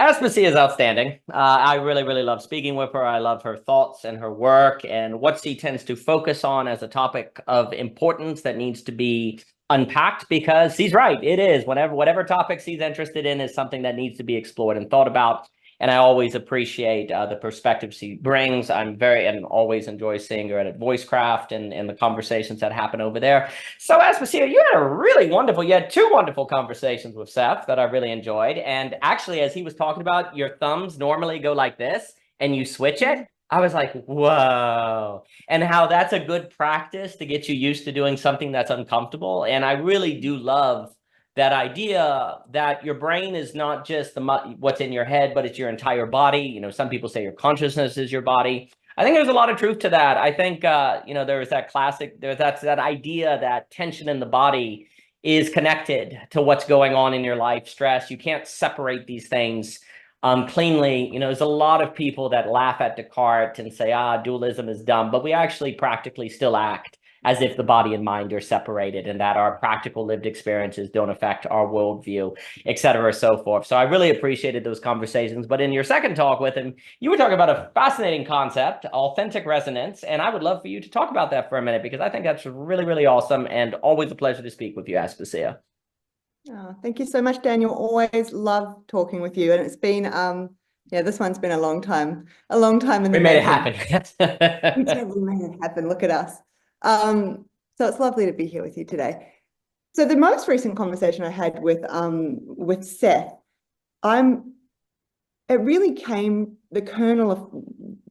Aspasia is outstanding. I really, really love speaking with her. I love her thoughts and her work and what she tends to focus on as a topic of importance that needs to be unpacked, because she's right. It is whatever topic she's interested in is something that needs to be explored and thought about. And I always appreciate the perspective she brings. And always enjoy seeing her at Voicecraft and the conversations that happen over there. So Aspasia, you had two wonderful conversations with Seth that I really enjoyed. And actually, as he was talking about your thumbs normally go like this and you switch it, I was like, whoa. And how that's a good practice to get you used to doing something that's uncomfortable. And I really do love that idea that your brain is not just what's in your head, but it's your entire body. Some people say your consciousness is your body. I think there's a lot of truth to that. I think, there's that idea that tension in the body is connected to what's going on in your life, stress. You can't separate these things cleanly. There's a lot of people that laugh at Descartes and say, dualism is dumb, but we actually practically still act as if the body and mind are separated and that our practical lived experiences don't affect our worldview, et cetera, so forth. So I really appreciated those conversations. But in your second talk with him, you were talking about a fascinating concept, authentic resonance. And I would love for you to talk about that for a minute, because I think that's really, really awesome and always a pleasure to speak with you, Aspasia. Oh, thank you so much, Daniel. Always love talking with you. And it's been, this one's been a long time in the We made it happen. We made it happen. Look at us. So it's lovely to be here with you today. So the most recent conversation I had with Seth, it really came, the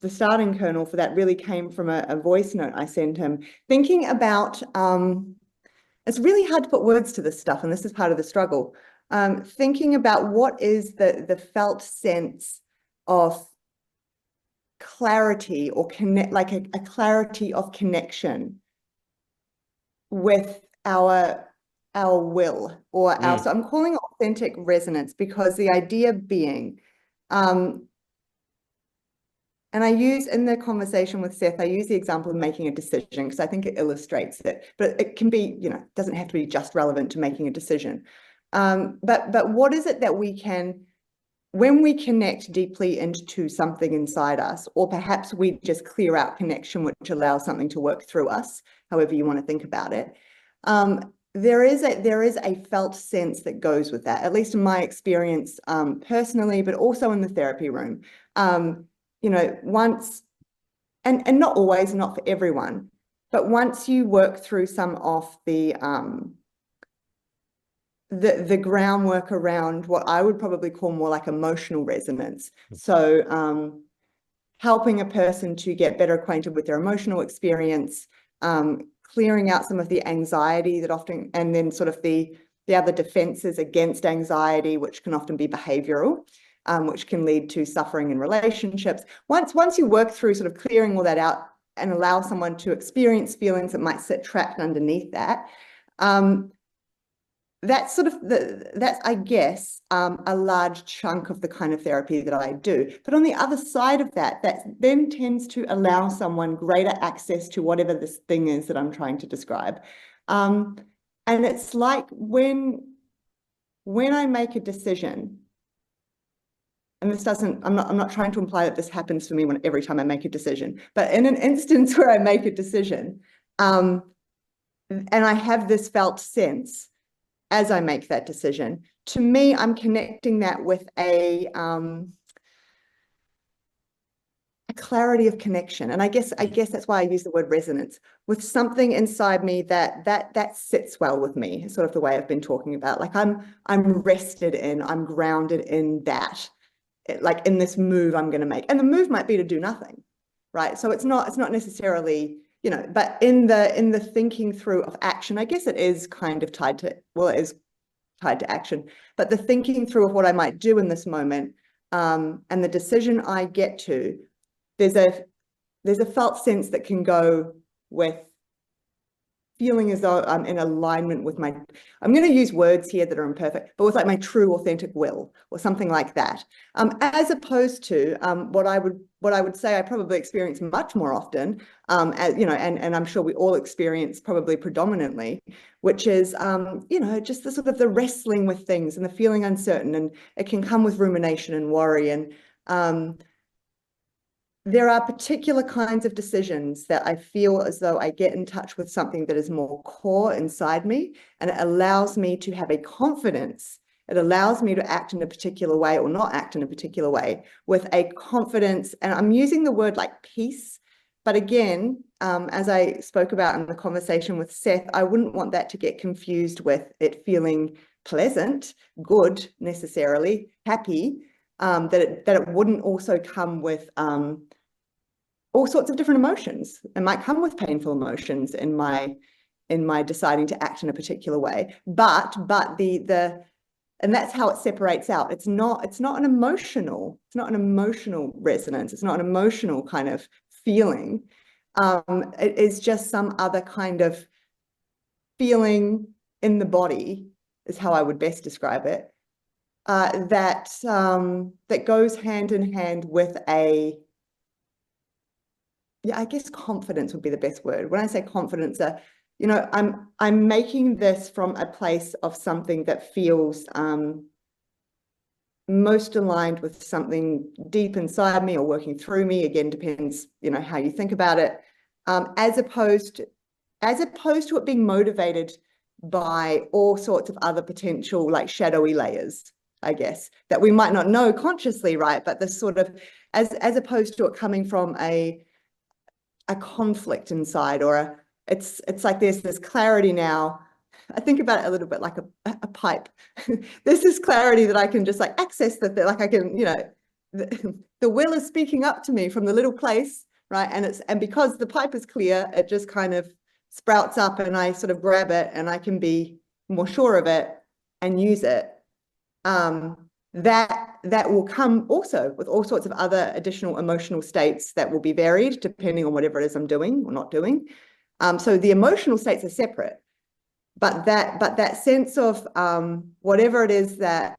starting kernel for that really came from a voice note I sent him, thinking about, it's really hard to put words to this stuff, and this is part of the struggle, thinking about what is the felt sense of clarity or like a clarity of connection with our will or our, so I'm calling it authentic resonance, because the idea being, and I use in the conversation with Seth, I use the example of making a decision because I think it illustrates it, but it can be, doesn't have to be just relevant to making a decision. But what is it that we can, when we connect deeply into something inside us, or perhaps we just clear out connection, which allows something to work through us, however you want to think about it, there is a felt sense that goes with that, at least in my experience personally, but also in the therapy room. Once, and not always, not for everyone, but once you work through some of the groundwork around what I would probably call more like emotional resonance. So helping a person to get better acquainted with their emotional experience, clearing out some of the anxiety that often, and then sort of the other defenses against anxiety, which can often be behavioral, which can lead to suffering in relationships. Once you work through sort of clearing all that out and allow someone to experience feelings that might sit trapped underneath that, that's sort of that's, I guess, a large chunk of the kind of therapy that I do. But on the other side of that, that then tends to allow someone greater access to whatever this thing is that I'm trying to describe. And it's like when I make a decision, and this doesn't, I'm not trying to imply that this happens for me every time I make a decision, but in an instance where I make a decision, and I have this felt sense as I make that decision, to me, I'm connecting that with a clarity of connection. And I guess that's why I use the word resonance, with something inside me that sits well with me, sort of the way I've been talking about. Like I'm rested in, I'm grounded in that, like in this move I'm going to make. And the move might be to do nothing, right? So it's not necessarily, but in the thinking through of action, I guess it is kind of tied to, well, it is tied to action, but the thinking through of what I might do in this moment, and the decision I get to, there's a felt sense that can go with feeling as though I'm in alignment with my, I'm going to use words here that are imperfect, but with like my true authentic will or something like that. As opposed to what I would say I probably experience much more often, as, you know, and I'm sure we all experience probably predominantly, which is, you know, just the sort of the wrestling with things and the feeling uncertain, and it can come with rumination and worry. And there are particular kinds of decisions that I feel as though I get in touch with something that is more core inside me, and it allows me to have a confidence. It allows me to act in a particular way or not act in a particular way with a confidence. And I'm using the word like peace. But again, as I spoke about in the conversation with Seth, I wouldn't want that to get confused with it feeling pleasant, good, necessarily, happy, that it wouldn't also come with all sorts of different emotions. It might come with painful emotions in my deciding to act in a particular way. But and that's how it separates out. It's not an emotional resonance. It's not an emotional kind of feeling. It is just some other kind of feeling in the body, is how I would best describe it. That goes hand in hand with a, yeah, I guess confidence would be the best word. When I say confidence, you know, I'm making this from a place of something that feels most aligned with something deep inside me or working through me. Again, depends, you know, how you think about it. As opposed to it being motivated by all sorts of other potential like shadowy layers, I guess, that we might not know consciously, right? But this sort of, as opposed to it coming from a conflict inside, or it's like there's this clarity now. I think about it a little bit like a pipe. There's this clarity that I can just like access, that like I can, you know, the will is speaking up to me from the little place, right? And because the pipe is clear, it just kind of sprouts up, and I sort of grab it, and I can be more sure of it and use it. That will come also with all sorts of other additional emotional states that will be varied depending on whatever it is I'm doing or not doing. So the emotional states are separate, but that sense of whatever it is, that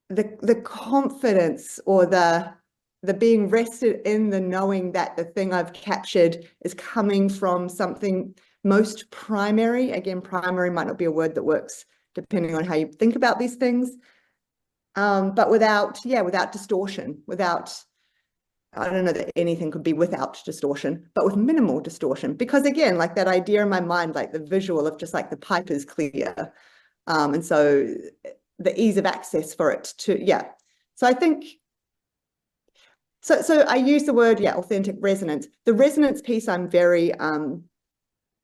the confidence or the being rested in the knowing that the thing I've captured is coming from something most primary. Again, primary might not be a word that works depending on how you think about these things. But without distortion, I don't know that anything could be without distortion, but with minimal distortion. Because again, like that idea in my mind, like the visual of just like the pipe is clear. And so the ease of access for it to, yeah. So I think, so I use the word, authentic resonance. The resonance piece I'm very,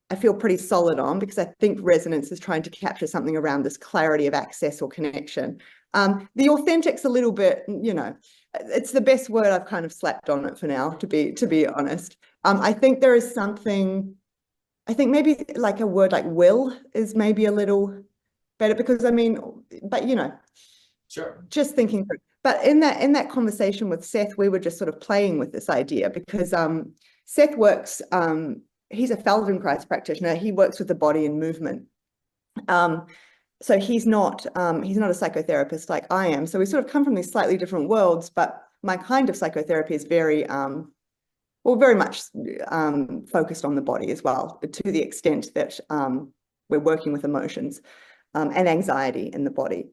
I feel pretty solid on, because I think resonance is trying to capture something around this clarity of access or connection. The authentic's a little bit, you know, it's the best word I've kind of slapped on it for now, to be honest. I think there is something, I think maybe like a word like will is maybe a little better, because I mean, but you know, sure, just thinking through. But in that conversation with Seth, we were just sort of playing with this idea, because Seth works, he's a Feldenkrais practitioner. He works with the body and movement. So he's not a psychotherapist like I am. So we sort of come from these slightly different worlds, but my kind of psychotherapy is very, very much focused on the body as well, to the extent that we're working with emotions and anxiety in the body.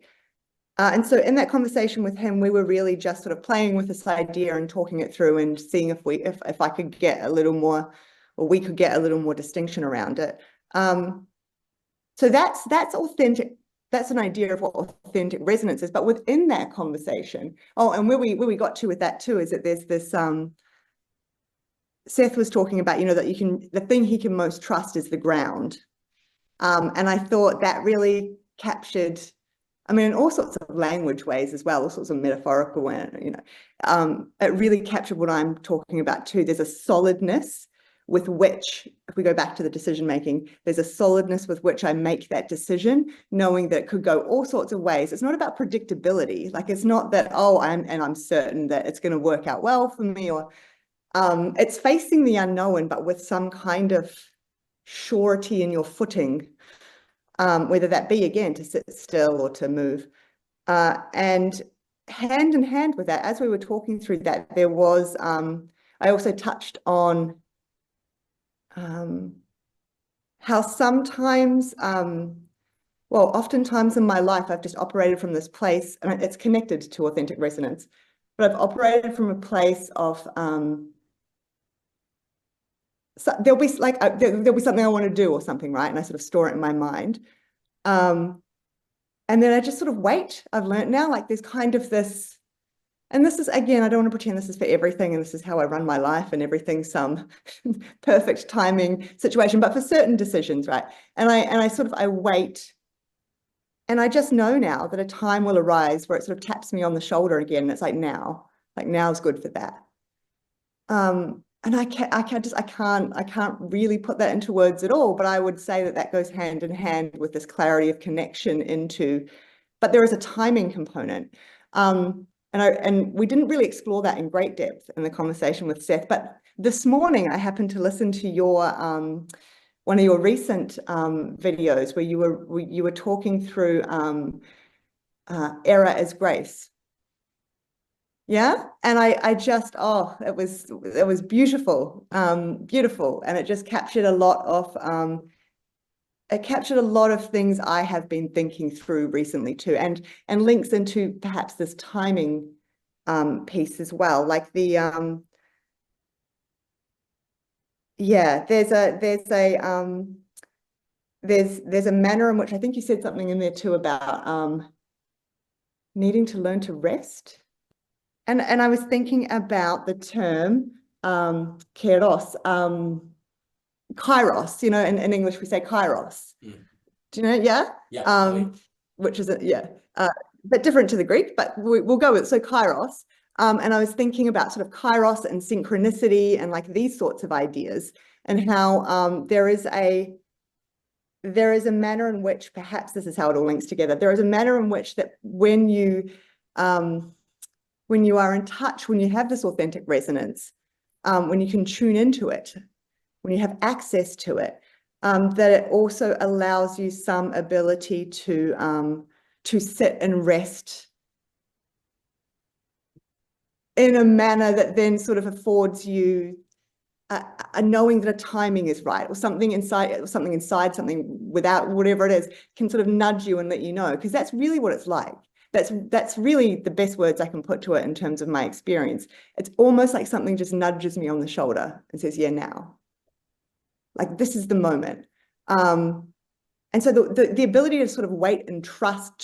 And so in that conversation with him, we were really just sort of playing with this idea and talking it through and seeing if I could get a little more, or we could get a little more distinction around it. So that's authentic. That's an idea of what authentic resonance is. But within that conversation, and where we got to with that too is that there's this. Seth was talking about, you know, that the thing he can most trust is the ground, and I thought that really captured. I mean, in all sorts of language ways as well, all sorts of metaphorical, you know, it really captured what I'm talking about too. There's a solidness with which, if we go back to the decision making, there's a solidness with which I make that decision, knowing that it could go all sorts of ways. It's not about predictability. Like, it's not that, I'm certain that it's going to work out well for me, or it's facing the unknown, but with some kind of surety in your footing, whether that be, again, to sit still or to move. And hand in hand with that, as we were talking through that, there was, I also touched on how sometimes, well, oftentimes in my life, I've just operated from this place, and it's connected to authentic resonance, but I've operated from a place of, so there'll be like, there'll be something I want to do or something, right? And I sort of store it in my mind. And then I just sort of wait. I've learned now, like there's kind of this, and this is, again, I don't want to pretend this is for everything, and this is how I run my life, and everything's some perfect timing situation, but for certain decisions, right? And I wait, and I just know now that a time will arise where it sort of taps me on the shoulder again, and it's like now's good for that. And I can't really put that into words at all, but I would say that goes hand in hand with this clarity of connection into, but there is a timing component. And we didn't really explore that in great depth in the conversation with Seth, but this morning I happened to listen to your one of your recent videos where you were talking through error as grace. Yeah, and I just, oh, it was beautiful, beautiful, and it just captured a lot of things I have been thinking through recently too, and links into perhaps this timing piece as well, like the yeah, there's a manner in which I think you said something in there too about needing to learn to rest. And I was thinking about the term kairos, kairos, you know, in English we say kairos. Mm. Do you know? Yeah. Yeah. Which is a bit different to the Greek, but we'll go with, so kairos. And I was thinking about sort of kairos and synchronicity and like these sorts of ideas, and how there is a manner in which, perhaps this is how it all links together. There is a manner in which that when you are in touch, when you have this authentic resonance, when you can tune into it, when you have access to it, that it also allows you some ability to sit and rest in a manner that then sort of affords you a knowing that a timing is right, or something inside, something without, whatever it is, can sort of nudge you and let you know, because that's really what it's like. That's really the best words I can put to it in terms of my experience. It's almost like something just nudges me on the shoulder and says, yeah, now. Like, this is the moment. And so the ability to sort of wait and trust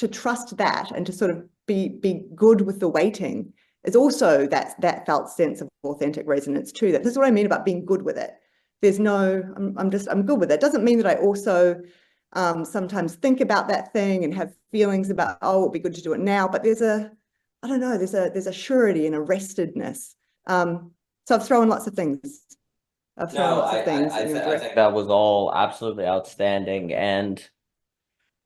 that, and to sort of be good with the waiting, is also that felt sense of authentic resonance too. This is what I mean about being good with it. There's no, I'm good with it. It doesn't mean that I also sometimes think about that thing and have feelings about, oh, it'd be good to do it now, but there's a surety and a restedness. So I've thrown lots of things. I think that was all absolutely outstanding, and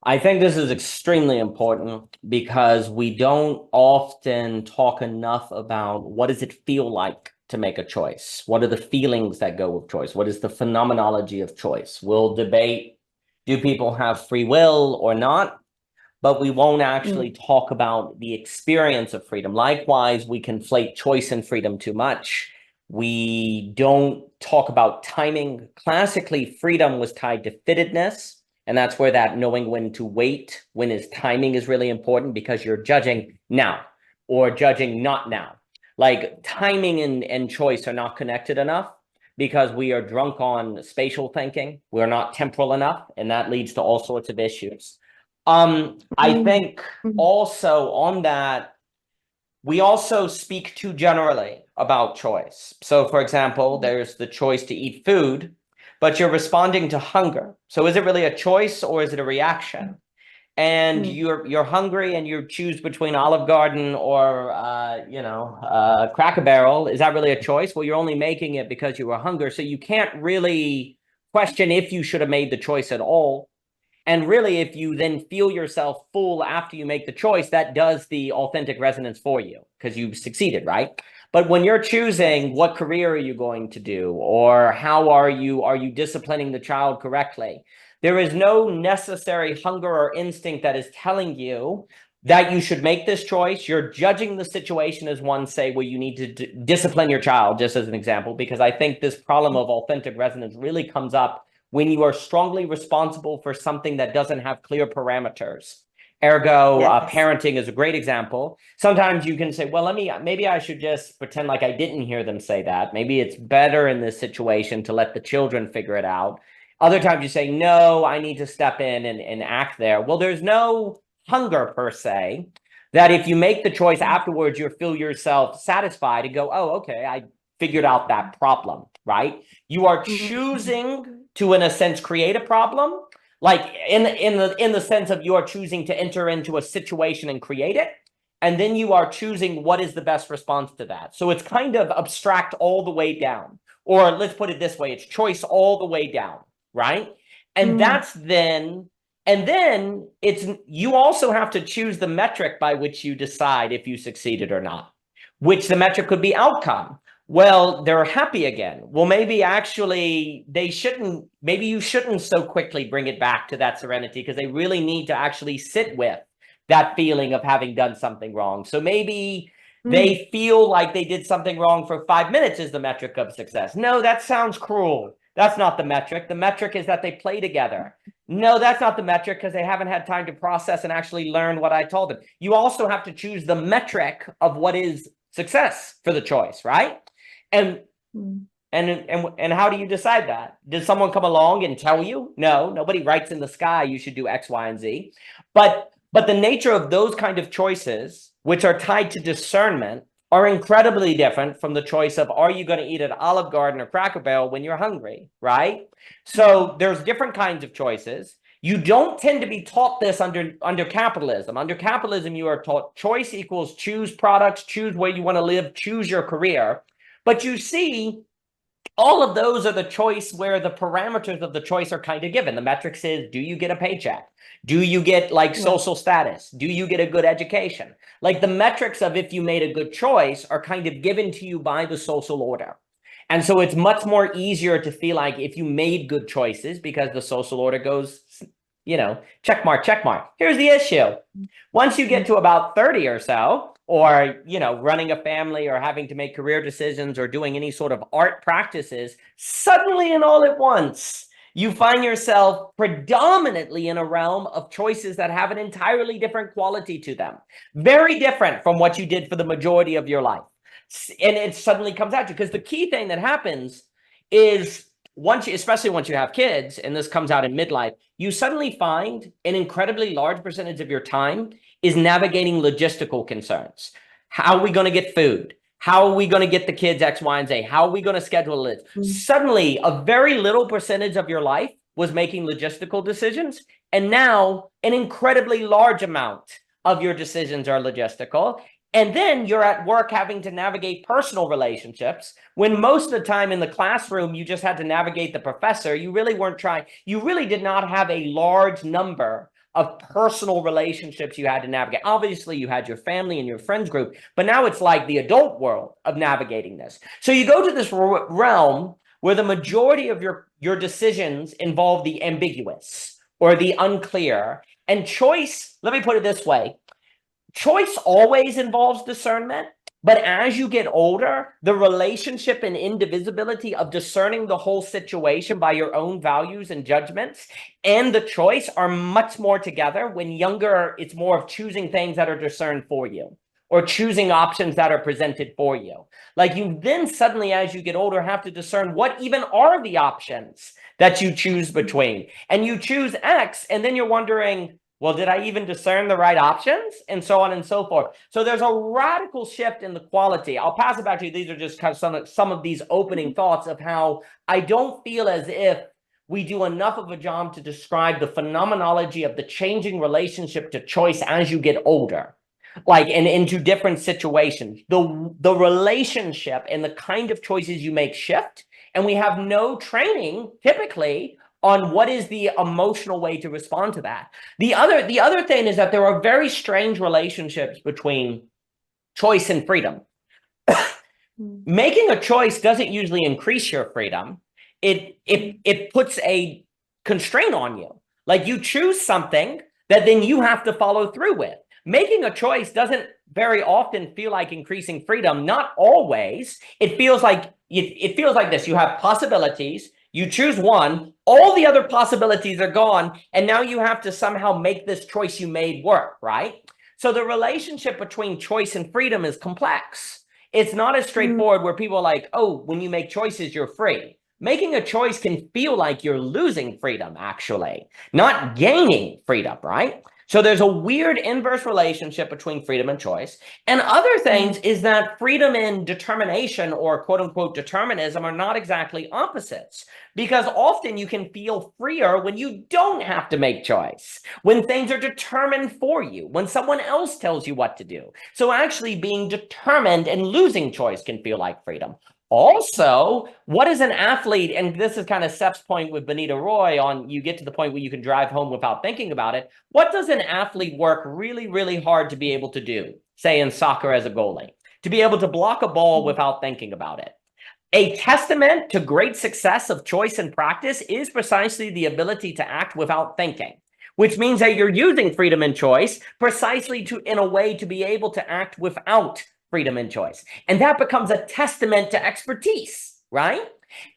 I think this is extremely important because we don't often talk enough about what does it feel like to make a choice? What are the feelings that go with choice? What is the phenomenology of choice? We'll debate, do people have free will or not? But we won't actually talk about the experience of freedom. Likewise, we conflate choice and freedom too much. We don't talk about timing. Classically, freedom was tied to fittedness. And that's where that knowing when to wait, when is timing, is really important, because you're judging now or judging not now. Like, timing and choice are not connected enough because we are drunk on spatial thinking. We're not temporal enough, and that leads to all sorts of issues. I think also on that, we also speak too generally about choice. So, for example, there's the choice to eat food, but you're responding to hunger. So is it really a choice or is it a reaction? And you're hungry and you choose between Olive Garden or Cracker Barrel. Is that really a choice? Well, you're only making it because you were hungry. So you can't really question if you should have made the choice at all. And really, if you then feel yourself full after you make the choice, that does the authentic resonance for you because you've succeeded, right? But when you're choosing what career are you going to do, or how are you disciplining the child correctly, there is no necessary hunger or instinct that is telling you that you should make this choice. You're judging the situation as one, say, well, you need to discipline your child, just as an example, because I think this problem of authentic resonance really comes up when you are strongly responsible for something that doesn't have clear parameters. Ergo, Yes. parenting is a great example. Sometimes you can say, well, maybe I should just pretend like I didn't hear them say that. Maybe it's better in this situation to let the children figure it out. Other times you say, no, I need to step in and act there. Well, there's no hunger per se, that if you make the choice afterwards, you'll feel yourself satisfied and go, oh, okay, I figured out that problem, right? You are choosing to, in a sense, create a problem, like in the sense of you are choosing to enter into a situation and create it, and then you are choosing what is the best response to that. So it's kind of abstract all the way down, or let's put it this way, it's choice all the way down, right? And then it's, you also have to choose the metric by which you decide if you succeeded or not, which the metric could be outcome. Well, they're happy again. Well, maybe actually maybe you shouldn't so quickly bring it back to that serenity, because they really need to actually sit with that feeling of having done something wrong. So maybe they feel like they did something wrong for 5 minutes is the metric of success. No, that sounds cruel. That's not the metric. The metric is that they play together. No, that's not the metric, because they haven't had time to process and actually learn what I told them. You also have to choose the metric of what is success for the choice, right? And how do you decide that? Does someone come along and tell you? No, nobody writes in the sky you should do X, Y, and Z. But the nature of those kind of choices, which are tied to discernment, are incredibly different from the choice of, are you going to eat at Olive Garden or Cracker Barrel when you're hungry, right? So there's different kinds of choices. You don't tend to be taught this under capitalism. Under capitalism, you are taught choice equals choose products, choose where you want to live, choose your career. But you see, all of those are the choice where the parameters of the choice are kind of given. The metrics is, do you get a paycheck? Do you get like social status? Do you get a good education? Like the metrics of if you made a good choice are kind of given to you by the social order. And so it's much more easier to feel like if you made good choices, because the social order goes, check mark, check mark. Here's the issue. Once you get to about 30 or so, or, running a family or having to make career decisions or doing any sort of art practices, suddenly and all at once, you find yourself predominantly in a realm of choices that have an entirely different quality to them. Very different from what you did for the majority of your life. And it suddenly comes at you, because the key thing that happens is especially once you have kids, and this comes out in midlife, you suddenly find an incredibly large percentage of your time is navigating logistical concerns. How are we going to get food? How are we going to get the kids X, Y, and Z? How are we going to schedule it? Suddenly, a very little percentage of your life was making logistical decisions. And now an incredibly large amount of your decisions are logistical. And then you're at work having to navigate personal relationships, when most of the time in the classroom, you just had to navigate the professor. You really weren't trying. You really did not have a large number of personal relationships you had to navigate. Obviously, you had your family and your friends group, but now it's like the adult world of navigating this. So you go to this realm where the majority of your decisions involve the ambiguous or the unclear. And choice, let me put it this way, choice always involves discernment. But as you get older, the relationship and indivisibility of discerning the whole situation by your own values and judgments and the choice are much more together. When younger, it's more of choosing things that are discerned for you, or choosing options that are presented for you. Like you then suddenly, as you get older, have to discern what even are the options that you choose between. And you choose X, and then you're wondering, well, did I even discern the right options? And so on and so forth. So there's a radical shift in the quality. I'll pass it back to you. These are just kind of some of these opening thoughts of how I don't feel as if we do enough of a job to describe the phenomenology of the changing relationship to choice as you get older, like and into different situations. The relationship and the kind of choices you make shift, and we have no training typically on what is the emotional way to respond to that. The other thing is that there are very strange relationships between choice and freedom. Making a choice doesn't usually increase your freedom. It puts a constraint on you. Like you choose something that then you have to follow through with. Making a choice doesn't very often feel like increasing freedom. Not always. It feels like this. You have possibilities. You choose one. All the other possibilities are gone. And now you have to somehow make this choice you made work, right? So the relationship between choice and freedom is complex. It's not as straightforward where people are like, oh, when you make choices, you're free. Making a choice can feel like you're losing freedom, actually, not gaining freedom, right? So there's a weird inverse relationship between freedom and choice. And other things is that freedom and determination, or quote unquote determinism, are not exactly opposites, because often you can feel freer when you don't have to make choice, when things are determined for you, when someone else tells you what to do. So actually being determined and losing choice can feel like freedom. Also, what is an athlete? And this is kind of Seph's point with Benita Roy on you get to the point where you can drive home without thinking about it. What does an athlete work really, really hard to be able to do? Say in soccer as a goalie, to be able to block a ball without thinking about it. A testament to great success of choice and practice is precisely the ability to act without thinking, which means that you're using freedom and choice precisely in a way to be able to act without freedom and choice. And that becomes a testament to expertise, right?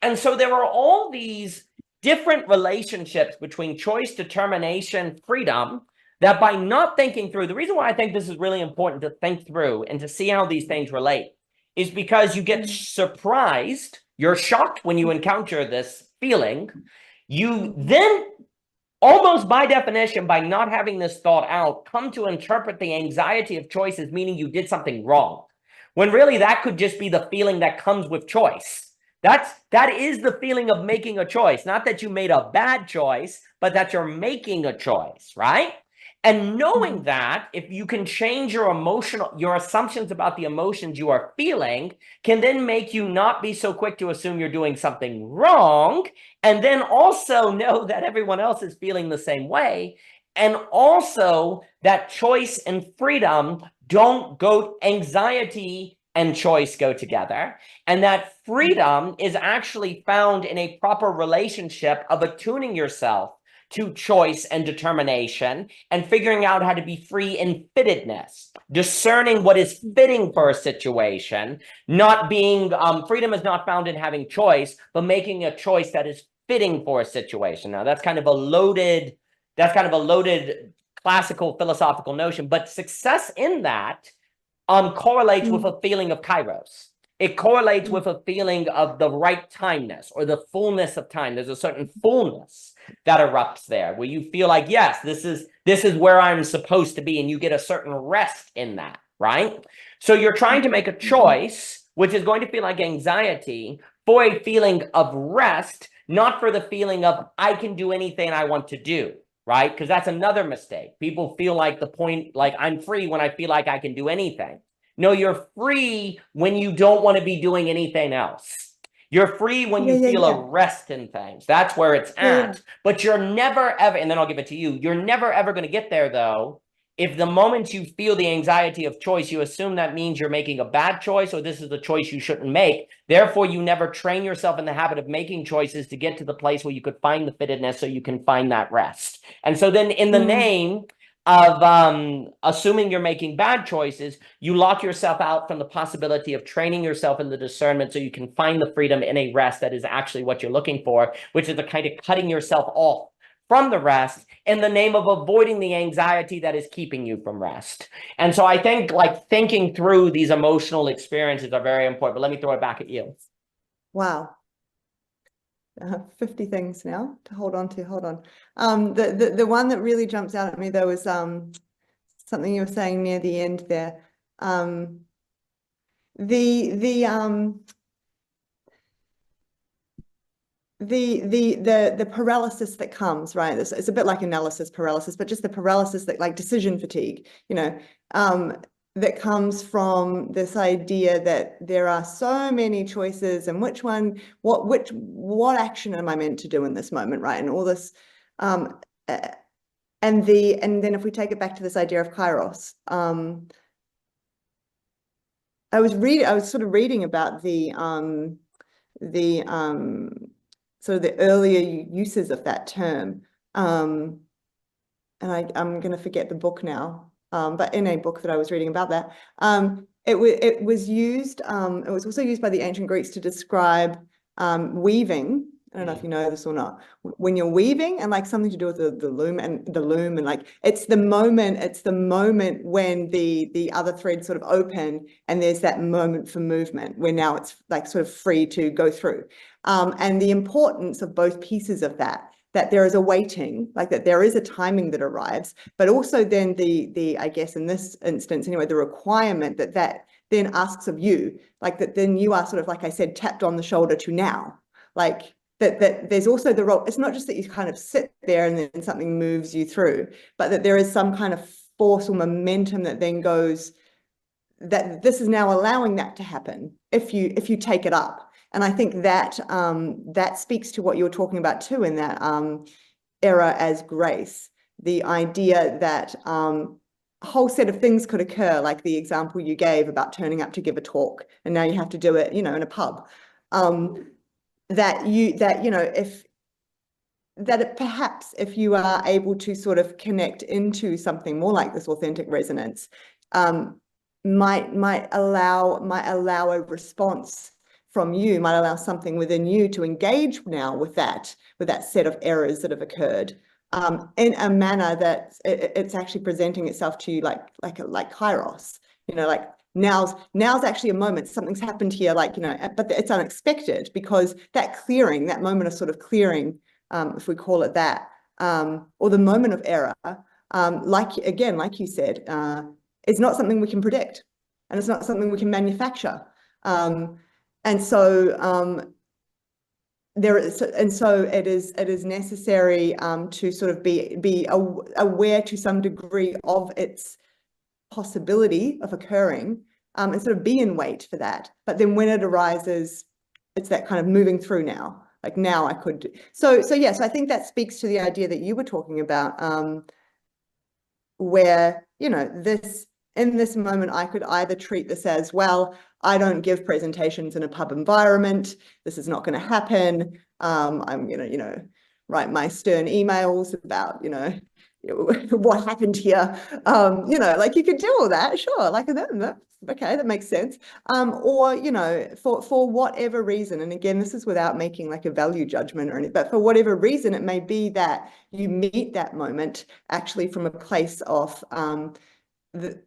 And so there are all these different relationships between choice, determination, freedom, that by not thinking through, the reason why I think this is really important to think through and to see how these things relate is because you get surprised, you're shocked when you encounter this feeling. You then, almost by definition, by not having this thought out, come to interpret the anxiety of choice as meaning you did something wrong, when really that could just be the feeling that comes with choice. That is the feeling of making a choice, not that you made a bad choice, but that you're making a choice, right? And knowing that, if you can change your assumptions about the emotions you are feeling, can then make you not be so quick to assume you're doing something wrong, and then also know that everyone else is feeling the same way, and also that choice and freedom don't go, anxiety and choice go together, and that freedom is actually found in a proper relationship of attuning yourself to choice and determination and figuring out how to be free in fittedness, discerning what is fitting for a situation, not being, freedom is not found in having choice, but making a choice that is fitting for a situation. Now that's kind of a loaded classical philosophical notion, but success in that correlates with a feeling of kairos. It correlates with a feeling of the right timeness or the fullness of time. There's a certain fullness that erupts there where you feel like, yes, this is where I'm supposed to be, and you get a certain rest in that, right? So you're trying to make a choice, which is going to feel like anxiety, for a feeling of rest, not for the feeling of I can do anything I want to do, right? Because that's another mistake. People feel like the point, like I'm free when I feel like I can do anything. No, you're free when you don't want to be doing anything else. You're free when you feel a rest in things. That's where it's at. But you're never ever, and then I'll give it to you, you're never ever going to get there though, if the moment you feel the anxiety of choice, you assume that means you're making a bad choice or this is the choice you shouldn't make. Therefore, you never train yourself in the habit of making choices to get to the place where you could find the fittedness so you can find that rest. And so then in the name of assuming you're making bad choices, you lock yourself out from the possibility of training yourself in the discernment so you can find the freedom in a rest that is actually what you're looking for, which is the kind of cutting yourself off from the rest in the name of avoiding the anxiety that is keeping you from rest. And so I think like thinking through these emotional experiences are very important, but let me throw it back at you. Wow. 50 things now to hold on to. Hold on. The one that really jumps out at me though is something you were saying near the end there. The paralysis that comes, right? It's a bit like analysis paralysis, but just the paralysis that, like, decision fatigue, you know, that comes from this idea that there are so many choices, and which what action am I meant to do in this moment, right? And all this, and then if we take it back to this idea of kairos, I was sort of reading about the sort of the earlier uses of that term, and I'm going to forget the book now, but in a book that I was reading about that, it was used. It was also used by the ancient Greeks to describe weaving. I don't know if you know this or not. When you're weaving, and like something to do with the loom and like it's the moment when the other threads sort of open, and there's that moment for movement where now it's like sort of free to go through. And the importance of both pieces of that there is a waiting, like that there is a timing that arrives, but also then I guess in this instance anyway, the requirement that then asks of you, like that then you are sort of, like I said, tapped on the shoulder to now, like that there's also the role. It's not just that you kind of sit there and then something moves you through, but that there is some kind of force or momentum that then goes, that this is now allowing that to happen if you take it up. And I think that that speaks to what you're talking about too, in that era as grace, the idea that a whole set of things could occur, like the example you gave about turning up to give a talk, and now you have to do it, in a pub. Perhaps if you are able to sort of connect into something more like this authentic resonance, might allow a response from you, might allow something within you to engage now with that set of errors that have occurred, in a manner that it's actually presenting itself to you like kairos, like now's actually a moment, something's happened here, but it's unexpected, because that clearing, that moment of sort of clearing, if we call it that, or the moment of error, like you said, is not something we can predict, and it's not something we can manufacture. And so it is necessary to sort of be aware to some degree of its possibility of occurring, and sort of be in wait for that. But then when it arises, it's that kind of moving through now. Like now I could do. So I think that speaks to the idea that you were talking about, where, in this moment, I could either treat this as, well, I don't give presentations in a pub environment. This is not going to happen. I'm going to, write my stern emails about, what happened here. Like you could do all that, sure. Like okay, that makes sense. Or, for whatever reason, and again, this is without making like a value judgment or anything, but for whatever reason, it may be that you meet that moment actually from a place of,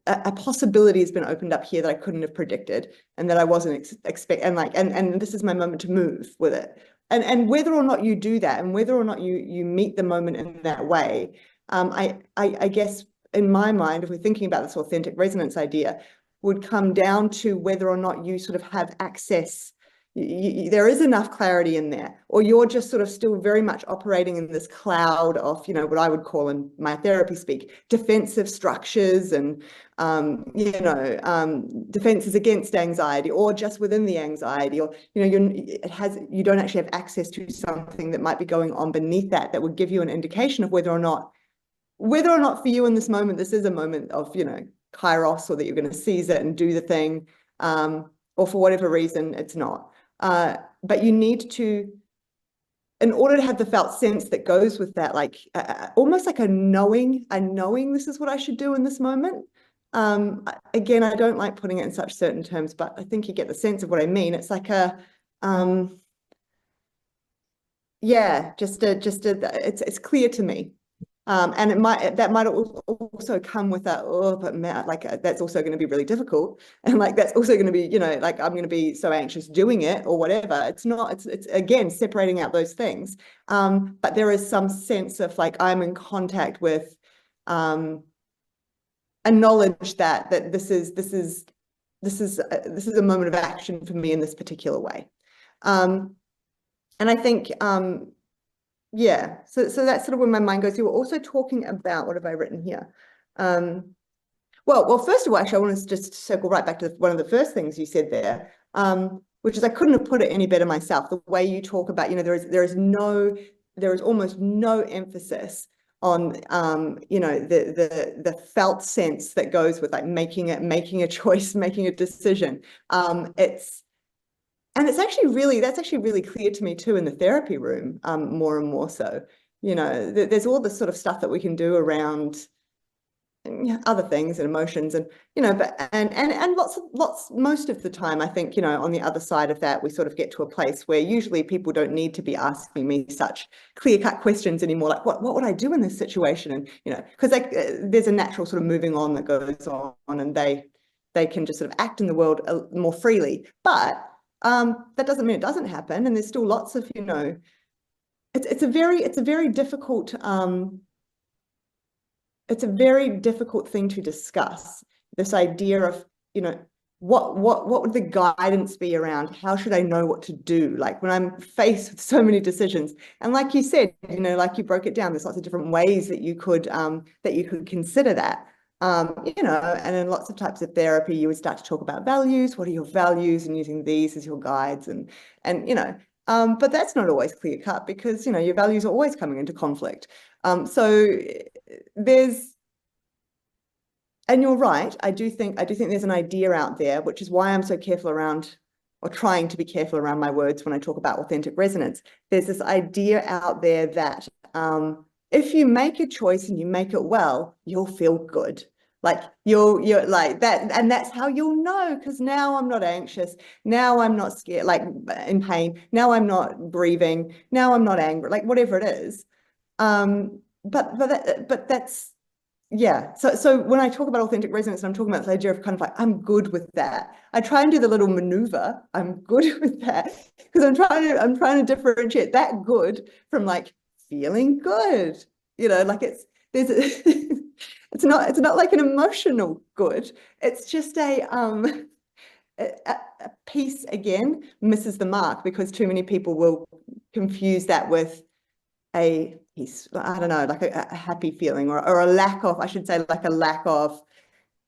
a possibility has been opened up here that I couldn't have predicted, and that I wasn't expecting, and this is my moment to move with it. And whether or not you do that, and whether or not you meet the moment in that way, I guess in my mind, if we're thinking about this authentic resonance idea, would come down to whether or not you sort of have access. There is enough clarity in there, or you're just sort of still very much operating in this cloud of, what I would call in my therapy speak, defensive structures and, defenses against anxiety, or just within the anxiety, or, you don't actually have access to something that might be going on beneath that would give you an indication of whether or not for you in this moment, this is a moment of, kairos, or that you're going to seize it and do the thing, or for whatever reason, it's not. But you need to, in order to have the felt sense that goes with that, like almost like a knowing this is what I should do in this moment. Again, I don't like putting it in such certain terms, but I think you get the sense of what I mean. It's like it's clear to me. And that might also come with that, but man, that's also going to be really difficult, and like that's also going to be, like I'm going to be so anxious doing it or whatever. It's not. It's again separating out those things. But there is some sense of like I'm in contact with a knowledge that this is a moment of action for me in this particular way. And I think yeah, so that's sort of where my mind goes. You were also talking about, what have I written here? Well, Well, first of all, actually, I want to just circle right back to one of the first things you said there, which is I couldn't have put it any better myself. The way you talk about, there is almost no emphasis on the felt sense that goes with like making a choice, making a decision. That's actually really clear to me too in the therapy room, more and more so. There's all this sort of stuff that we can do around other things and emotions and most of the time I think on the other side of that we sort of get to a place where usually people don't need to be asking me such clear-cut questions anymore, like what would I do in this situation, and because there's a natural sort of moving on that goes on, and they can just sort of act in the world more freely. But that doesn't mean it doesn't happen, and there's still lots of it's a very difficult it's a very difficult thing to discuss, this idea of, what would the guidance be around how should I know what to do, like when I'm faced with so many decisions. And like you said, like you broke it down, there's lots of different ways that you could consider that. And in lots of types of therapy, you would start to talk about values. What are your values? And using these as your guides, but that's not always clear cut, because your values are always coming into conflict. So and you're right, I do think there's an idea out there, which is why I'm so careful around, or trying to be careful around my words when I talk about authentic resonance. There's this idea out there that if you make a choice and you make it well, you'll feel good. Like you're like that, and that's how you'll know, because now I'm not anxious, now I'm not scared, like in pain, now I'm not grieving, now I'm not angry, like whatever it is. But that's, yeah. So when I talk about authentic resonance, I'm talking about this idea of kind of like, I'm good with that. I try and do the little maneuver, I'm good with that, because I'm trying to differentiate that good from like feeling good. Like it's not like an emotional good. It's just a piece, again, misses the mark, because too many people will confuse that with a piece, I don't know, like a happy feeling, or a lack of, I should say, like a lack of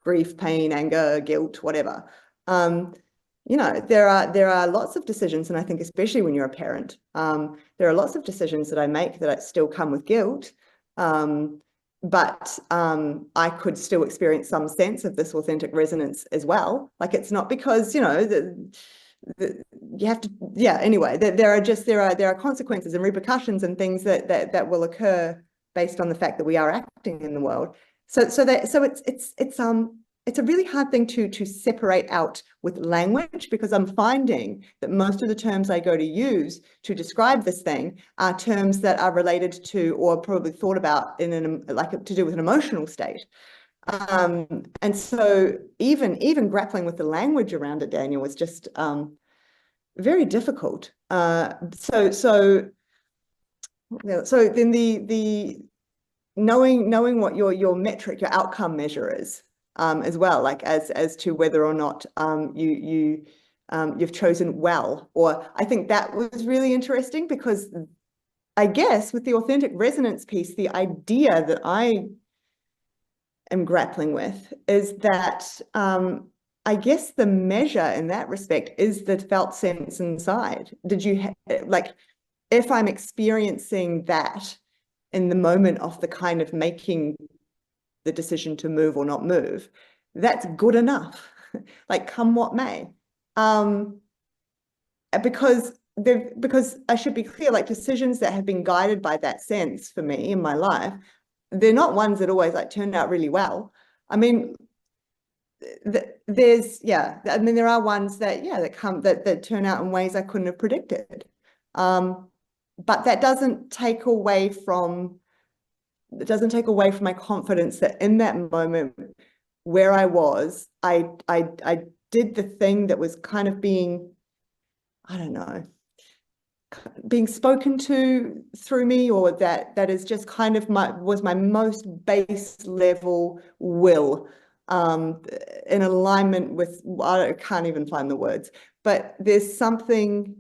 grief, pain, anger, guilt, whatever. There are lots of decisions, and I think especially when you're a parent, there are lots of decisions that I make that still come with guilt. But I could still experience some sense of this authentic resonance as well. Like, it's not because, you have to, yeah, anyway, there are consequences and repercussions and things that will occur based on the fact that we are acting in the world. So it's a really hard thing to separate out with language, because I'm finding that most of the terms I go to use to describe this thing are terms that are related to, or probably thought about like to do with an emotional state. And so even grappling with the language around it, Daniel, was just very difficult. So then the knowing what your metric, your outcome measure is, as well, like as to whether or not you've chosen well. Or I think that was really interesting, because I guess with the authentic resonance piece, the idea that I am grappling with is that I guess the measure in that respect is the felt sense inside. Did you like, if I'm experiencing that in the moment of the kind of making the decision to move or not move, that's good enough, like come what may. Because I should be clear, like decisions that have been guided by that sense for me in my life, they're not ones that always like turned out really well. I mean, there are ones that turn out in ways I couldn't have predicted. But that doesn't take away from my confidence that in that moment where I was, I did the thing that was kind of being, I don't know, being spoken to through me, or that is just kind of was my most base level will, in alignment with, I can't even find the words, but there's something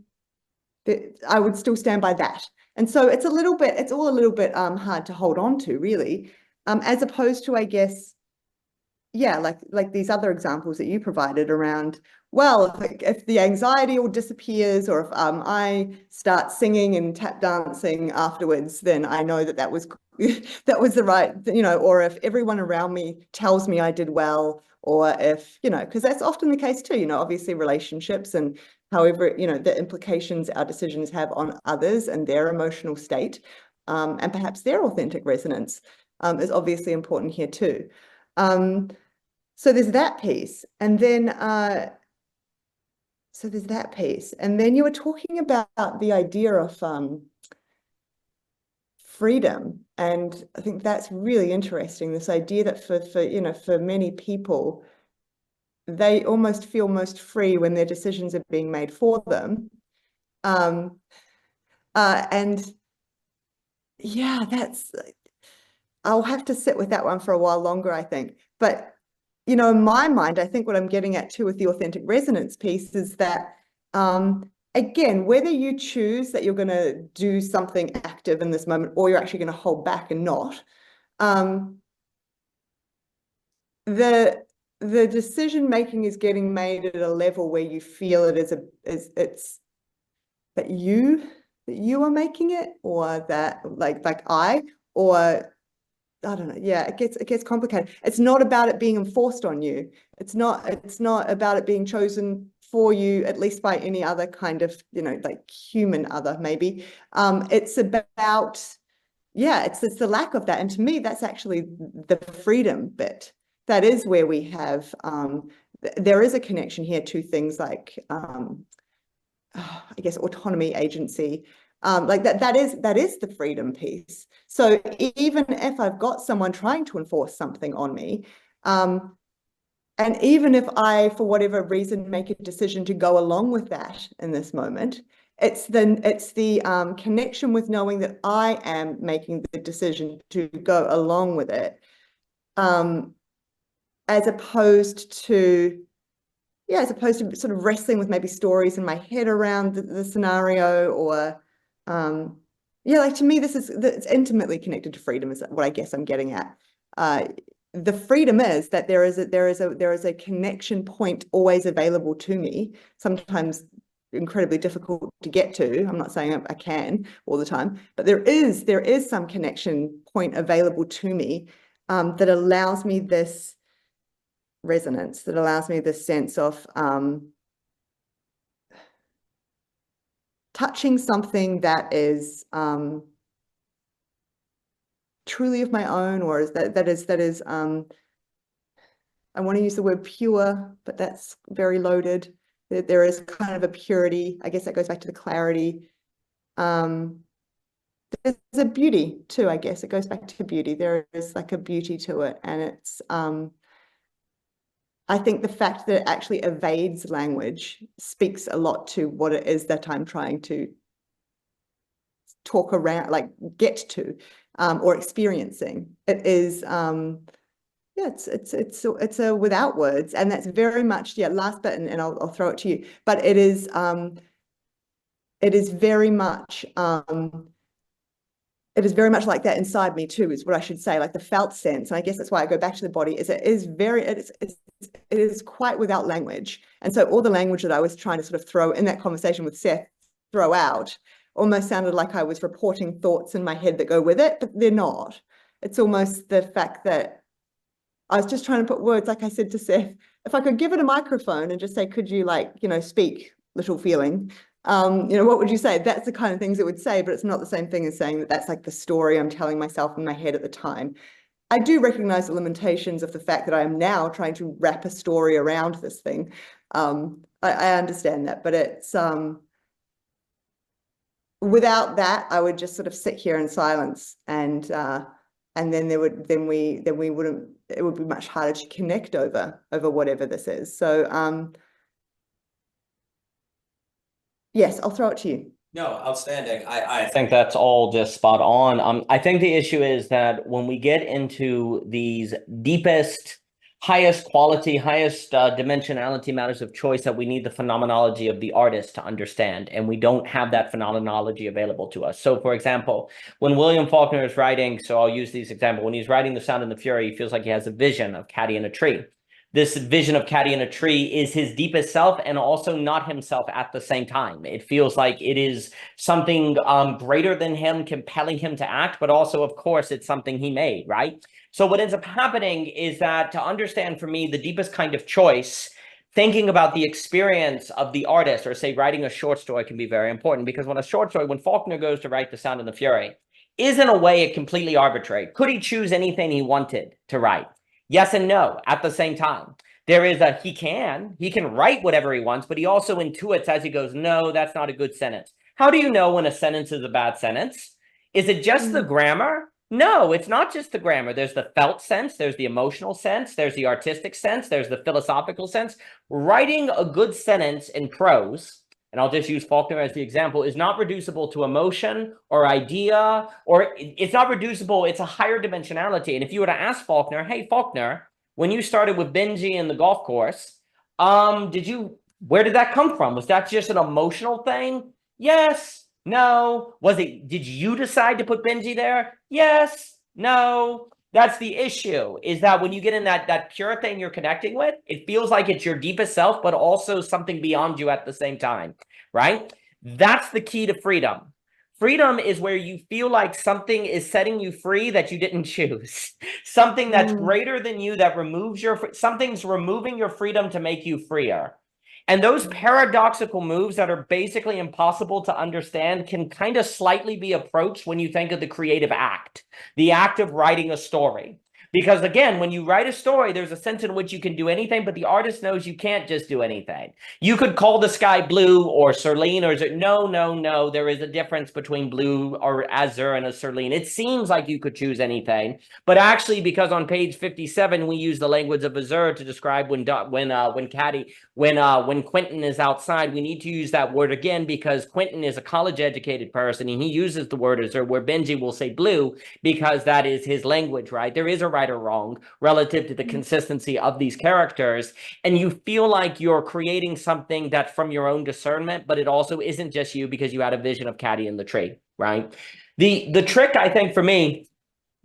that I would still stand by that. And so it's all a little bit hard to hold on to, really, as opposed to, I guess, yeah, like these other examples that you provided around, well, if the anxiety all disappears, or if I start singing and tap dancing afterwards, then I know that was that was the right, or if everyone around me tells me I did well, or if, because that's often the case too, obviously relationships and however, the implications our decisions have on others and their emotional state, and perhaps their authentic resonance is obviously important here too. So there's that piece. And then, so there's that piece. And then you were talking about the idea of freedom. And I think that's really interesting, this idea that for many people, they almost feel most free when their decisions are being made for them. And yeah, I'll have to sit with that one for a while longer, I think. But in my mind, I think what I'm getting at too with the authentic resonance piece is that, again, whether you choose that you're going to do something active in this moment, or you're actually going to hold back and not, the decision making is getting made at a level where you feel it it's that you are making it, or that or I don't know. Yeah, it gets complicated. It's not about it being enforced on you. It's not about it being chosen for you, at least by any other kind of, like human other, maybe. It's about, yeah, it's the lack of that. And to me, that's actually the freedom bit. That is where we have, there is a connection here to things like, I guess, autonomy, agency, like that is the freedom piece. So even if I've got someone trying to enforce something on me, and even if I, for whatever reason, make a decision to go along with that in this moment, it's the connection with knowing that I am making the decision to go along with it, as opposed to sort of wrestling with maybe stories in my head around the scenario, or yeah, like to me, it's intimately connected to freedom, is what I guess I'm getting at. The freedom is that there is a connection point always available to me, sometimes incredibly difficult to get to. I'm not saying I can all the time, but there is some connection point available to me, that allows me this resonance, that allows me this sense of touching something that is truly of my own, or is that is I want to use the word pure, but that's very loaded. There is kind of a purity. I guess that goes back to the clarity. There's a beauty too, I guess. It goes back to beauty. There is like a beauty to it. And it's I think the fact that it actually evades language speaks a lot to what it is that I'm trying to talk around, like get to, or experiencing. It is, yeah, it's a without words, and that's very much, yeah, last bit, and I'll throw it to you, but it is very much, it is very much like that inside me too, is what I should say, like the felt sense. And I guess that's why I go back to the body, is it is quite without language. And so all the language that I was trying to sort of throw in that conversation with Seth, throw out, almost sounded like I was reporting thoughts in my head that go with it, but they're not. It's almost the fact that I was just trying to put words, like I said to Seth, if I could give it a microphone and just say, could you, like, speak, little feeling, what would you say? That's the kind of things it would say, but it's not the same thing as saying that that's like the story I'm telling myself in my head at the time. I do recognize the limitations of the fact that I am now trying to wrap a story around this thing. I understand that, but it's without that, I would just sort of sit here in silence, and then it would be much harder to connect over whatever this is. So yes, I'll throw it to you. No, outstanding. I think that's all just spot on. I think the issue is that when we get into these deepest, highest quality, highest dimensionality matters of choice that we need the phenomenology of the artist to understand, and we don't have that phenomenology available to us. So, for example, when William Faulkner is writing, so I'll use these examples, when he's writing The Sound and the Fury, he feels like he has a vision of Caddy in a tree. This vision of Caddy in a tree is his deepest self and also not himself at the same time. It feels like it is something greater than him, compelling him to act, but also, of course, it's something he made, right? So what ends up happening is that, to understand for me the deepest kind of choice, thinking about the experience of the artist, or say writing a short story, can be very important, because when Faulkner goes to write The Sound and the Fury, is in a way completely arbitrary. Could he choose anything he wanted to write? Yes and no at the same time. There is he can write whatever he wants, but he also intuits as he goes, no, that's not a good sentence. How do you know when a sentence is a bad sentence? Is it just the grammar? No, it's not just the grammar. There's the felt sense, there's the emotional sense, there's the artistic sense, there's the philosophical sense. Writing a good sentence in prose, and I'll just use Faulkner as the example, is not reducible to emotion or idea, or it's not reducible, it's a higher dimensionality. And if you were to ask Faulkner, hey, Faulkner, when you started with Benji in the golf course, where did that come from? Was that just an emotional thing? Yes, no. Did you decide to put Benji there? Yes, no. That's the issue, is that when you get in that pure thing you're connecting with, it feels like it's your deepest self, but also something beyond you at the same time, right? That's the key to freedom. Freedom is where you feel like something is setting you free that you didn't choose. Something that's greater than you, that something's removing your freedom to make you freer. And those paradoxical moves that are basically impossible to understand can kind of slightly be approached when you think of the creative act, the act of writing a story. Because again, when you write a story, there's a sense in which you can do anything, but the artist knows you can't just do anything. You could call the sky blue or cerulean, or no. There is a difference between blue or azure and a cerulean. It seems like you could choose anything, but actually, because on page 57 we use the language of azure to describe when Quentin is outside, we need to use that word again because Quentin is a college-educated person and he uses the word azure, where Benji will say blue because that is his language, right? There is a right or wrong relative to the consistency of these characters, and you feel like you're creating something that's from your own discernment, but it also isn't just you because you had a vision of Caddy in the tree, right? The trick, I think, for me,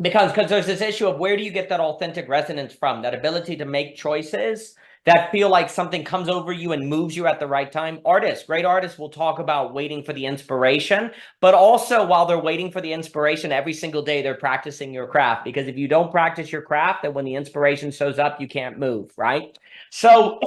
because there's this issue of where do you get that authentic resonance from, that ability to make choices that feel like something comes over you and moves you at the right time. Great artists will talk about waiting for the inspiration, but also while they're waiting for the inspiration, every single day they're practicing your craft, because if you don't practice your craft, then when the inspiration shows up, you can't move, right? So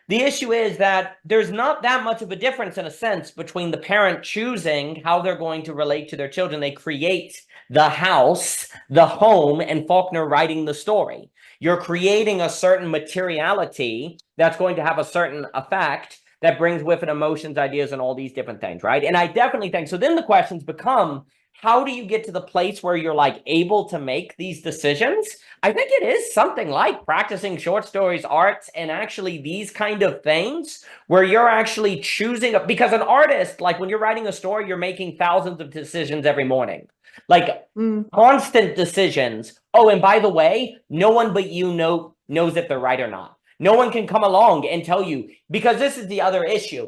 the issue is that there's not that much of a difference, in a sense, between the parent choosing how they're going to relate to their children. They create the house, the home, and Faulkner writing the story. You're creating a certain materiality that's going to have a certain effect that brings with it emotions, ideas, and all these different things, right? And I definitely think, so then the questions become, how do you get to the place where you're like able to make these decisions? I think it is something like practicing short stories, arts, and actually these kind of things where you're actually choosing, because an artist, like when you're writing a story, you're making thousands of decisions every morning. Like constant decisions. Oh, and by the way, no one but you knows if they're right or not. No one can come along and tell you, because this is the other issue.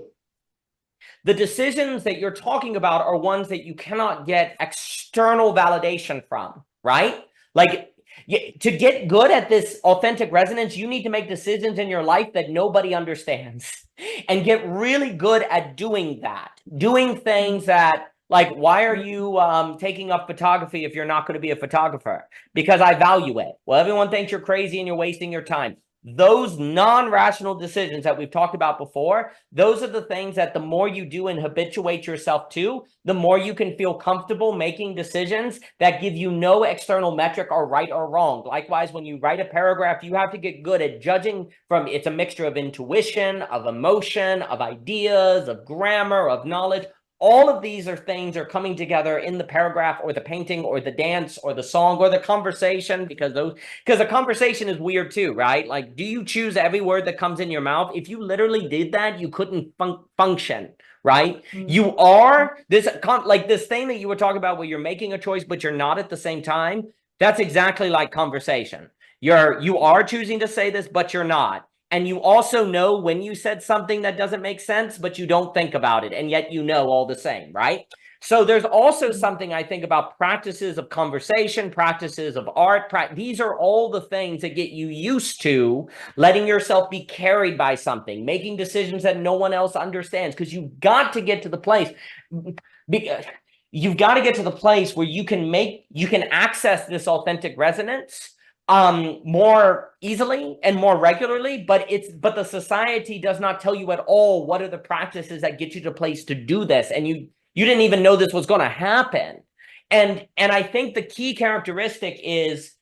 The decisions that you're talking about are ones that you cannot get external validation from, right? Like, to get good at this authentic resonance, you need to make decisions in your life that nobody understands and get really good at doing that, doing things that, like, why are you taking up photography if you're not going to be a photographer? Because I value it. Well, everyone thinks you're crazy and you're wasting your time. Those non-rational decisions that we've talked about before, those are the things that the more you do and habituate yourself to, the more you can feel comfortable making decisions that give you no external metric or right or wrong. Likewise, when you write a paragraph, you have to get good at judging from, it's a mixture of intuition, of emotion, of ideas, of grammar, of knowledge. All of these things are coming together in the paragraph or the painting or the dance or the song or the conversation, because the conversation is weird too, right? Like, do you choose every word that comes in your mouth? If you literally did that, you couldn't function, right? You are this thing that you were talking about where you're making a choice, but you're not at the same time. That's exactly like conversation. You are choosing to say this, but you're not. And you also know when you said something that doesn't make sense, but you don't think about it, and yet you know all the same, right? So there's also something I think about practices of conversation, practices of art. These are all the things that get you used to letting yourself be carried by something, making decisions that no one else understands, because you've got to get to the place. You've got to get to the place where you can access this authentic resonance more easily and more regularly, but the society does not tell you at all what are the practices that get you to a place to do this, and you didn't even know this was going to happen. And I think the key characteristic is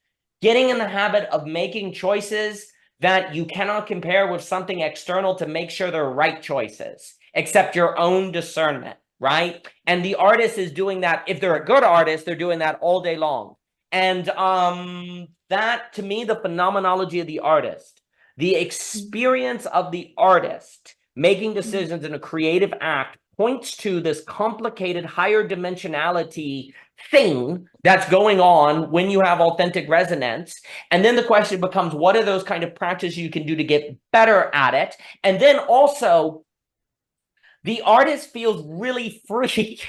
getting in the habit of making choices that you cannot compare with something external to make sure they're right choices, except your own discernment, right? And the artist is doing that. If they're a good artist, they're doing that all day long. And that, to me, the phenomenology of the artist, the experience of the artist making decisions in a creative act, points to this complicated higher dimensionality thing that's going on when you have authentic resonance. And then the question becomes, what are those kind of practices you can do to get better at it? And then also, the artist feels really free.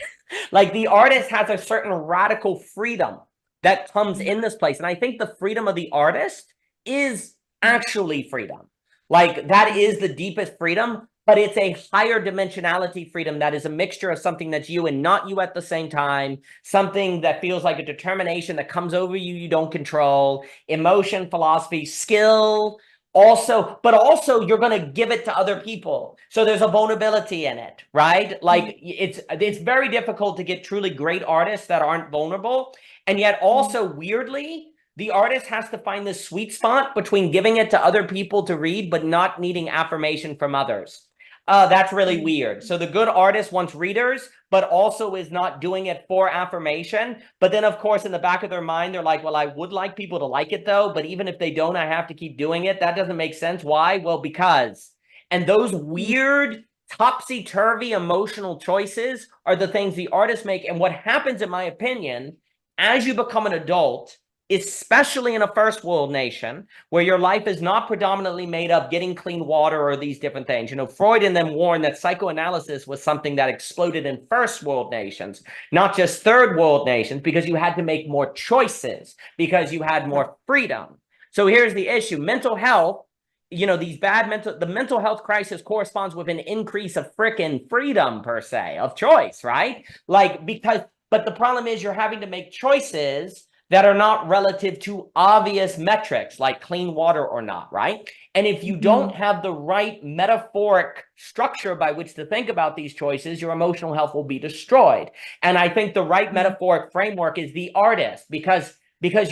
Like the artist has a certain radical freedom that comes in this place. And I think the freedom of the artist is actually freedom. Like that is the deepest freedom, but it's a higher dimensionality freedom that is a mixture of something that's you and not you at the same time, something that feels like a determination that comes over you, you don't control, emotion, philosophy, skill, but also you're going to give it to other people. So there's a vulnerability in it, right? Like it's very difficult to get truly great artists that aren't vulnerable. And yet also weirdly, the artist has to find this sweet spot between giving it to other people to read, but not needing affirmation from others. That's really weird. So the good artist wants readers, but also is not doing it for affirmation. But then, of course, in the back of their mind, they're like, well, I would like people to like it, though. But even if they don't, I have to keep doing it. That doesn't make sense. Why? Well, because. And those weird, topsy-turvy emotional choices are the things the artists make. And what happens, in my opinion, as you become an adult, especially in a first world nation where your life is not predominantly made up getting clean water or these different things. You know, Freud and them warned that psychoanalysis was something that exploded in first world nations, not just third world nations, because you had to make more choices, because you had more freedom. So here's the issue. Mental health, you know, the mental health crisis corresponds with an increase of frickin' freedom per se, of choice, right? Like, but the problem is you're having to make choices that are not relative to obvious metrics like clean water or not, right? And if you don't have the right metaphoric structure by which to think about these choices, your emotional health will be destroyed. And I think the right metaphoric framework is the artist, because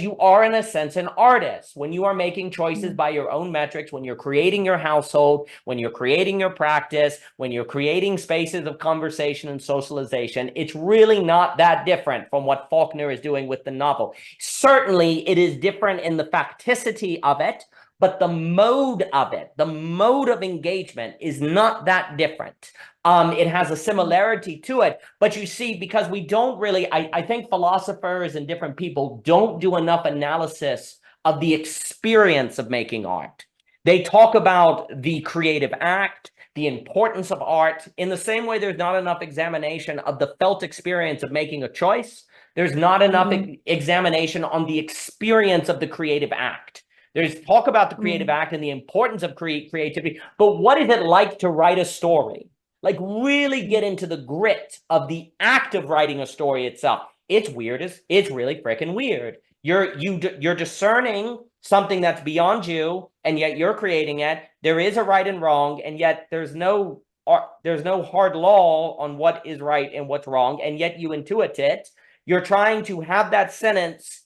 you are, in a sense, an artist. When you are making choices by your own metrics, when you're creating your household, when you're creating your practice, when you're creating spaces of conversation and socialization, it's really not that different from what Faulkner is doing with the novel. Certainly, it is different in the facticity of it, but the mode of it, the mode of engagement is not that different. It has a similarity to it, but you see, because we don't really, I think philosophers and different people don't do enough analysis of the experience of making art. They talk about the creative act, the importance of art, in the same way there's not enough examination of the felt experience of making a choice. There's not enough examination on the experience of the creative act. There's talk about the creative act and the importance of creativity, but what is it like to write a story? Like really get into the grit of the act of writing a story itself. It's weird. It's really freaking weird. You're discerning something that's beyond you, and yet you're creating it. There is a right and wrong, and yet there's no hard law on what is right and what's wrong, and yet you intuit it. You're trying to have that sentence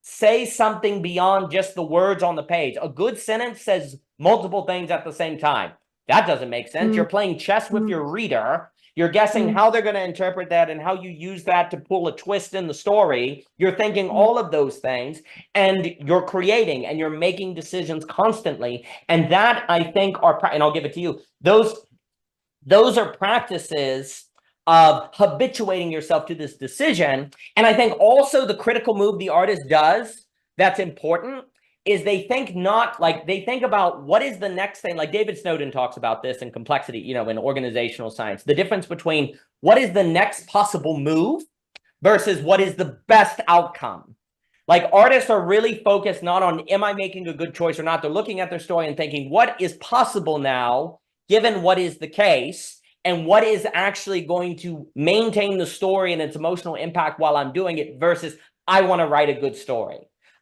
say something beyond just the words on the page. A good sentence says multiple things at the same time. That doesn't make sense. You're playing chess with your reader. You're guessing how they're going to interpret that and how you use that to pull a twist in the story. You're thinking all of those things, and you're creating and you're making decisions constantly. And that, I think, and I'll give it to you, those are practices of habituating yourself to this decision. And I think also the critical move the artist does that's important is they think not like they think about what is the next thing. Like David Snowden talks about this in Complexity, you know, in organizational science, the difference between what is the next possible move versus what is the best outcome. Like artists are really focused not on, am I making a good choice or not? They're looking at their story and thinking, what is possible now, given what is the case, and what is actually going to maintain the story and its emotional impact while I'm doing it versus I want to write a good story.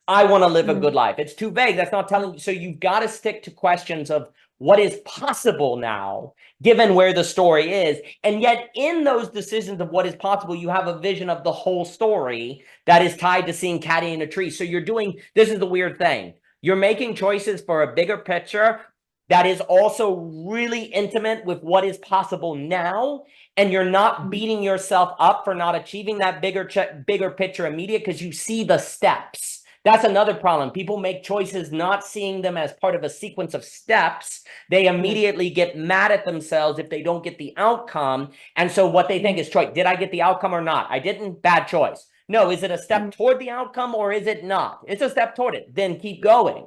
I want to live a good life. It's too vague. That's not telling you. So you've got to stick to questions of what is possible now, given where the story is. And yet in those decisions of what is possible, you have a vision of the whole story that is tied to seeing Caddy in a tree. So you're doing, this is the weird thing. You're making choices for a bigger picture that is also really intimate with what is possible now. And you're not beating yourself up for not achieving that bigger picture immediate because you see the steps. That's another problem. People make choices not seeing them as part of a sequence of steps. They immediately get mad at themselves if they don't get the outcome. And so what they think is, Troy, did I get the outcome or not? I didn't, bad choice. No, is it a step toward the outcome or is it not? It's a step toward it. Then keep going.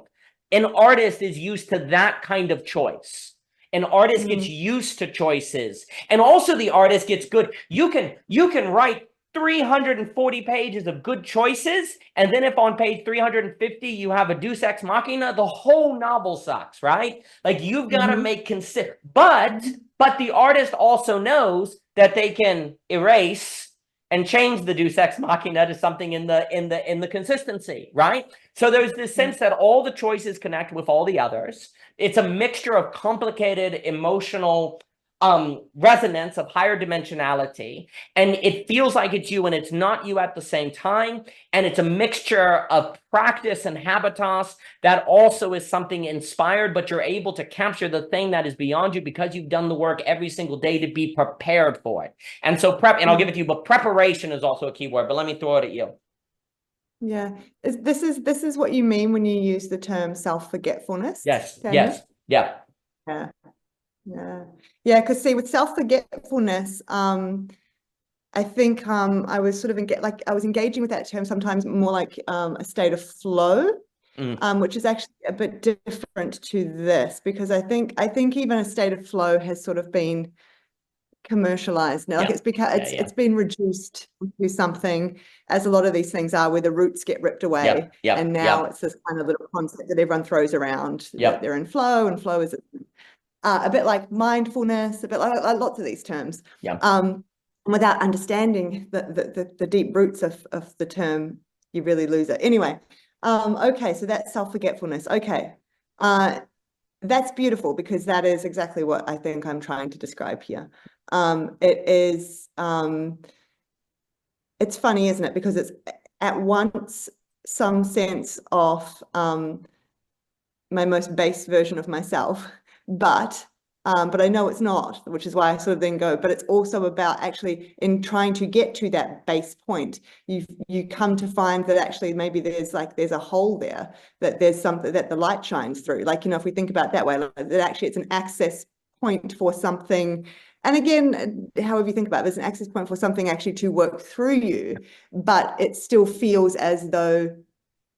An artist is used to that kind of choice. An artist gets used to choices. And also the artist gets good. You can write 340 pages of good choices, and then if on page 350 you have a deus ex machina, the whole novel sucks, right? Like you've got to make consider, but the artist also knows that they can erase and change the deus ex machina to something in the consistency, right? So there's this sense that all the choices connect with all the others. It's a mixture of complicated emotional resonance of higher dimensionality, and it feels like it's you and it's not you at the same time, and it's a mixture of practice and habitus that also is something inspired, but you're able to capture the thing that is beyond you because you've done the work every single day to be prepared for it. And so and I'll give it to you, but preparation is also a key word, but let me throw it at you. Yeah, this is what you mean when you use the term self-forgetfulness? Yes, Daniel? yes, yeah. Yeah, because see, with self-forgetfulness, I think I was sort of I was engaging with that term sometimes more like a state of flow, which is actually a bit different to this, because I think even a state of flow has sort of been commercialized now. Like it's been reduced to something, as a lot of these things are, where the roots get ripped away, and now it's this kind of little concept that everyone throws around that they're in flow, and flow is a bit like mindfulness, a bit like lots of these terms, without understanding the deep roots of the term, you really lose it. Anyway, okay, so that's self-forgetfulness. Okay, that's beautiful, because that is exactly what I think I'm trying to describe here. It is, it's funny, isn't it? Because it's at once some sense of my most base version of myself, but I know it's not, which is why I sort of then go, but it's also about actually in trying to get to that base point, you come to find that actually maybe there's a hole there, that there's something that the light shines through. Like, you know, if we think about it that way, like, that actually it's an access point for something. And again, however you think about it, there's an access point for something actually to work through you, but it still feels as though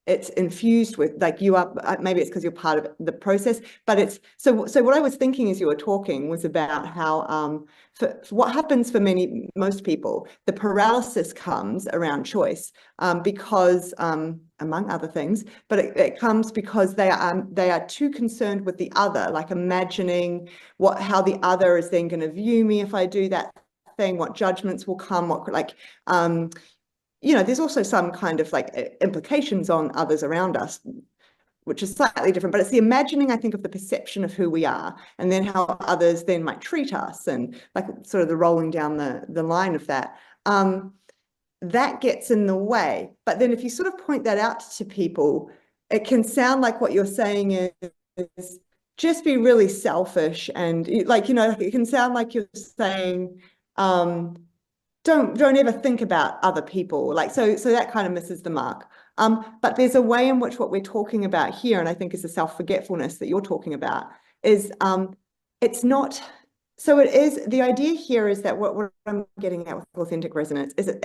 it's infused with, like, you are, maybe it's because you're part of the process, but it's, so what I was thinking as you were talking was about how, for what happens for most people, the paralysis comes around choice, because, among other things, but it comes because they are too concerned with the other, like imagining how the other is then going to view me if I do that thing, what judgments will come, you know, there's also some kind of like implications on others around us, which is slightly different, but it's the imagining, I think, of the perception of who we are, and then how others then might treat us, and like sort of the rolling down the line of that. That gets in the way. But then if you sort of point that out to people, it can sound like what you're saying is just be really selfish, and like, you know, it can sound like you're saying, don't ever think about other people, like, so that kind of misses the mark. But there's a way in which what we're talking about here, and I think is the self-forgetfulness that you're talking about, is it's not, so it is, the idea here is that what I'm getting at with authentic resonance is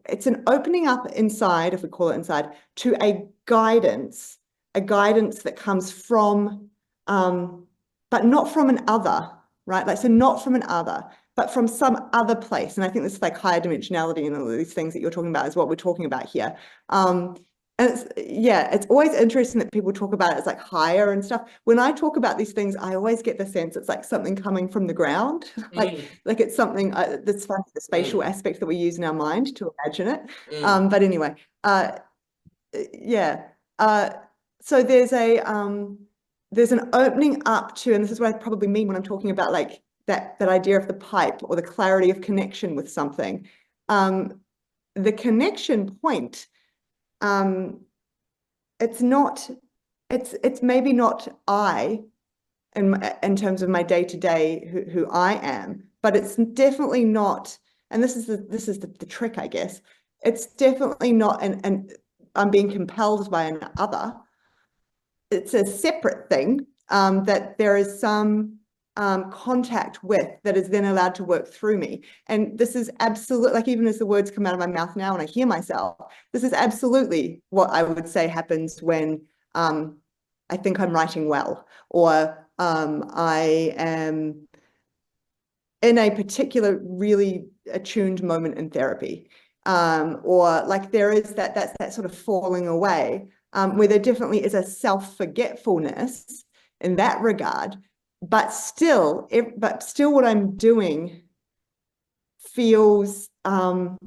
it's an opening up inside, if we call it inside, to a guidance a guidance that comes from, but not from an other, right? Like, so not from an other, but from some other place. And I think this is like higher dimensionality and all of these things that you're talking about is what we're talking about here. And it's always interesting that people talk about it as like higher and stuff. When I talk about these things, I always get the sense it's like something coming from the ground, like it's something that's funny, the spatial aspect that we use in our mind to imagine it. But anyway, so there's an opening up to, and this is what I probably mean when I'm talking about like that idea of the pipe or the clarity of connection with something. The connection point, it's maybe not I in terms of my day-to-day who I am, but it's definitely not, and this is the trick, I guess. It's definitely not an I'm being compelled by an other. It's a separate thing that there is some contact with that is then allowed to work through me. And this is absolutely, like, even as the words come out of my mouth now and I hear myself, this is absolutely what I would say happens when I think I'm writing well, or I am in a particular really attuned moment in therapy, or like there is that's that sort of falling away, where there definitely is a self-forgetfulness in that regard. But still what I'm doing feels, I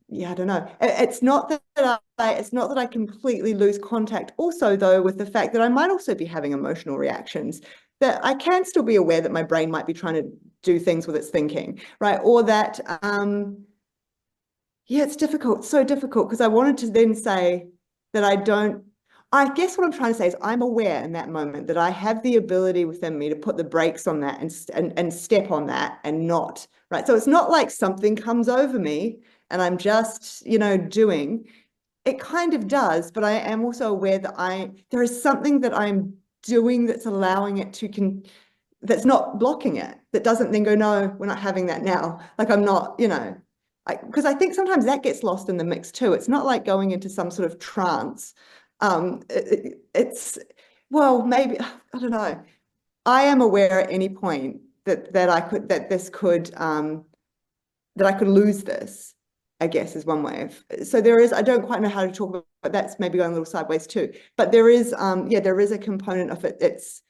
don't know. It's not that I completely lose contact also, though, with the fact that I might also be having emotional reactions, that I can still be aware that my brain might be trying to do things with its thinking, right? Or that, it's difficult, so difficult, because I wanted to then say that I guess what I'm trying to say is I'm aware in that moment that I have the ability within me to put the brakes on that and step on that and not, right? So it's not like something comes over me and I'm just, doing. It kind of does, but I am also aware that there is something that I'm doing that's allowing it to, that's not blocking it, that doesn't then go, no, we're not having that now. Like I'm not, because I think sometimes that gets lost in the mix too. It's not like going into some sort of trance. Well, maybe, I don't know. I am aware at any point that I could lose this, I guess, is one way of. So there is, I don't quite know how to talk about, but that's maybe going a little sideways too. But there is, there is a component of it that's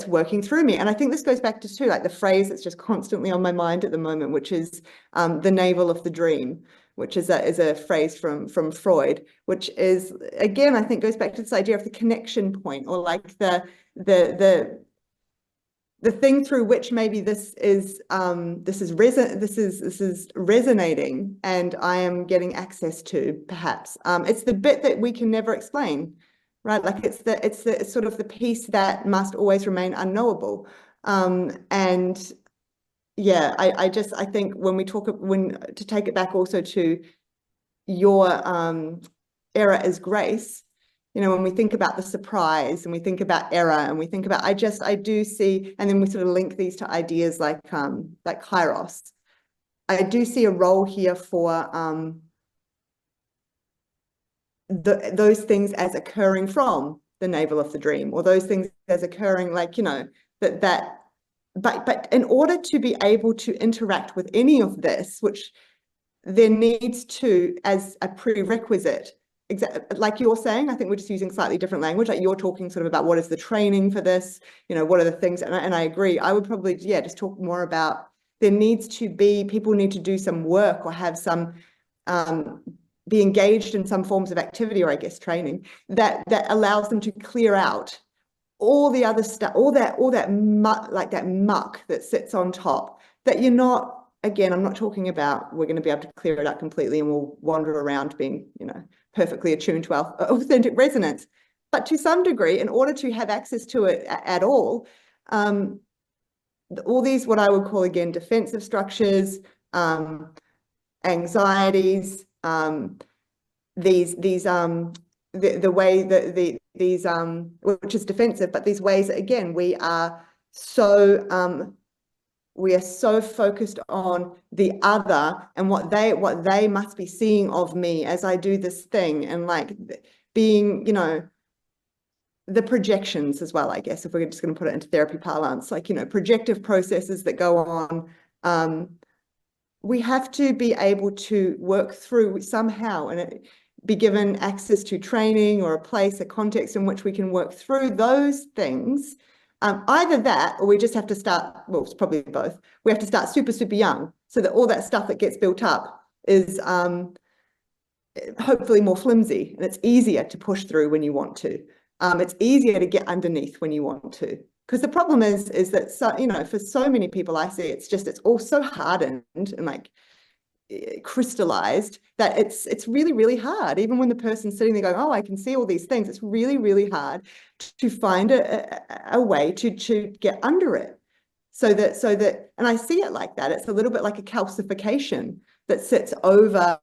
working through me. And I think this goes back to like the phrase that's just constantly on my mind at the moment, which is the navel of the dream, which is a phrase from Freud, which is, again, I think goes back to this idea of the connection point, or like the thing through which maybe this is resonating and I am getting access to, perhaps. It's the bit that we can never explain, right? Like it's sort of the piece that must always remain unknowable. And yeah, I think to take it back also to your error as grace, when we think about the surprise and we think about error and we think about, I do see, and then we sort of link these to ideas like kairos. I do see a role here for those things as occurring from the navel of the dream, or those things as occurring, like, but in order to be able to interact with any of this, which there needs to, as a prerequisite, like you're saying, I think we're just using slightly different language. Like you're talking sort of about what is the training for this, what are the things, and I agree. I would probably, just talk more about people need to do some work or have some, be engaged in some forms of activity, or I guess training that allows them to clear out all the other stuff, all that muck, like that muck that sits on top, that you're not, again, I'm not talking about we're going to be able to clear it out completely and we'll wander around being, perfectly attuned to our authentic resonance. But to some degree, in order to have access to it at all these, what I would call, again, defensive structures, anxieties, the way that these which is defensive, but these ways that, again, we are so we are so focused on the other and what they must be seeing of me as I do this thing, and like being, you know, the projections as well, I guess, if we're just going to put it into therapy parlance, like, you know, projective processes that go on. We have to be able to work through somehow and be given access to training or a place, a context in which we can work through those things. Either that, or we just have to start, well, it's probably both. We have to start super, super young so that all that stuff that gets built up is hopefully more flimsy, and it's easier to push through when you want to. It's easier to get underneath when you want to. Because the problem is that, so, you know, for so many people I see, it's all so hardened and like crystallized that it's really, really hard. Even when the person's sitting there going, oh, I can see all these things, it's really, really hard to find a way to get under it. So that, and I see it like that. It's a little bit like a calcification that sits over,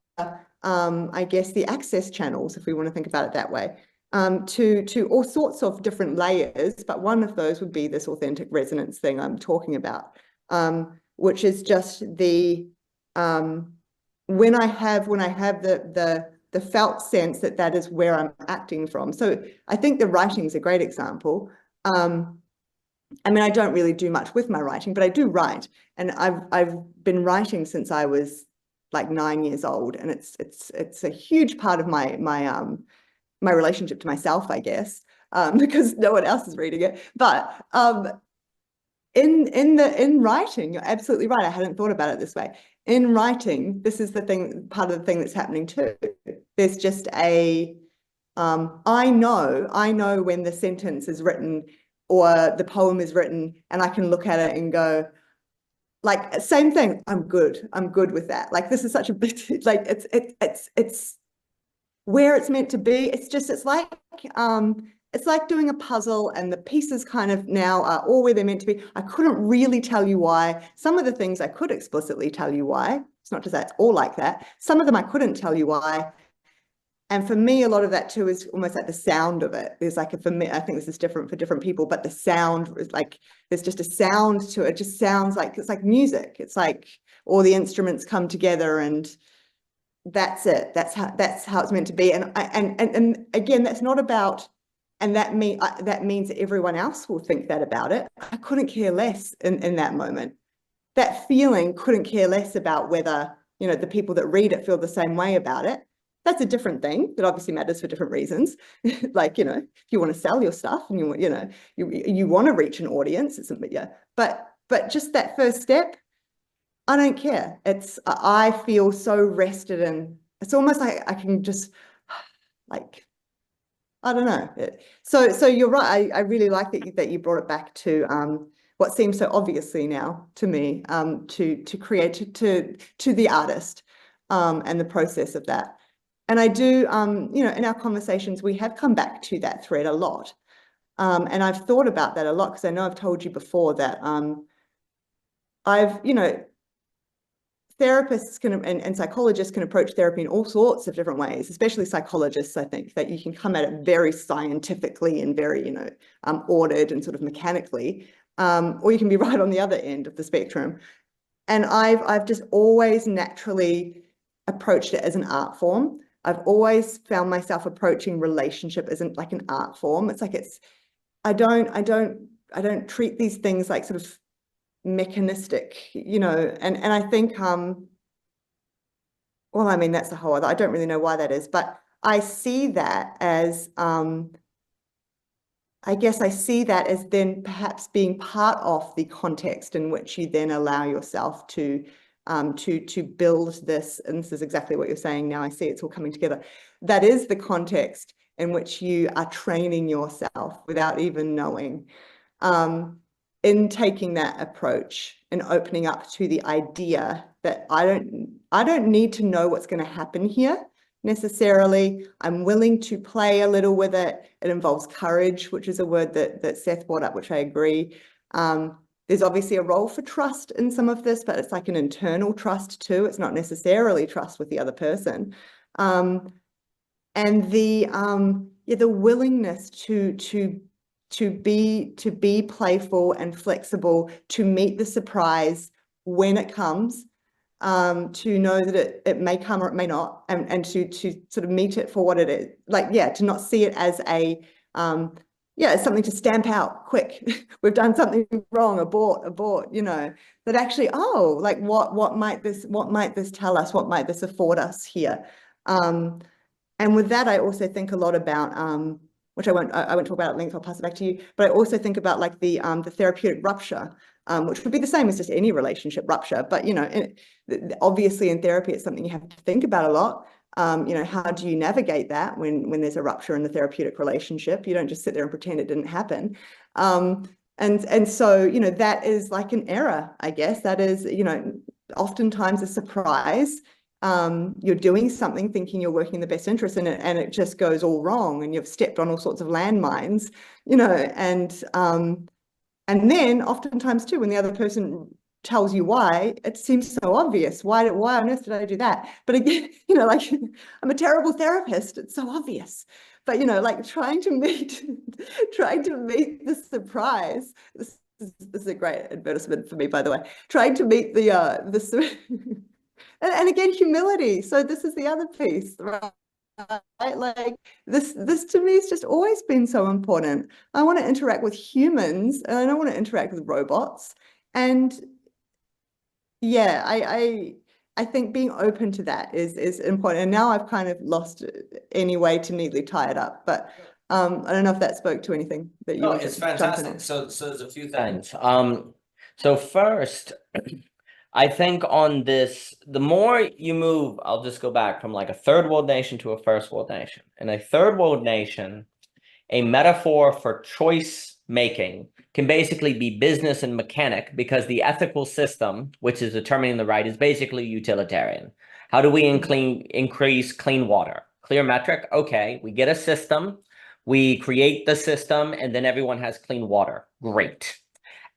I guess, the access channels, if we want to think about it that way. To all sorts of different layers, but one of those would be this authentic resonance thing I'm talking about, which is just the when I have the felt sense that is where I'm acting from. So I think the writing is a great example. I mean, I don't really do much with my writing, but I do write, and I've been writing since I was like 9 years old, and it's a huge part of my relationship to myself, I guess, because no one else is reading it. But in writing, you're absolutely right. I hadn't thought about it this way. In writing, this is the thing, part of the thing that's happening too. There's just I know when the sentence is written or the poem is written, and I can look at it and go, like, same thing, I'm good with that. Like, this is such a big, like, it's where it's meant to be. It's like doing a puzzle, and the pieces kind of now are all where they're meant to be. I couldn't really tell you why. Some of the things I could explicitly tell you why. It's not to say it's all like that. Some of them I couldn't tell you why. And for me, a lot of that too is almost like the sound of it. There's like, for me, I think this is different for different people, but the sound is like, there's just a sound to it. It just sounds like, it's like music. It's like all the instruments come together, and that's it. That's how it's meant to be. And again, that's not about, and that means that everyone else will think that about it. I couldn't care less in that moment. That feeling couldn't care less about whether, you know, the people that read it feel the same way about it. That's a different thing that obviously matters for different reasons. Like, you know, if you want to sell your stuff and you want to reach an audience, but just that first step, I don't care. I feel so rested, and it's almost like I can just, like, I don't know. So you're right. I really like that you brought it back to what seems so obviously now to me, to create to the artist, and the process of that. And I do, you know, in our conversations, we have come back to that thread a lot. And I've thought about that a lot, because I know I've told you before that you know, therapists and psychologists can approach therapy in all sorts of different ways, especially psychologists. I think that you can come at it very scientifically and very, you know, ordered and sort of mechanically, or you can be right on the other end of the spectrum. And I've just always naturally approached it as an art form. I've always found myself approaching relationship as like an art form. It's like I don't treat these things like sort of mechanistic, you know, and I think well, I mean, that's a whole other, I don't really know why that is, but I see that as I guess I see that as then perhaps being part of the context in which you then allow yourself to build this. And this is exactly what you're saying now. I see it's all coming together. That is the context in which you are training yourself without even knowing, in taking that approach and opening up to the idea that I don't need to know what's going to happen here necessarily. I'm willing to play a little with it. It involves courage, which is a word that Seth brought up, which I agree. There's obviously a role for trust in some of this, but it's like an internal trust too. It's not necessarily trust with the other person. And the willingness to to be playful and flexible, to meet the surprise when it comes, to know that it may come or it may not, and to sort of meet it for what it is. Like, yeah, to not see it as a it's something to stamp out quick. We've done something wrong, abort, you know, that actually, oh, like what might this tell us? What might this afford us here? And with that, I also think a lot about, which I won't talk about at length, I'll pass it back to you, but I also think about like the therapeutic rupture, which would be the same as just any relationship rupture. But, you know, obviously in therapy, it's something you have to think about a lot. You know, how do you navigate that when there's a rupture in the therapeutic relationship? You don't just sit there and pretend it didn't happen. And so, you know, that is like an error, I guess. That is, you know, oftentimes a surprise. You're doing something thinking you're working in the best interest in it, and it just goes all wrong, and you've stepped on all sorts of landmines, you know, and then oftentimes too, when the other person tells you why, it seems so obvious. Why on earth did I do that? But again, you know, like, I'm a terrible therapist. It's so obvious. But, you know, like trying to meet the surprise. This is a great advertisement for me, by the way. Trying to meet the and again, humility. So this is the other piece, right? Like this to me has just always been so important. I want to interact with humans, and I don't want to interact with robots. And yeah, I think being open to that is important. And now I've kind of lost any way to neatly tie it up. But I don't know if that spoke to anything that you wanted it's to jump in fantastic. on. So there's a few things. So first, I think on this, the more you move, I'll just go back from like a third world nation to a first world nation. In a third world nation, a metaphor for choice making can basically be business and mechanic, because the ethical system, which is determining the right, is basically utilitarian. How do we increase clean water? Clear metric. Okay, we get a system, we create the system, and then everyone has clean water. Great.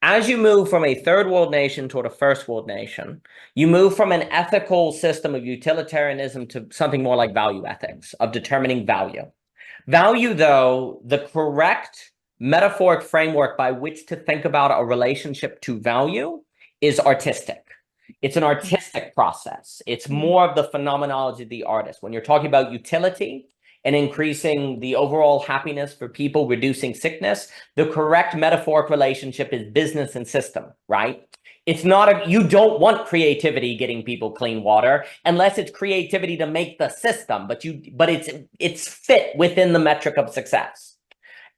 As you move from a third world nation toward a first world nation, you move from an ethical system of utilitarianism to something more like value ethics, of determining value. Value, though, the correct metaphoric framework by which to think about a relationship to value is artistic. It's an artistic process. It's more of the phenomenology of the artist. When you're talking about utility and increasing the overall happiness for people, reducing sickness, the correct metaphoric relationship is business and system, right? It's not you don't want creativity getting people clean water unless it's creativity to make the system, but it's fit within the metric of success.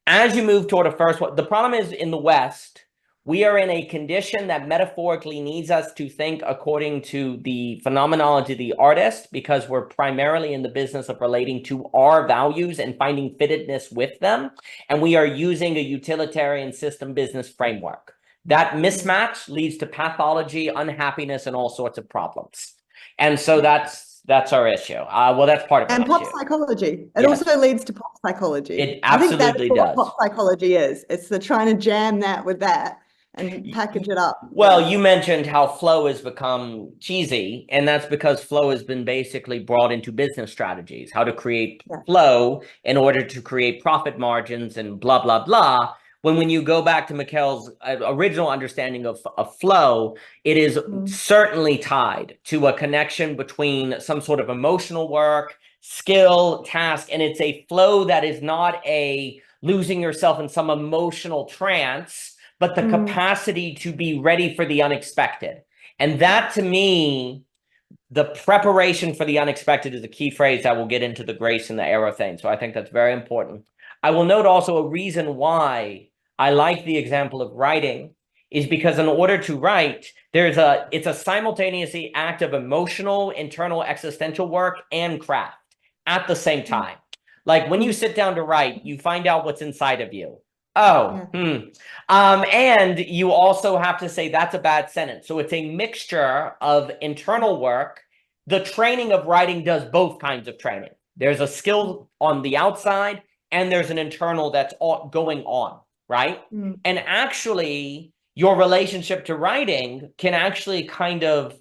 As you move toward a first one, the problem is in the West, we are in a condition that metaphorically needs us to think according to the phenomenology of the artist, because we're primarily in the business of relating to our values and finding fittedness with them. And we are using a utilitarian system business framework. That mismatch leads to pathology, unhappiness, and all sorts of problems. And so that's our issue. Well, that's part of it. And pop psychology. It also leads to pop psychology. It absolutely does. What pop psychology is. It's the trying to jam that with that and package it up. Well, you mentioned how flow has become cheesy, and that's because flow has been basically brought into business strategies, how to create flow in order to create profit margins and blah, blah, blah. When you go back to Mikhail's original understanding of flow, it is certainly tied to a connection between some sort of emotional work, skill, task, and it's a flow that is not a losing yourself in some emotional trance, but the capacity to be ready for the unexpected. And that, to me, the preparation for the unexpected is a key phrase that will get into the grace and the arrow thing. So I think that's very important. I will note also a reason why I like the example of writing is because in order to write, it's a simultaneously act of emotional, internal, existential work and craft at the same time. Like when you sit down to write, you find out what's inside of you. And you also have to say that's a bad sentence. So it's a mixture of internal work. The training of writing does both kinds of training. There's a skill on the outside and there's an internal that's going on, right? And actually, your relationship to writing can actually kind of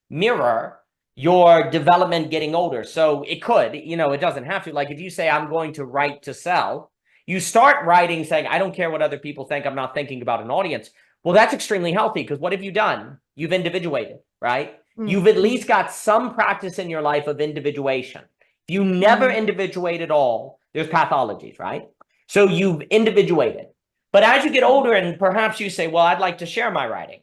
mirror your development getting older. So it could, it doesn't have to. Like if you say, I'm going to write to sell, You start writing saying, I don't care what other people think. I'm not thinking about an audience. Well, that's extremely healthy because what have you done? You've individuated, right? You've at least got some practice in your life of individuation. If you never individuate at all, there's pathologies, right? So you've individuated. But as you get older and perhaps you say, well, I'd like to share my writing.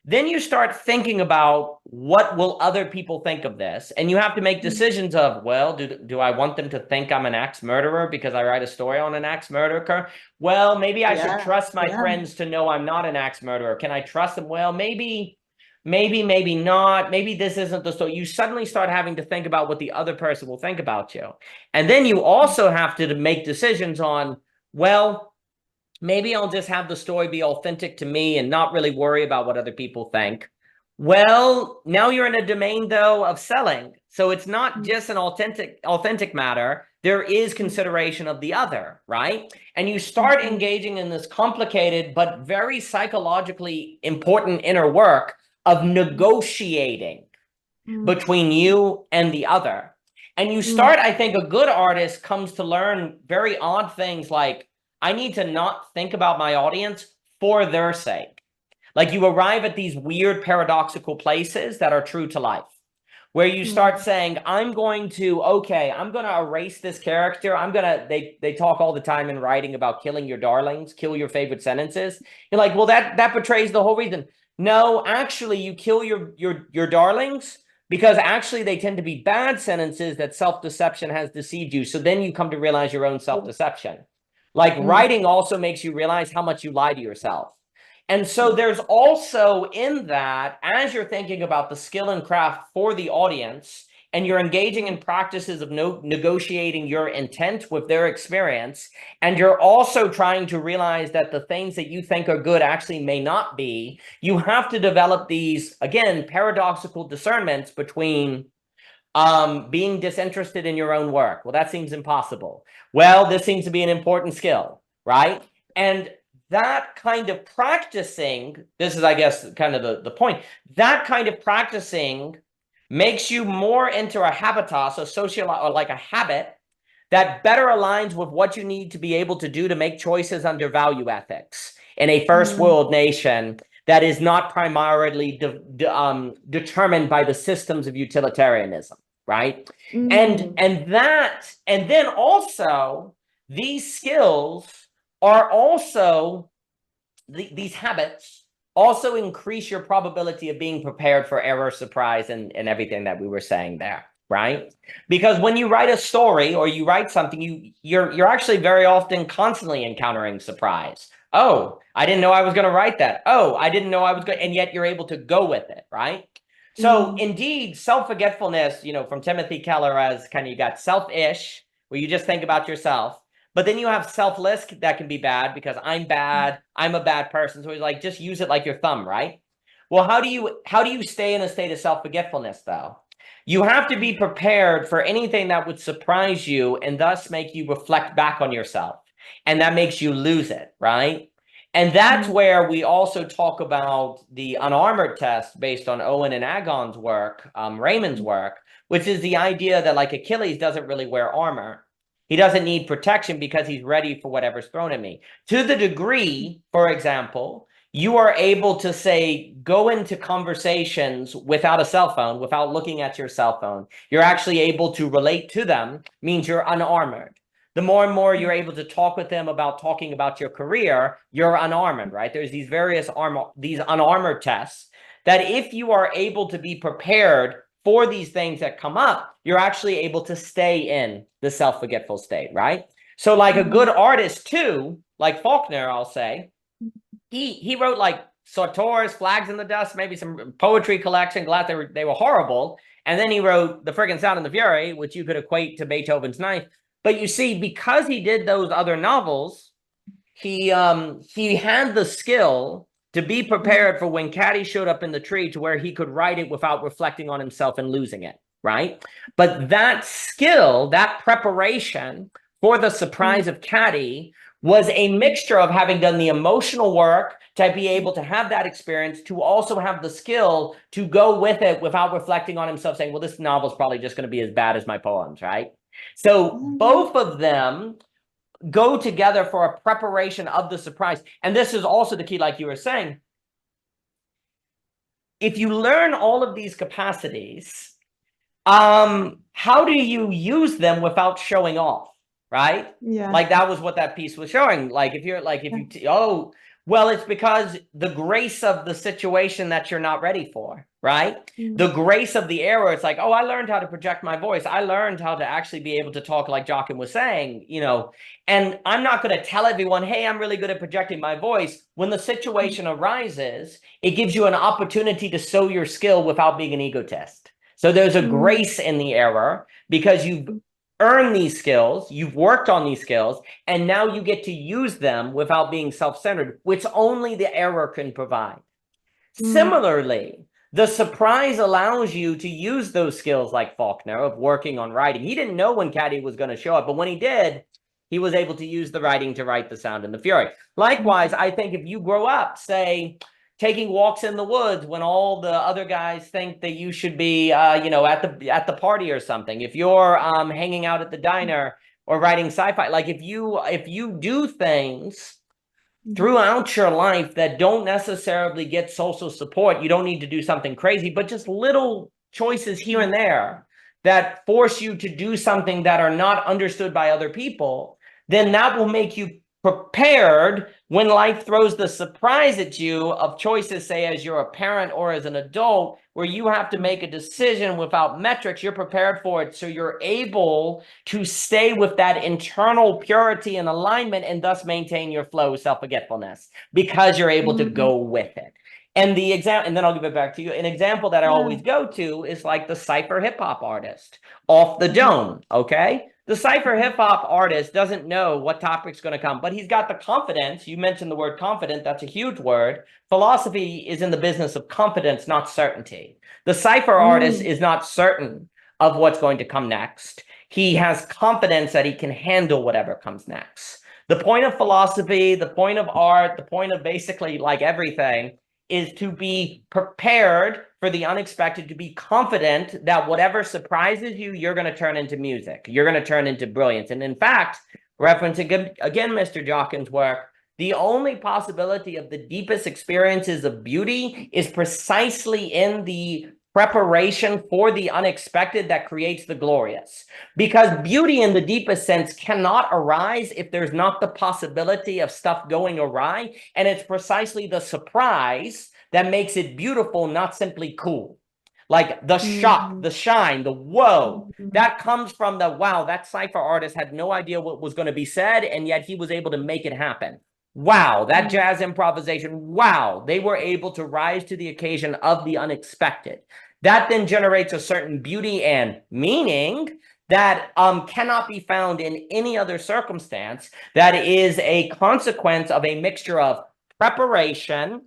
Then you start thinking about what will other people think of this? And you have to make decisions of, well, do I want them to think I'm an axe murderer because I write a story on an axe murderer? Well, maybe I should trust my friends to know I'm not an axe murderer. Can I trust them? Well, maybe not. Maybe this isn't the story. You suddenly start having to think about what the other person will think about you. And then you also have to make decisions on, well, maybe I'll just have the story be authentic to me and not really worry about what other people think. Well, now you're in a domain, though, of selling. So it's not just an authentic matter. There is consideration of the other, right? And you start engaging in this complicated but very psychologically important inner work of negotiating between you and the other. And you start, I think, a good artist comes to learn very odd things like, I need to not think about my audience for their sake. Like you arrive at these weird paradoxical places that are true to life, where you start saying, I'm going to erase this character. They talk all the time in writing about killing your darlings, kill your favorite sentences. You're like, well, that betrays the whole reason. No, actually, you kill your darlings because actually they tend to be bad sentences that self-deception has deceived you. So then you come to realize your own self-deception. Like writing also makes you realize how much you lie to yourself. And so there's also in that, as you're thinking about the skill and craft for the audience, and you're engaging in practices of negotiating your intent with their experience, and you're also trying to realize that the things that you think are good actually may not be, you have to develop these, again, paradoxical discernments between being disinterested in your own work. Well, that seems impossible. Well, this seems to be an important skill, right? And that kind of practicing, this is, I guess, kind of the point, that kind of practicing makes you more into a habitus, a social, or like a habit that better aligns with what you need to be able to do to make choices under value ethics in a first world nation that is not primarily determined by the systems of utilitarianism, right? And then also these skills are also these habits also increase your probability of being prepared for error, surprise, and everything that we were saying there, right? Because when you write a story or you write something, you're actually very often constantly encountering surprise. Oh, I didn't know I was going to write that. Oh, I didn't know I was going, and yet you're able to go with it, right? So indeed, self-forgetfulness, from Timothy Keller, as kind of you got selfish, where you just think about yourself. But then you have selfless that can be bad because I'm bad. I'm a bad person. So he's like, just use it like your thumb, right? Well, how do you stay in a state of self-forgetfulness, though? You have to be prepared for anything that would surprise you and thus make you reflect back on yourself. And that makes you lose it, right? And that's where we also talk about the unarmored test based on Owen and Agon's work, Raymond's work, which is the idea that like Achilles doesn't really wear armor. He doesn't need protection because he's ready for whatever's thrown at me. To the degree, for example, you are able to say, go into conversations without a cell phone, without looking at your cell phone. You're actually able to relate to them, means you're unarmored. The more and more you're able to talk with them about talking about your career, you're unarmored, right? There's these various unarmored tests that if you are able to be prepared for these things that come up, you're actually able to stay in the self-forgetful state, right? So like a good artist too, like Faulkner, I'll say, he wrote like Sartor's Flags in the Dust, maybe some poetry collection, glad they were horrible. And then he wrote The Friggin' Sound and the Fury, which you could equate to Beethoven's Ninth. But you see, because he did those other novels, he had the skill to be prepared for when Caddy showed up in the tree to where he could write it without reflecting on himself and losing it, right? But that skill, that preparation for the surprise of Caddy was a mixture of having done the emotional work to be able to have that experience, to also have the skill to go with it without reflecting on himself, saying, well, this novel is probably just going to be as bad as my poems, right? So both of them go together for a preparation of the surprise. And this is also the key, like you were saying. If you learn all of these capacities, how do you use them without showing off? Right? Yeah. Like that was what that piece was showing. Like if you're like, well, it's because the grace of the situation that you're not ready for, right? The grace of the error. It's like, oh, I learned how to project my voice. I learned how to actually be able to talk like Jochen was saying, you know, and I'm not going to tell everyone, hey, I'm really good at projecting my voice. When the situation arises, it gives you an opportunity to show your skill without being an egotist. So there's a grace in the error because you've earned these skills, you've worked on these skills, and now you get to use them without being self-centered, which only the error can provide. Similarly, the surprise allows you to use those skills like Faulkner of working on writing. He didn't know when Caddy was going to show up, but when he did, he was able to use the writing to write The Sound and the Fury. Likewise, I think if you grow up, say, taking walks in the woods when all the other guys think that you should be, you know, at the party or something. If you're hanging out at the diner or writing sci-fi, like if you do things throughout your life that don't necessarily get social support, you don't need to do something crazy, but just little choices here and there that force you to do something that are not understood by other people, then that will make you prepared when life throws the surprise at you of choices, say, as you're a parent or as an adult, where you have to make a decision without metrics. You're prepared for it, so you're able to stay with that internal purity and alignment and thus maintain your flow, self-forgetfulness, because you're able to go with it. And the example, and then I'll give it back to you. An example that I always go to is like the cypher hip-hop artist off the dome, okay? The cypher hip-hop artist doesn't know what topic's going to come, but he's got the confidence. You mentioned the word confident. That's a huge word. Philosophy is in the business of confidence, not certainty. The cypher artist is not certain of what's going to come next. He has confidence that he can handle whatever comes next. The point of philosophy, the point of art, the point of basically like everything is to be prepared for the unexpected, to be confident that whatever surprises you, you're going to turn into music. You're going to turn into brilliance. And in fact, referencing again, Mr. Jochen's work, the only possibility of the deepest experiences of beauty is precisely in the preparation for the unexpected that creates the glorious. Because beauty in the deepest sense cannot arise if there's not the possibility of stuff going awry. And it's precisely the surprise that makes it beautiful, not simply cool. Like the shock, the shine, the whoa, that comes from the, wow, that cypher artist had no idea what was going to be said, and yet he was able to make it happen. Wow, that jazz improvisation, wow, they were able to rise to the occasion of the unexpected. That then generates a certain beauty and meaning that cannot be found in any other circumstance. That is a consequence of a mixture of preparation,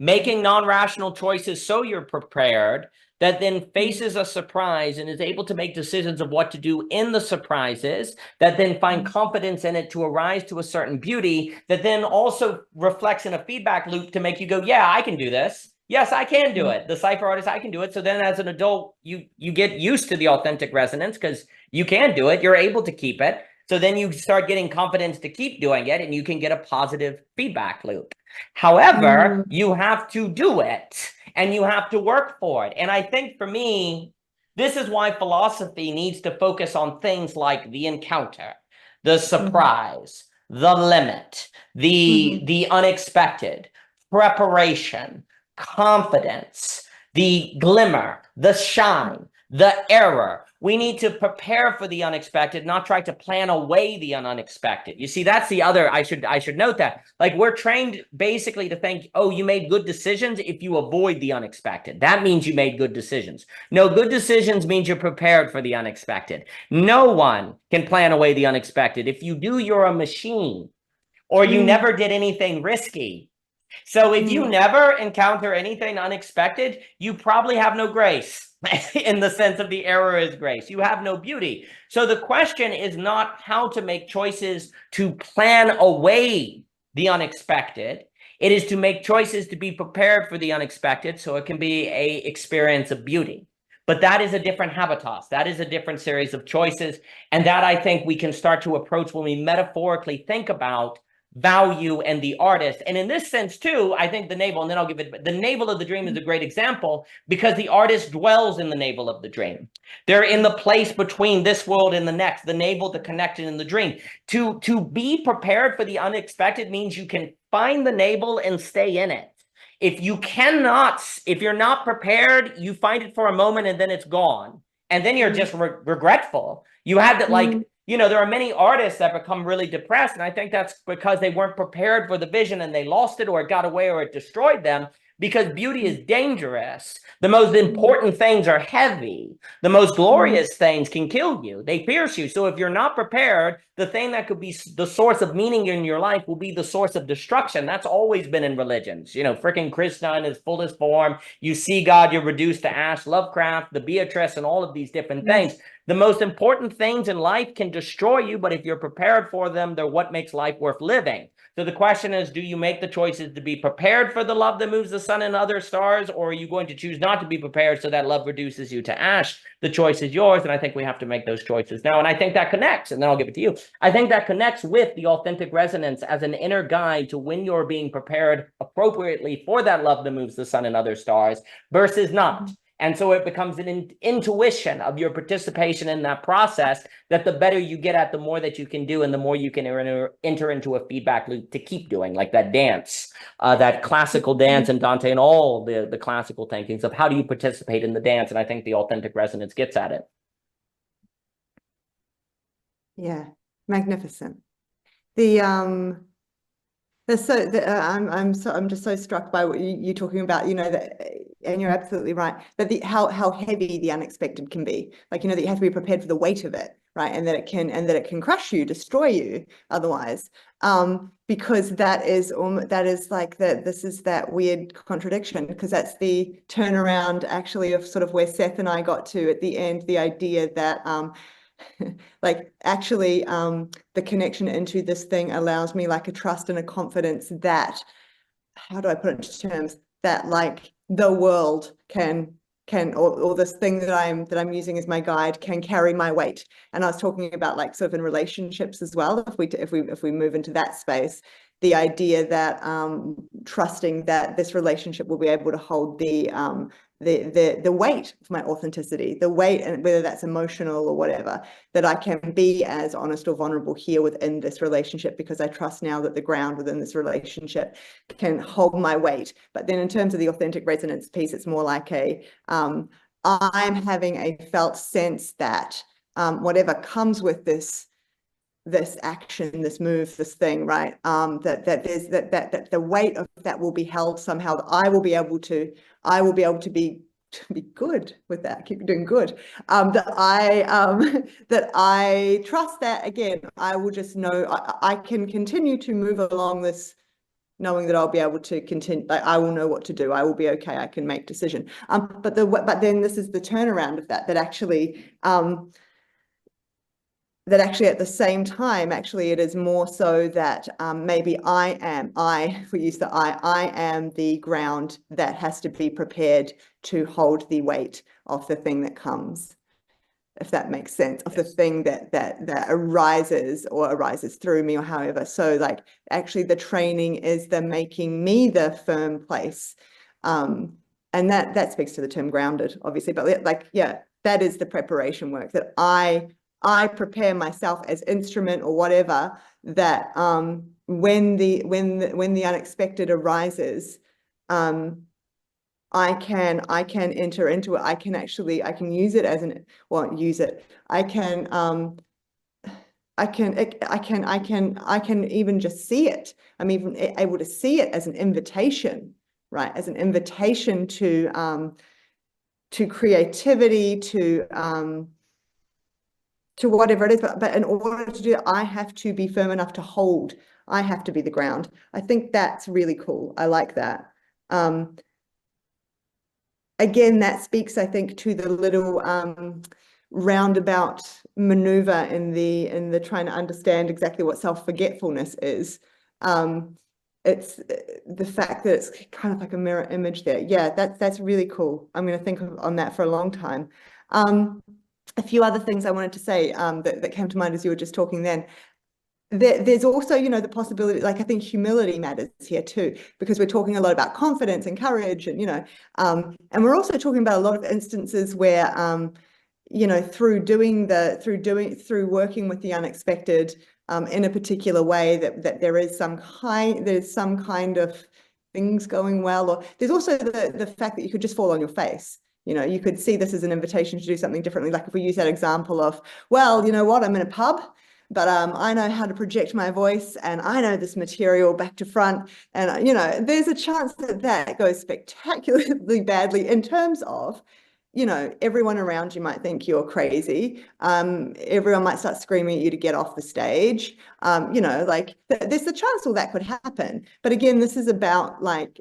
making non-rational choices so you're prepared, that then faces a surprise and is able to make decisions of what to do in the surprises, that then find confidence in it to arise to a certain beauty, that then also reflects in a feedback loop to make you go, yeah, I can do this. Yes, I can do it. The cypher artist, I can do it. So then as an adult, you get used to the authentic resonance because you can do it. You're able to keep it. So then you start getting confidence to keep doing it, and you can get a positive feedback loop. However, you have to do it, and you have to work for it. And I think for me, this is why philosophy needs to focus on things like the encounter, the surprise, the limit, the unexpected, preparation, confidence, the glimmer, the shine, the error. We need to prepare for the unexpected, not try to plan away the unexpected. You see, that's the other, I should note that. Like, we're trained basically to think, oh, you made good decisions if you avoid the unexpected. That means you made good decisions. No, good decisions means you're prepared for the unexpected. No one can plan away the unexpected. If you do, you're a machine, or you never did anything risky. So if you never encounter anything unexpected, you probably have no grace. In the sense of the error is grace. You have no beauty. So the question is not how to make choices to plan away the unexpected. It is to make choices to be prepared for the unexpected so it can be an experience of beauty. But that is a different habitus. That is a different series of choices. And that I think we can start to approach when we metaphorically think about value and the artist. And in this sense, too, I think the navel, and then I'll give it, the navel of the dream is a great example because the artist dwells in the navel of the dream. They're in the place between this world and the next, the navel, the connection, and the dream. To be prepared for the unexpected means you can find the navel and stay in it. If you're not prepared, you find it for a moment and then it's gone. And then you're just regretful. You had that, like, there are many artists that become really depressed. And I think that's because they weren't prepared for the vision and they lost it or it got away or it destroyed them. Because beauty is dangerous. The most important things are heavy. The most glorious things can kill you. They pierce you. So if you're not prepared, the thing that could be the source of meaning in your life will be the source of destruction. That's always been in religions. Freaking Krishna in his fullest form. You see God, you're reduced to ash. Lovecraft, the Beatrice, and all of these different things. The most important things in life can destroy you, but if you're prepared for them, they're what makes life worth living. So the question is, do you make the choices to be prepared for the love that moves the sun and other stars, or are you going to choose not to be prepared so that love reduces you to ash? The choice is yours, and I think we have to make those choices now. And I think that connects, and then I'll give it to you. I think that connects with the authentic resonance as an inner guide to when you're being prepared appropriately for that love that moves the sun and other stars versus not. And so it becomes an intuition of your participation in that process that the better you get at, the more that you can do and the more you can enter into a feedback loop to keep doing, like that dance, that classical dance and Dante and all the classical thinkings of how do you participate in the dance. And I think the authentic resonance gets at it. Yeah, magnificent. I'm just so struck by what you're talking about, and you're absolutely right, that how heavy the unexpected can be, like, that you have to be prepared for the weight of it, right? And that it can crush you, destroy you otherwise, because that is like this is that weird contradiction, because that's the turnaround actually of sort of where Seth and I got to at the end, the idea that like actually the connection into this thing allows me like a trust and a confidence that, how do I put it into terms, that like the world can or this thing that I'm using as my guide can carry my weight. And I was talking about like sort of in relationships as well, if we move into that space, the idea that trusting that this relationship will be able to hold the weight of my authenticity, the weight, and whether that's emotional or whatever, that I can be as honest or vulnerable here within this relationship because I trust now that the ground within this relationship can hold my weight. But then in terms of the authentic resonance piece, it's more like I'm having a felt sense that whatever comes with this action, this move, this thing, right? That there's that the weight of that will be held somehow. That I will be able to be good with that. Keep doing good. That I trust that again. I will just know I can continue to move along this, knowing that I'll be able to continue. Like, I will know what to do. I will be okay. I can make decision. But then this is the turnaround of that. That actually at the same time, actually it is more so that maybe if we use the I am the ground that has to be prepared to hold the weight of the thing that comes, if that makes sense, of the thing that arises through me or however. So like actually the training is the making me the firm place. And that speaks to the term grounded, obviously, but like, yeah, that is the preparation work, that I prepare myself as instrument or whatever, that when the unexpected arises, I can enter into it. I can use it as I can even just see it. I'm even able to see it as an invitation, right? As an invitation to creativity, to whatever it is, but in order to do it, I have to be firm enough to hold. I have to be the ground. I think that's really cool. I like that. Again, that speaks, I think, to the little roundabout maneuver in the trying to understand exactly what self-forgetfulness is. it's the fact that it's kind of like a mirror image there. Yeah, that's really cool. I'm going to think on that for a long time. A few other things I wanted to say that came to mind as you were just talking then. There's also, you know, the possibility, like I think humility matters here too, because we're talking a lot about confidence and courage and, you know, and we're also talking about a lot of instances where, you know, through working with the unexpected in a particular way that there's some kind of things going well, or there's also the fact that you could just fall on your face. You know, you could see this as an invitation to do something differently. Like if we use that example of, well, you know what, I'm in a pub, but I know how to project my voice and I know this material back to front. And, you know, there's a chance that that goes spectacularly badly in terms of, you know, everyone around you might think you're crazy. Everyone might start screaming at you to get off the stage. You know, like there's a chance all that could happen. But again, this is about like,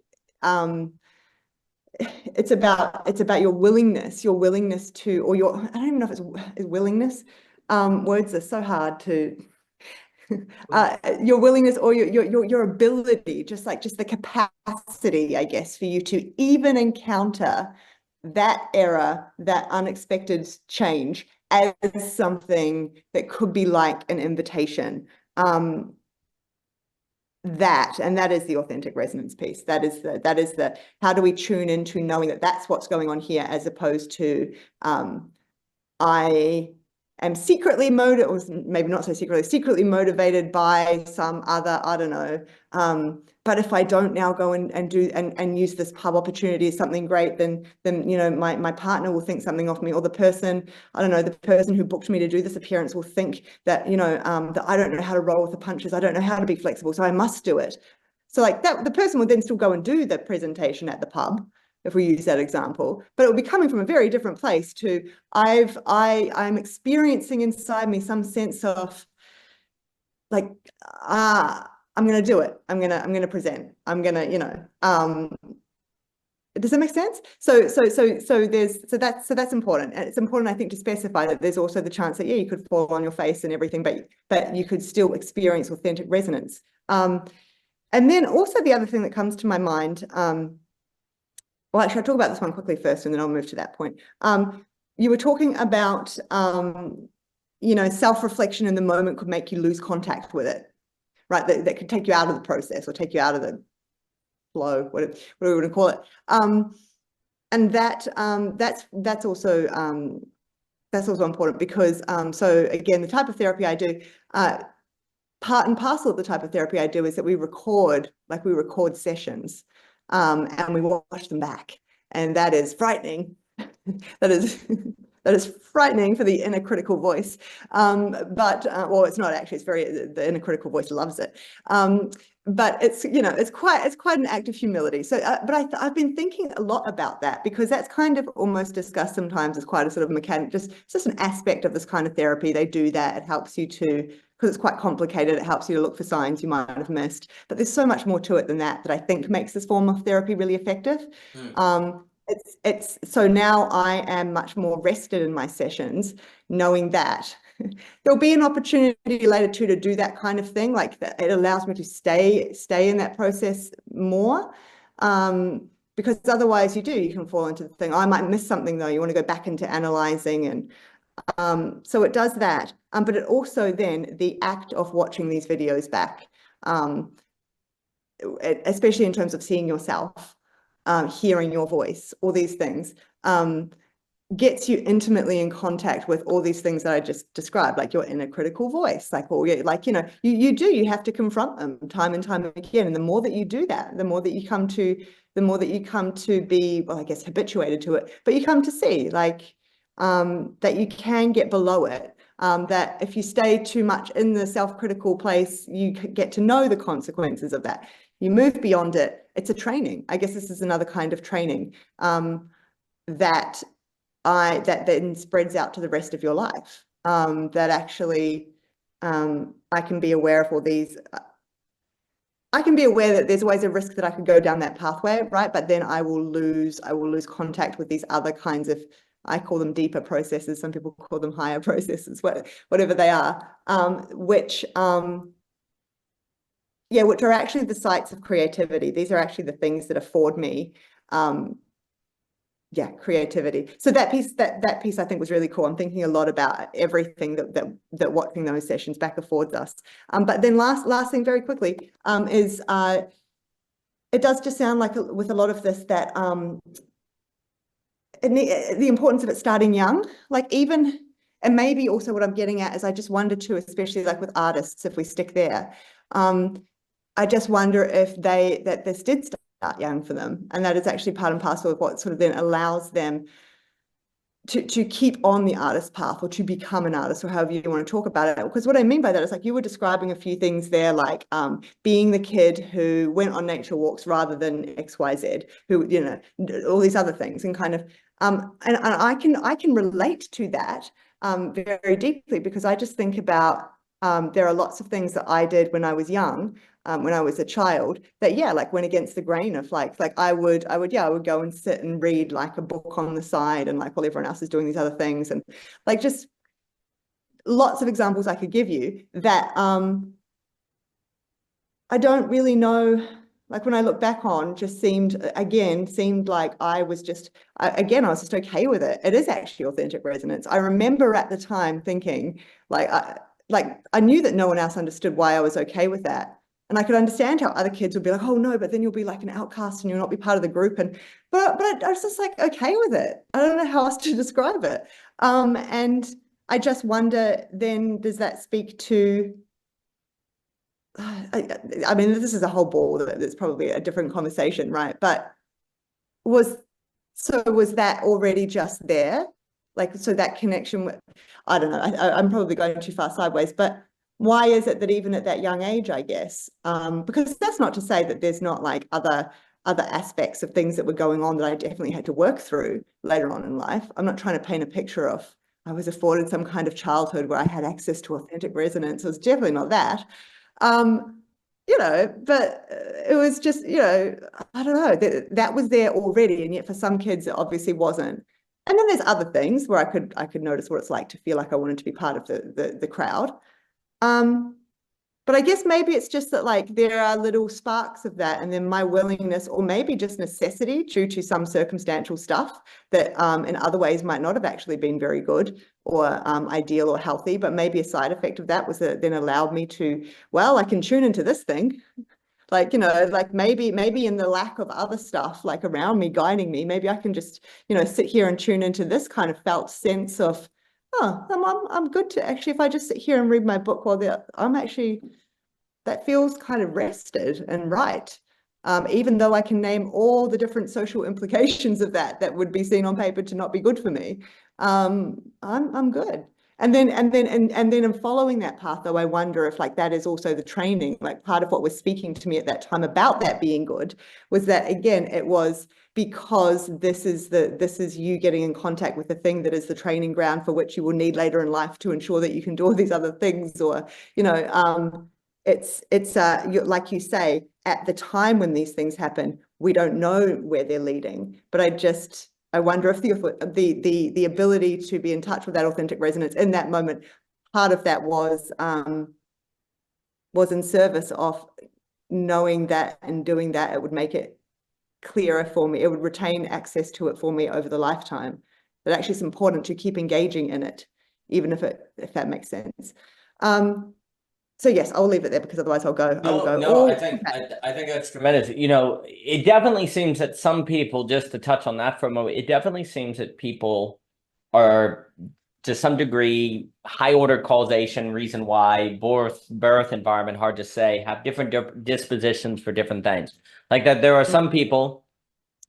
it's about your willingness to, or your, I don't even know if it's willingness. Words are so hard to, your willingness or your ability, just the capacity, I guess, for you to even encounter that error, that unexpected change as something that could be like an invitation. That is the authentic resonance piece. That is the how do we tune into knowing that that's what's going on here, as opposed to I am secretly motivated, or maybe not so secretly motivated by some other, I don't know. But if I don't now go and do and use this pub opportunity as something great, then you know, my partner will think something of me, or the person, I don't know, the person who booked me to do this appearance will think that, you know, that I don't know how to roll with the punches. I don't know how to be flexible, so I must do it. So like that, the person would then still go and do the presentation at the pub, if we use that example, but it would be coming from a very different place to I'm experiencing inside me some sense of like, I'm going to do it. I'm going to present. I'm going to, you know, does that make sense? So that's important. And it's important, I think, to specify that there's also the chance that, yeah, you could fall on your face and everything, but you could still experience authentic resonance. And then also the other thing that comes to my mind, well, actually, I'll talk about this one quickly first, and then I'll move to that point. You were talking about, you know, self-reflection in the moment could make you lose contact with it, right? That could take you out of the process or take you out of the flow, whatever we want to call it. And that's also important because, so again, the type of therapy I do, part and parcel of the type of therapy I do is that we record sessions. And we watch them back, and that is frightening. that is frightening for the inner critical voice. But well, it's not actually. It's the inner critical voice loves it. But it's, you know, it's quite an act of humility. So, but I've been thinking a lot about that, because that's kind of almost discussed sometimes as quite a sort of mechanic. It's just an aspect of this kind of therapy. They do that. It helps you to, because it's quite complicated, it helps you to look for signs you might have missed. But there's so much more to it than that I think makes this form of therapy really effective. So now I am much more rested in my sessions, knowing that there'll be an opportunity later too to do that kind of thing. Like that, it allows me to stay in that process more. Because otherwise you can fall into the thing. I might miss something though. You want to go back into analyzing, and so it does that. But it also then, the act of watching these videos back, especially in terms of seeing yourself, hearing your voice, all these things, gets you intimately in contact with all these things that I just described, like your inner critical voice, like you know, you have to confront them time and time again. And the more that you do that, the more that you come to be, well, I guess, habituated to it, but you come to see like, that you can get below it, that if you stay too much in the self-critical place, you get to know the consequences of that. You move beyond it. It's a training. I guess this is another kind of training that then spreads out to the rest of your life. That actually, I can be aware of all these. I can be aware that there's always a risk that I could go down that pathway, right? But then I will lose contact with these other kinds of, I call them deeper processes. Some people call them higher processes, whatever they are, which yeah, which are actually the sites of creativity. These are actually the things that afford me, yeah, creativity. So that piece I think was really cool. I'm thinking a lot about everything that watching those sessions back affords us. But then last thing very quickly is it does just sound like with a lot of this that the importance of it starting young, like even, and maybe also what I'm getting at is I just wonder too, especially like with artists, if we stick there, I just wonder if that this did start young for them, and that is actually part and parcel of what sort of then allows them to keep on the artist path, or to become an artist, or however you want to talk about it. Because what I mean by that is, like, you were describing a few things there, like being the kid who went on nature walks rather than XYZ, who, you know, all these other things, and kind of and I can relate to that very deeply, because I just think about there are lots of things that I did when I was young, when I was a child, that, yeah, like went against the grain of like I would go and sit and read like a book on the side, and like while everyone else is doing these other things, and like just lots of examples I could give you that I don't really know, like when I look back on, just seemed like I was just, I was just okay with it. It is actually authentic resonance. I remember at the time thinking like I knew that no one else understood why I was okay with that. And I could understand how other kids would be like, oh no, but then you'll be like an outcast and you'll not be part of the group. But I was just like, okay with it. I don't know how else to describe it. And I just wonder then, does that speak to, I mean, this is a whole ball that's probably a different conversation, right? But was that already just there? Like, so that connection with, I don't know, I'm probably going too far sideways, but why is it that even at that young age, I guess, because that's not to say that there's not like other aspects of things that were going on that I definitely had to work through later on in life. I'm not trying to paint a picture of I was afforded some kind of childhood where I had access to authentic resonance. It was definitely not that. You know, but it was just, you know, I don't know, that was there already, and yet for some kids it obviously wasn't. And then there's other things where I could notice what it's like to feel like I wanted to be part of the crowd. But I guess maybe it's just that like there are little sparks of that, and then my willingness, or maybe just necessity due to some circumstantial stuff that in other ways might not have actually been very good or ideal or healthy, but maybe a side effect of that was that it then allowed me to, well, I can tune into this thing. Like, you know, like maybe in the lack of other stuff like around me guiding me, maybe I can just, you know, sit here and tune into this kind of felt sense of, oh, I'm good to actually, if I just sit here and read my book while I'm actually, that feels kind of rested and right. Even though I can name all the different social implications of that would be seen on paper to not be good for me. I'm good. And then in following that path, though, I wonder if like that is also the training, like part of what was speaking to me at that time about that being good was that, again, it was because this is you getting in contact with the thing that is the training ground for which you will need later in life to ensure that you can do all these other things, or, you know, it's like you say, at the time when these things happen, we don't know where they're leading. But I wonder if the ability to be in touch with that authentic resonance in that moment, part of that was in service of knowing that and doing that, it would make it clearer for me. It would retain access to it for me over the lifetime. But actually it's important to keep engaging in it, even if that makes sense. So yes, I'll leave it there because otherwise I'll go. No, I think that's tremendous. You know, it definitely seems that some people, just to touch on that for a moment, it definitely seems that people are to some degree high order causation, reason why birth environment, hard to say, have different dispositions for different things. Like that there are some people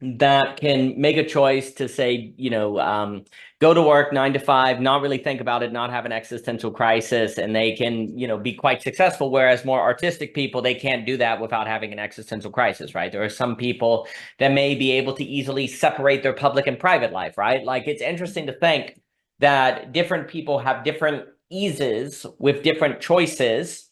that can make a choice to say, you know, go to work 9 to 5, not really think about it, not have an existential crisis, and they can, you know, be quite successful. Whereas more artistic people, they can't do that without having an existential crisis, right? There are some people that may be able to easily separate their public and private life, right? Like it's interesting to think that different people have different eases with different choices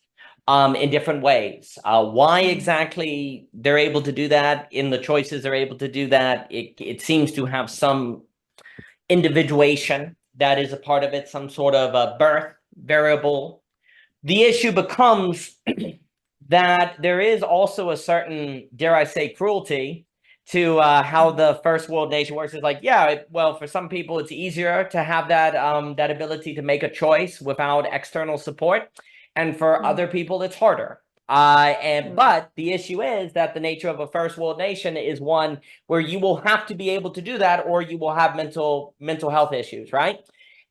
in different ways. Why exactly they're able to do that, in the choices they're able to do that, it seems to have some individuation that is a part of it, some sort of a birth variable. The issue becomes that there is also a certain, dare I say, cruelty to how the first world nation works. Is like, yeah, well, for some people, it's easier to have that that ability to make a choice without external support, and for other people, it's harder. But the issue is that the nature of a first world nation is one where you will have to be able to do that, or you will have mental health issues, right?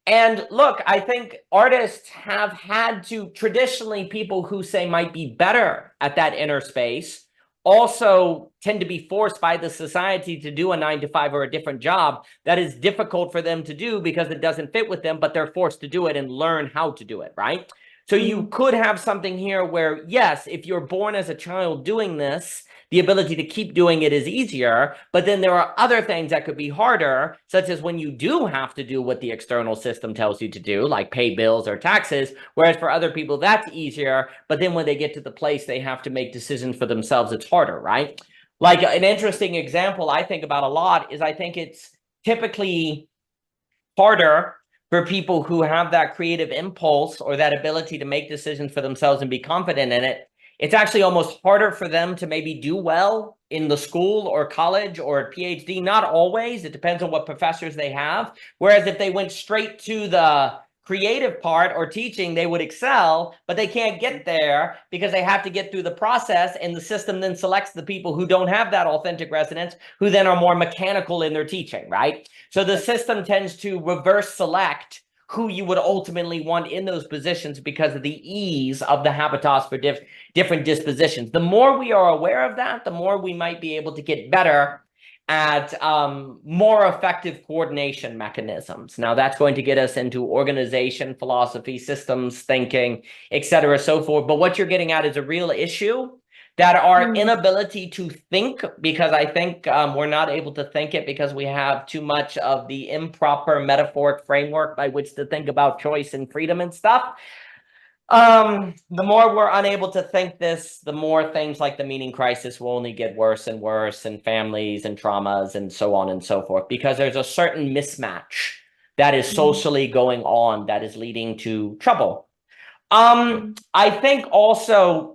And look, I think artists have had to, traditionally, people who say might be better at that inner space also tend to be forced by the society to do a 9 to 5 or a different job that is difficult for them to do because it doesn't fit with them, but they're forced to do it and learn how to do it, right? So you could have something here where, yes, if you're born as a child doing this, the ability to keep doing it is easier, but then there are other things that could be harder, such as when you do have to do what the external system tells you to do, like pay bills or taxes, whereas for other people, that's easier, but then when they get to the place they have to make decisions for themselves, it's harder, right? Like an interesting example I think about a lot is I think it's typically harder for people who have that creative impulse or that ability to make decisions for themselves and be confident in it. It's actually almost harder for them to maybe do well in the school or college or PhD. Not always. It depends on what professors they have. Whereas if they went straight to the creative part or teaching, they would excel, but they can't get there because they have to get through the process, and the system then selects the people who don't have that authentic resonance, who then are more mechanical in their teaching, right? So the system tends to reverse select who you would ultimately want in those positions because of the ease of the habitats for different dispositions. The more we are aware of that, the more we might be able to get better at more effective coordination mechanisms. Now, that's going to get us into organization, philosophy, systems thinking, et cetera, so forth. But what you're getting at is a real issue, that our inability to think, because I think we're not able to think it because we have too much of the improper metaphoric framework by which to think about choice and freedom and stuff. The more we're unable to think this, the more things like the meaning crisis will only get worse and worse, and families and traumas and so on and so forth, because there's a certain mismatch that is socially going on that is leading to trouble. I think also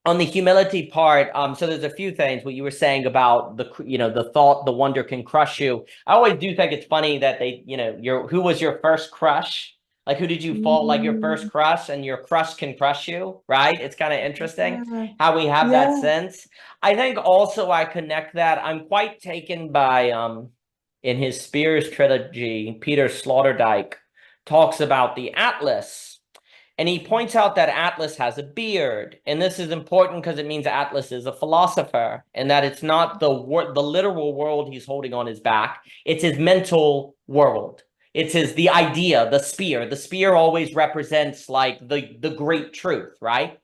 on the humility part, so there's a few things, what you were saying about the thought, the wonder can crush you. I always do think it's funny that they, who was your first crush? Like, who did you fall like your first crush, and your crush can crush you, right? It's kind of interesting how we have that sense. I think also I connect that. I'm quite taken by, in his Spears trilogy, Peter Sloterdijk talks about the Atlas. And he points out that Atlas has a beard. And this is important because it means Atlas is a philosopher, and that it's not the literal world he's holding on his back. It's his mental world. It's the idea, the spear. The spear always represents like the great truth, right?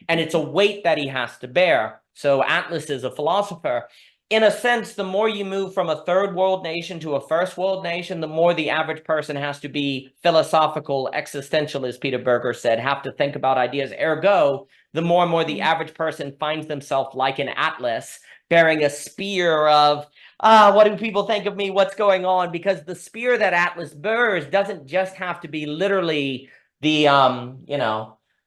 And it's a weight that he has to bear. So Atlas is a philosopher. In a sense, the more you move from a third world nation to a first world nation, the more the average person has to be philosophical, existential, as Peter Berger said, have to think about ideas. Ergo, the more and more the average person finds themselves like an Atlas, bearing a spear of, what do people think of me? What's going on? Because the spear that Atlas bears doesn't just have to be literally the,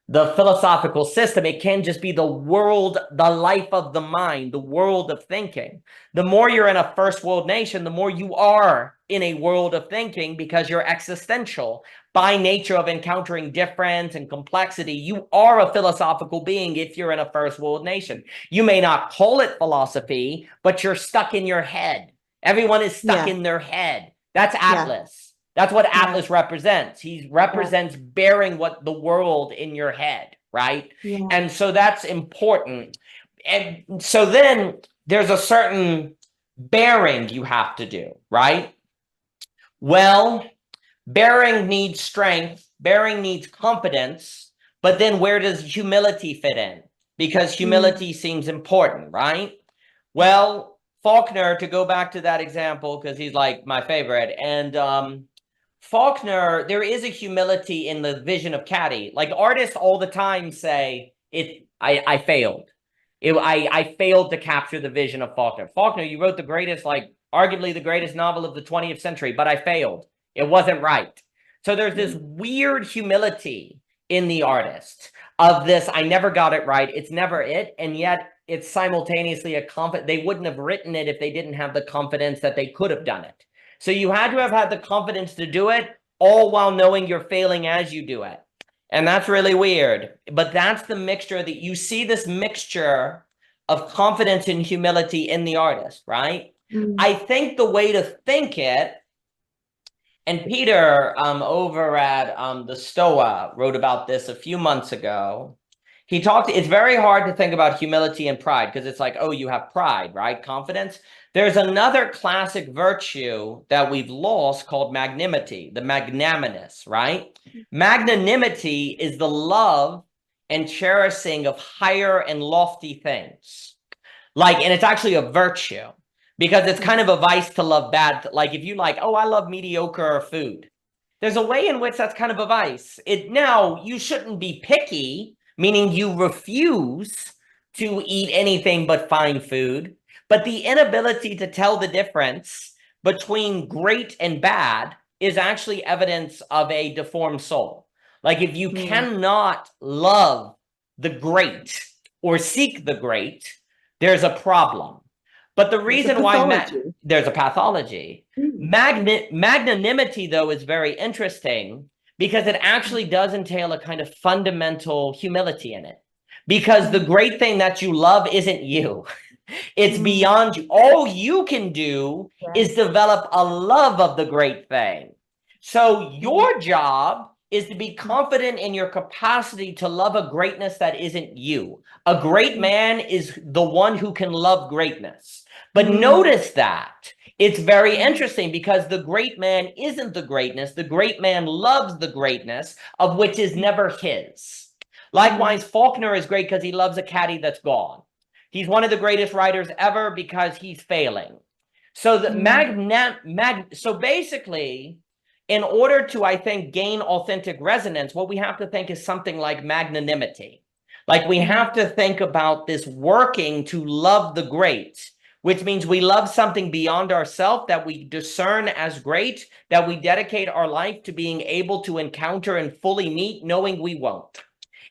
the philosophical system. It can just be the world, the life of the mind, the world of thinking. The more you're in a first world nation, the more you are in a world of thinking, because you're existential. By nature of encountering difference and complexity, you are a philosophical being if you're in a first world nation. You may not call it philosophy, but you're stuck in your head. Everyone is stuck in their head. That's Atlas. That's what Atlas represents. He represents bearing what the world in your head, right? And so that's important. And so then there's a certain bearing you have to do, right? Well, bearing needs strength, bearing needs confidence, but then where does humility fit in? Because humility seems important, right? Well, Faulkner, to go back to that example, because he's like my favorite, and Faulkner, there is a humility in the vision of Caddy. Like, artists all the time say, I failed. I failed to capture the vision of Faulkner. Faulkner, you wrote the greatest, like arguably the greatest novel of the 20th century, but I failed. It wasn't right. So there's this weird humility in the artist of this. I never got it right. It's never it. And yet it's simultaneously a confidence. They wouldn't have written it if they didn't have the confidence that they could have done it. So you had to have had the confidence to do it, all while knowing you're failing as you do it. And that's really weird. But that's the mixture that you see, this mixture of confidence and humility in the artist, right? I think the way to think it, and Peter over at the Stoa wrote about this a few months ago. He talked, it's very hard to think about humility and pride because it's like, oh, you have pride, right? Confidence. There's another classic virtue that we've lost called magnanimity, the magnanimous, right? Magnanimity is the love and cherishing of higher and lofty things. Like, and it's actually a virtue because it's kind of a vice to love bad. Like if you like, oh, I love mediocre food. There's a way in which that's kind of a vice. Now, you shouldn't be picky, meaning you refuse to eat anything but fine food. But the inability to tell the difference between great and bad is actually evidence of a deformed soul. Like if you cannot love the great or seek the great, there's a problem. But the reason why there's a pathology. Magnanimity, though, is very interesting because it actually does entail a kind of fundamental humility in it. Because the great thing that you love isn't you. It's beyond you. All you can do is develop a love of the great thing. So your job is to be confident in your capacity to love a greatness that isn't you. A great man is the one who can love greatness. But notice that it's very interesting because the great man isn't the greatness. The great man loves the greatness of which is never his. Likewise, Faulkner is great because he loves a caddy that's gone. He's one of the greatest writers ever because he's failing. So so basically, in order to, I think, gain authentic resonance, what we have to think is something like magnanimity. Like we have to think about this working to love the great, which means we love something beyond ourselves that we discern as great, that we dedicate our life to being able to encounter and fully meet, knowing we won't.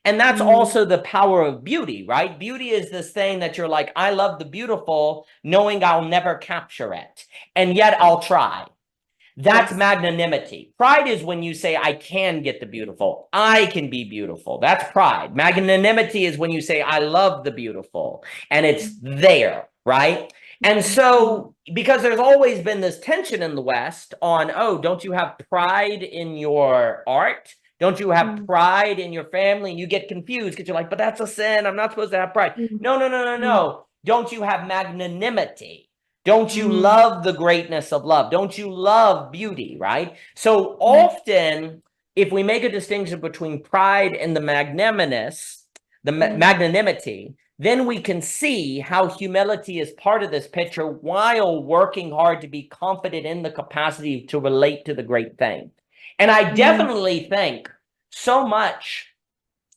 And that's also the power of beauty, right? Beauty is this thing that you're like, I love the beautiful, knowing I'll never capture it. And yet I'll try. That's magnanimity. Pride is when you say, I can get the beautiful. I can be beautiful. That's pride. Magnanimity is when you say, I love the beautiful. And it's there, right? And so, because there's always been this tension in the West on, oh, don't you have pride in your art? Don't you have pride in your family? And you get confused because you're like, but that's a sin. I'm not supposed to have pride. No. Don't you have magnanimity? Don't you love the greatness of love? Don't you love beauty, right? So often, if we make a distinction between pride and the magnanimous, the magnanimity, then we can see how humility is part of this picture while working hard to be confident in the capacity to relate to the great thing. And I definitely think so much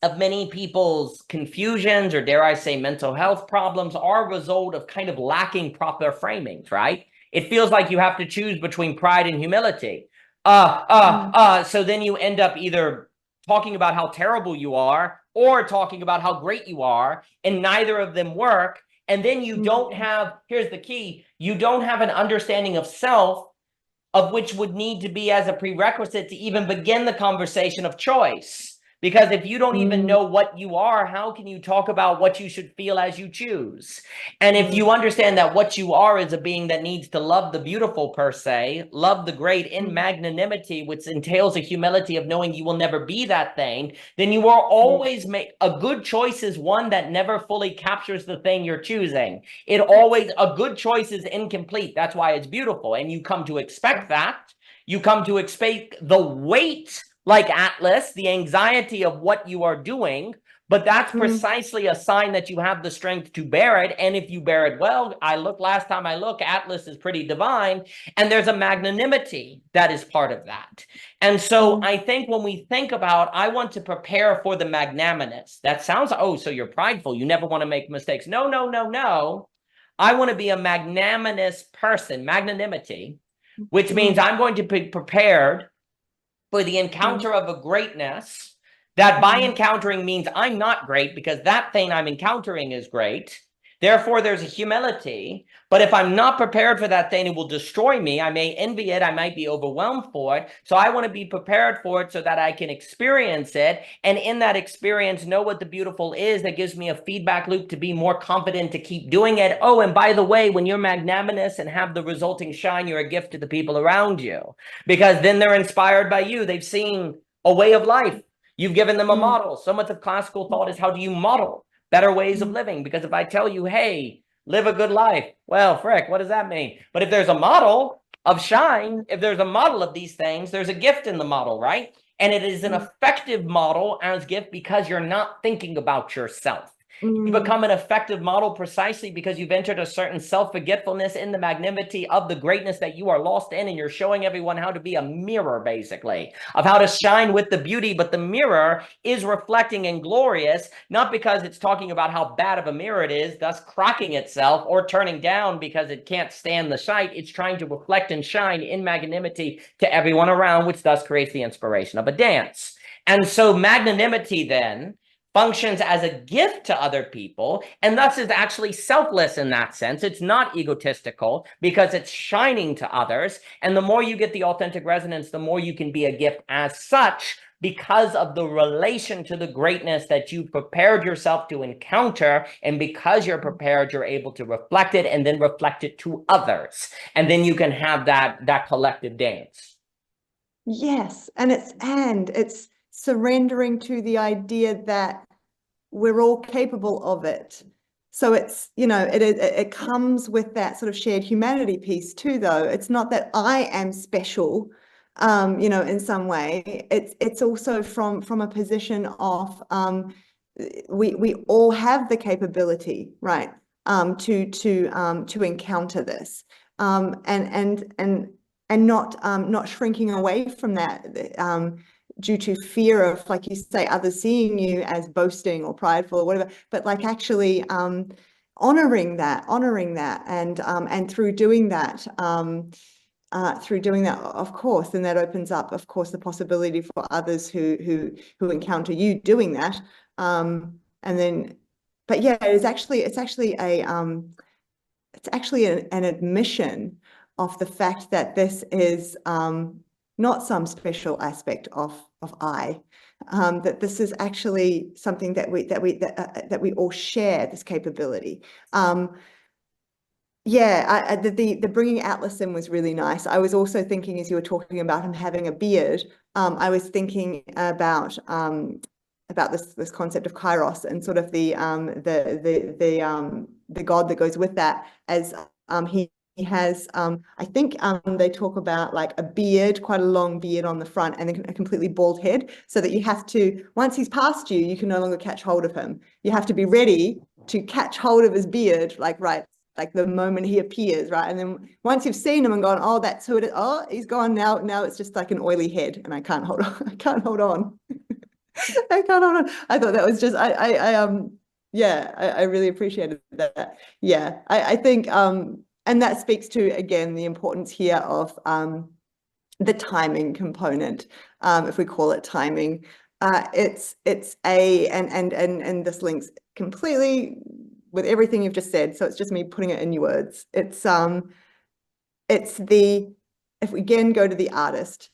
of many people's confusions, or dare I say mental health problems, are a result of kind of lacking proper framings, right? It feels like you have to choose between pride and humility. So then you end up either talking about how terrible you are or talking about how great you are, and neither of them work. And then you don't have, here's the key, you don't have an understanding of self, of which would need to be as a prerequisite to even begin the conversation of choice. Because if you don't even know what you are, how can you talk about what you should feel as you choose? And if you understand that what you are is a being that needs to love the beautiful per se, love the great in magnanimity, which entails a humility of knowing you will never be that thing, then you will always make a good choice is one that never fully captures the thing you're choosing. A good choice is incomplete. That's why it's beautiful. And you come to expect that. You come to expect the weight, like Atlas, the anxiety of what you are doing, but that's precisely a sign that you have the strength to bear it. And if you bear it well, last time I look, Atlas is pretty divine, and there's a magnanimity that is part of that. And so I think when we think about, I want to prepare for the magnanimous, that sounds, oh, so you're prideful, you never want to make mistakes. No. I want to be a magnanimous person, magnanimity, which means I'm going to be prepared for the encounter of a greatness That by encountering means I'm not great because that thing I'm encountering is great. Therefore, there's a humility. But if I'm not prepared for that thing, it will destroy me. I may envy it. I might be overwhelmed for it. So I want to be prepared for it so that I can experience it. And in that experience, know what the beautiful is that gives me a feedback loop to be more confident to keep doing it. Oh, and by the way, when you're magnanimous and have the resulting shine, you're a gift to the people around you, because then they're inspired by you. They've seen a way of life. You've given them a model. So much of classical thought is, how do you model better ways of living? Because if I tell you, hey, live a good life, well, frick, what does that mean? But if there's a model of shine, if there's a model of these things, there's a gift in the model, right? And it is an effective model as gift because you're not thinking about yourself. You become an effective model precisely because you've entered a certain self-forgetfulness in the magnanimity of the greatness that you are lost in, and you're showing everyone how to be a mirror, basically, of how to shine with the beauty. But the mirror is reflecting and glorious, not because it's talking about how bad of a mirror it is, thus cracking itself or turning down because it can't stand the sight. It's trying to reflect and shine in magnanimity to everyone around, which thus creates the inspiration of a dance. And so magnanimity then functions as a gift to other people, and thus is actually selfless in that sense. It's not egotistical because it's shining to others. And the more you get the authentic resonance, the more you can be a gift as such, because of the relation to the greatness that you prepared yourself to encounter. And because you're prepared, you're able to reflect it and then reflect it to others. And then you can have that collective dance. Yes, and it's surrendering to the idea that we're all capable of it. So it's, it comes with that sort of shared humanity piece too, though. It's not that I am special, in some way. It's also from a position of we all have the capability, right, to encounter this, and not shrinking away from that due to fear of, like you say, others seeing you as boasting or prideful or whatever, but like actually honoring that, and through doing that, of course, then that opens up, of course, the possibility for others who encounter you doing that, and then, but yeah, it's actually an admission of the fact that this is not some special aspect of I, that this is actually something that we all share, this capability. Yeah, the bringing Atlas in was really nice. I was also thinking, as you were talking about him having a beard, I was thinking about this concept of Kairos and sort of the god that goes with that, as he has, I think they talk about like a beard, quite a long beard on the front, and then a completely bald head, so that you have to, once he's past you, you can no longer catch hold of him. You have to be ready to catch hold of his beard, like the moment he appears, right? And then once you've seen him and gone, oh, that's who it is. Oh, he's gone now. Now it's just like an oily head, and I can't hold on. I can't hold on. I can't hold on. I thought that was just, yeah, I really appreciated that. Yeah, I think, and that speaks to, again, the importance here of the timing component, if we call it timing. It's and this links completely with everything you've just said. So it's just me putting it in your words. It's if we again go to the artist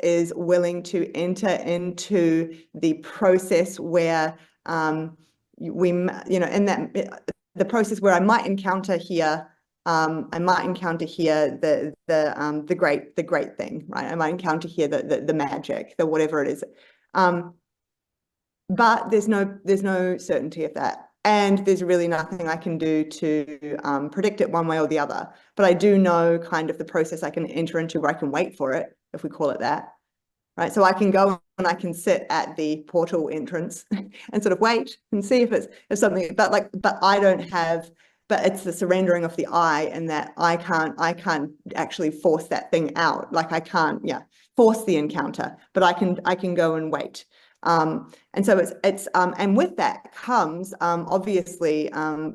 is willing to enter into the process where in that the process where I might encounter here the great thing, right? I might encounter here the magic, the whatever it is. But there's no certainty of that. And there's really nothing I can do to predict it one way or the other. But I do know kind of the process I can enter into where I can wait for it, if we call it that, right? So I can go and I can sit at the portal entrance and sort of wait and see if something, but I don't have, but it's the surrendering of the I, and that I can't actually force that thing out. Like I can't, force the encounter, but I can go and wait. And so it's and with that comes obviously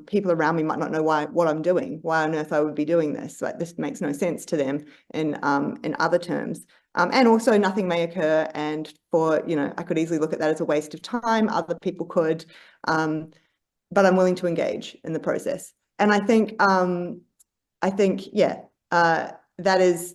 people around me might not know what I'm doing, why on earth I would be doing this. Like this makes no sense to them in other terms. And also nothing may occur, and I could easily look at that as a waste of time. Other people could, but I'm willing to engage in the process. And I think, yeah, that is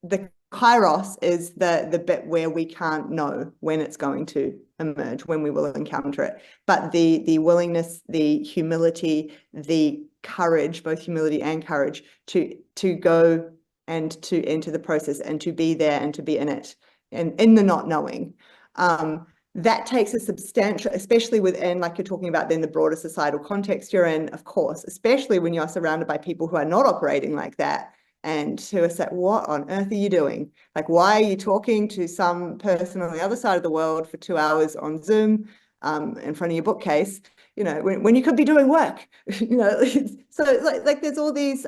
the kairos is the bit where we can't know when it's going to emerge, when we will encounter it. But the willingness, the humility, the courage, both humility and courage, to go and to enter the process and to be there and to be in it and in the not knowing. That takes a substantial, especially within, like you're talking about, then the broader societal context you're in, of course, especially when you're surrounded by people who are not operating like that and who are saying, what on earth are you doing? Like, why are you talking to some person on the other side of the world for 2 hours on Zoom in front of your bookcase, when you could be doing work, So like there's all these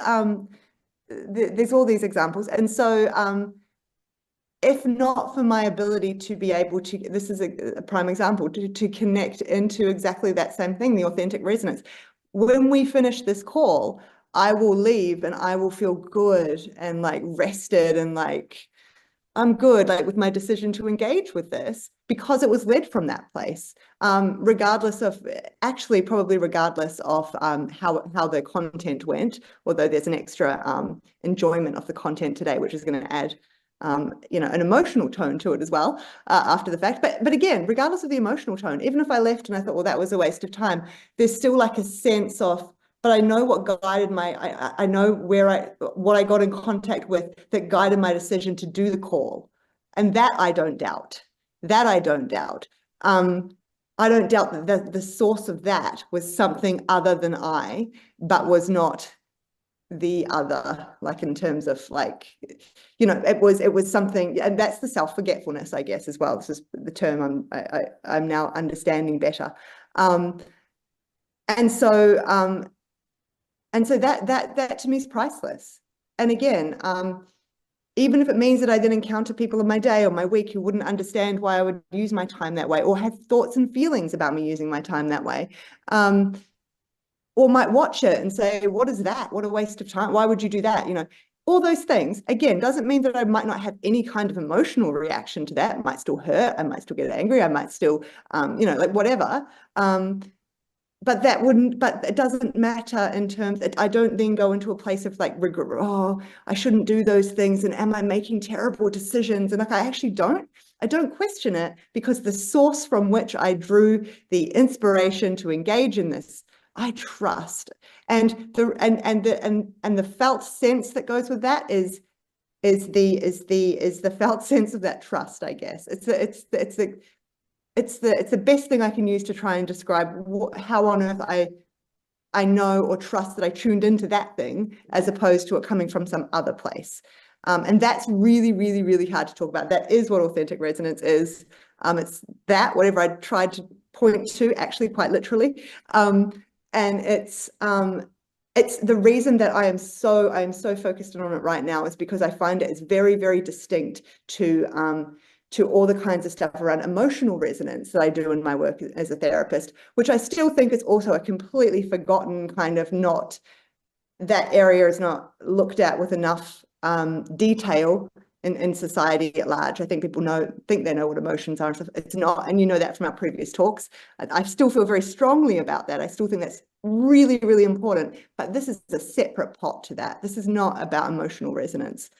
examples. And so if not for my ability to be able to, this is a prime example, to connect into exactly that same thing, the authentic resonance. When we finish this call, I will leave and I will feel good and like rested and like I'm good, like with my decision to engage with this because it was led from that place, regardless of how the content went, although there's an extra enjoyment of the content today, which is going to add an emotional tone to it as well after the fact. But again, regardless of the emotional tone, even if I left and I thought, well, that was a waste of time, there's still like a sense of, but I know what guided I know what I got in contact with that guided my decision to do the call. And that I don't doubt. I don't doubt that the source of that was something other than I, but was not the other, like in terms of like, it was something, and that's the self-forgetfulness, I guess, as well. This is the term I'm now understanding better. And so that to me is priceless. And again, even if it means that I then encounter people in my day or my week who wouldn't understand why I would use my time that way, or have thoughts and feelings about me using my time that way, or might watch it and say, what is that? What a waste of time. Why would you do that? All those things, again, doesn't mean that I might not have any kind of emotional reaction to that. It might still hurt. I might still get angry. I might still, like whatever. But it doesn't matter in terms that I don't then go into a place of like regret. Oh, I shouldn't do those things. And am I making terrible decisions? And like, I don't question it, because the source from which I drew the inspiration to engage in this, I trust. And the felt sense that goes with that is the felt sense of that trust, I guess. It's the best thing I can use to try and describe how on earth I know or trust that I tuned into that thing, as opposed to it coming from some other place. And that's really, really, really hard to talk about. That is what authentic resonance is. It's that, whatever I tried to point to, actually quite literally. And it's the reason that I am so focused on it right now is because I find it is very, very distinct to all the kinds of stuff around emotional resonance that I do in my work as a therapist, which I still think is also a completely forgotten kind of that area is not looked at with enough detail in society at large. I think people think they know what emotions are and stuff. It's not, and that from our previous talks. I still feel very strongly about that. I still think that's really, really important, but this is a separate pot to that. This is not about emotional resonance.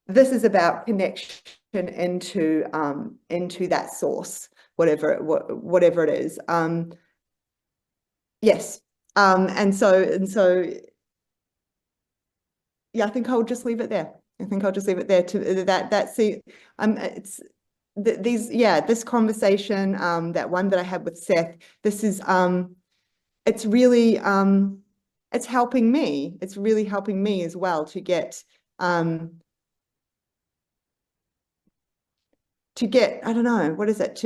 This is about connection into that source, whatever it is. Yes. And so yeah, I think I'll just leave it there. This conversation, that one that I had with Seth, this is it's really it's helping me. It's really helping me as well to get I don't know, what is it,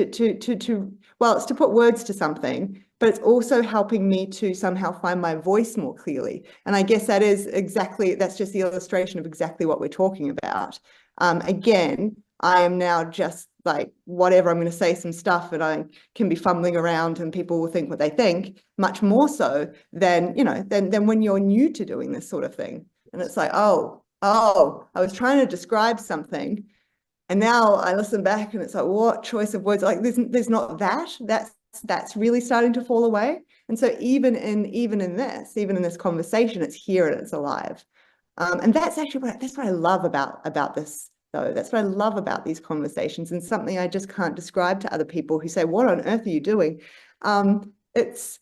well, it's to put words to something, but it's also helping me to somehow find my voice more clearly. And I guess that's just the illustration of exactly what we're talking about. Again, I am now just like, whatever, I'm going to say some stuff and I can be fumbling around and people will think what they think, much more so than when you're new to doing this sort of thing. And it's like, oh, I was trying to describe something, And now I listen back and it's like, what choice of words? Like there's not that. That's really starting to fall away. And so even in this conversation, it's here and it's alive. And that's actually that's what I love about this, though. That's what I love about these conversations, and something I just can't describe to other people who say, what on earth are you doing? This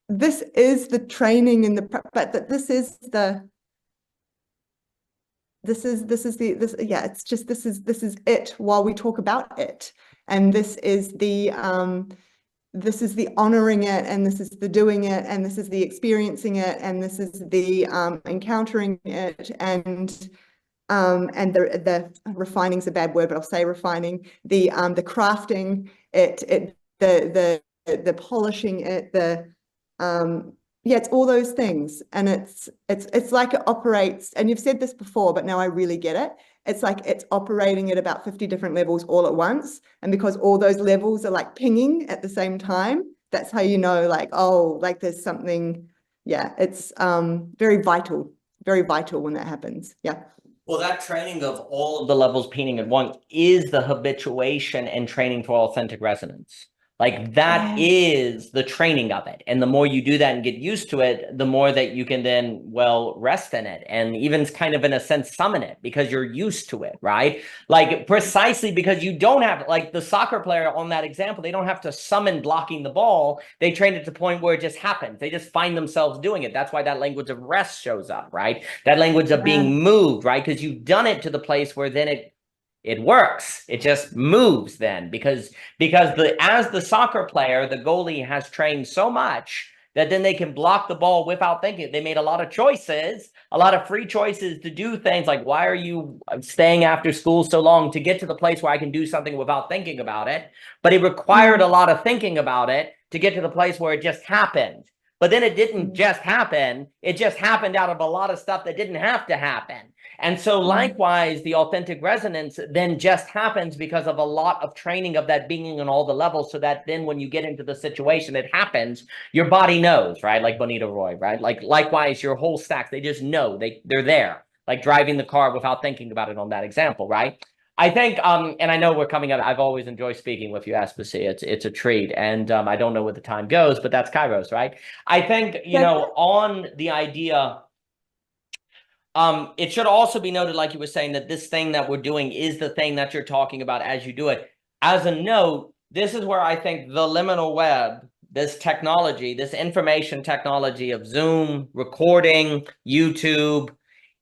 is the training in the, but that this is it while we talk about it. And this is the honoring it, and this is the doing it, and this is the experiencing it, and this is the encountering it, and the refining is a bad word, but I'll say refining, the crafting it, the polishing it, yeah, it's all those things. And it's like it operates, and you've said this before, but now I really get it. It's like it's operating at about 50 different levels all at once. And because all those levels are like pinging at the same time, that's how you know, like, oh, like there's something, yeah, it's very vital when that happens. Yeah. Well, that training of all of the levels pinging at once is the habituation and training for authentic resonance. Like that is the training of it. And the more you do that and get used to it, the more that you can then, well, rest in it. And even kind of in a sense, summon it because you're used to it, right? Like precisely because you don't have, like the soccer player on that example, they don't have to summon blocking the ball. They train it to the point where it just happens. They just find themselves doing it. That's why that language of rest shows up, right? That language of being moved, right? Because you've done it to the place where then it works. It just moves then because as the soccer player, the goalie has trained so much that then they can block the ball without thinking. They made a lot of choices, a lot of free choices to do things like, why are you staying after school so long, to get to the place where I can do something without thinking about it? But it required a lot of thinking about it to get to the place where it just happened. But then it didn't just happen. It just happened out of a lot of stuff that didn't have to happen. And so likewise, the authentic resonance then just happens because of a lot of training of that being on all the levels, so that then when you get into the situation, it happens, your body knows, right? Like Bonita Roy, right? Like likewise, your whole stacks, they just know, they're there, like driving the car without thinking about it on that example, right? I think, and I know we're coming up, I've always enjoyed speaking with you, Aspasia. It's a treat. And I don't know where the time goes, but that's Kairos, right? I think, you know, on the idea, it should also be noted, like you were saying, that this thing that we're doing is the thing that you're talking about as you do it. As a note, this is where I think the liminal web, this technology, this information technology of Zoom, recording, YouTube,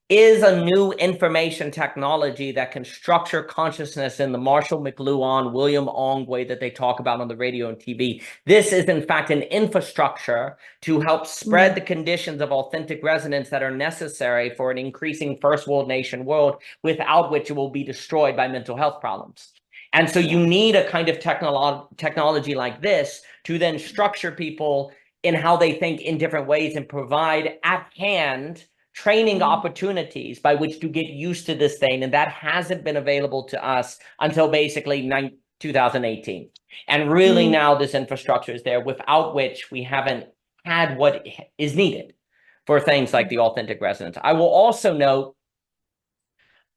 is a new information technology that can structure consciousness in the Marshall McLuhan, William Ong way that they talk about on the radio and TV. This is, in fact, an infrastructure to help spread the conditions of authentic resonance that are necessary for an increasing first world nation world, without which it will be destroyed by mental health problems. And so you need a kind of technology like this to then structure people in how they think in different ways and provide at hand training opportunities by which to get used to this thing. And that hasn't been available to us until basically 2018. And really now this infrastructure is there, without which we haven't had what is needed for things like the authentic resonance. I will also note,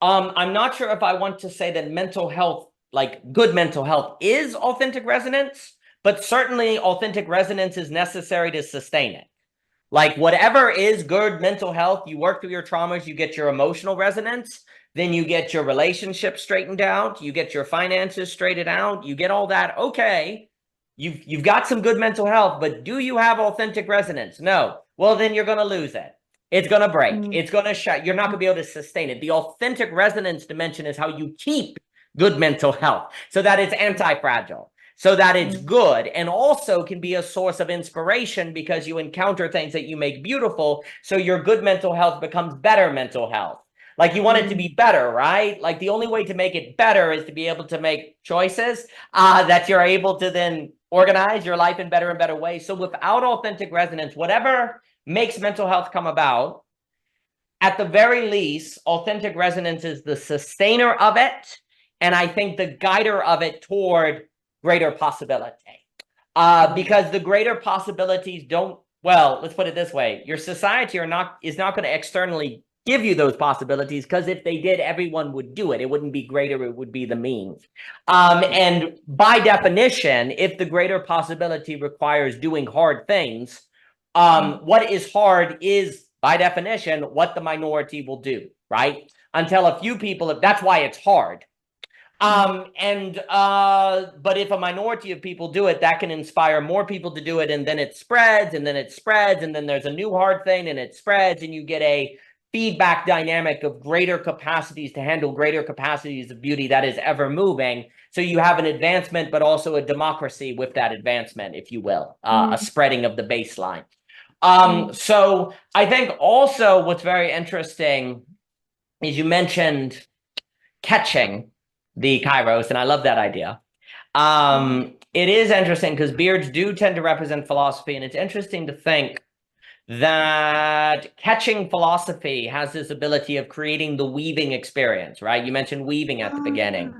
I'm not sure if I want to say that mental health, like good mental health, is authentic resonance, but certainly authentic resonance is necessary to sustain it. Like whatever is good mental health, you work through your traumas, you get your emotional resonance, then you get your relationship straightened out, you get your finances straightened out, you get all that. Okay, you've got some good mental health, but do you have authentic resonance? No. Well, then you're going to lose it. It's going to break. It's going to shut. You're not going to be able to sustain it. The authentic resonance dimension is how you keep good mental health so that it's anti-fragile, so that it's good, and also can be a source of inspiration because you encounter things that you make beautiful. So your good mental health becomes better mental health. Like you want it to be better, right? Like the only way to make it better is to be able to make choices that you're able to then organize your life in better and better ways. So without authentic resonance, whatever makes mental health come about, at the very least, authentic resonance is the sustainer of it. And I think the guider of it toward greater possibility, because the greater possibilities don't, well, let's put it this way, your society is not going to externally give you those possibilities, because if they did, everyone would do it. It wouldn't be greater, it would be the mean. And by definition, if the greater possibility requires doing hard things, what is hard is, by definition, what the minority will do, right? Until a few people, that's why it's hard. But if a minority of people do it, that can inspire more people to do it, and then it spreads, and then it spreads, and then there's a new hard thing, and it spreads, and you get a feedback dynamic of greater capacities to handle greater capacities of beauty that is ever moving. So you have an advancement, but also a democracy with that advancement, if you will, a spreading of the baseline. So I think also what's very interesting is you mentioned catching the kairos, and I love that idea. It is interesting because beards do tend to represent philosophy, and it's interesting to think that catching philosophy has this ability of creating the weaving experience, right? You mentioned weaving at the beginning.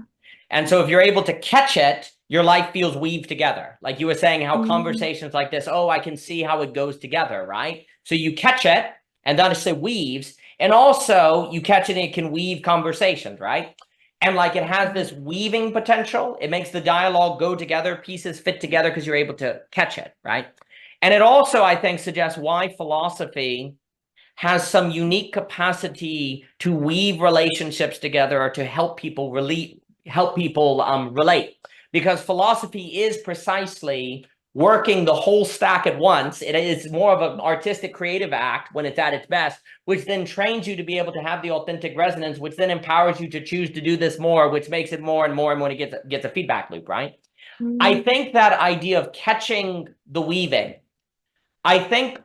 And so if you're able to catch it, your life feels weaved together. Like you were saying, how conversations like this, oh, I can see how it goes together, right? So you catch it, and then it weaves, and also you catch it and it can weave conversations, right? And like it has this weaving potential. It makes the dialogue go together, pieces fit together because you're able to catch it, right? And it also, I think, suggests why philosophy has some unique capacity to weave relationships together or to help people relate. Because philosophy is precisely working the whole stack at once. It is more of an artistic creative act when it's at its best, which then trains you to be able to have the authentic resonance, which then empowers you to choose to do this more, which makes it more and more, and when it gets a feedback loop, right? I think that idea of catching the weaving, I think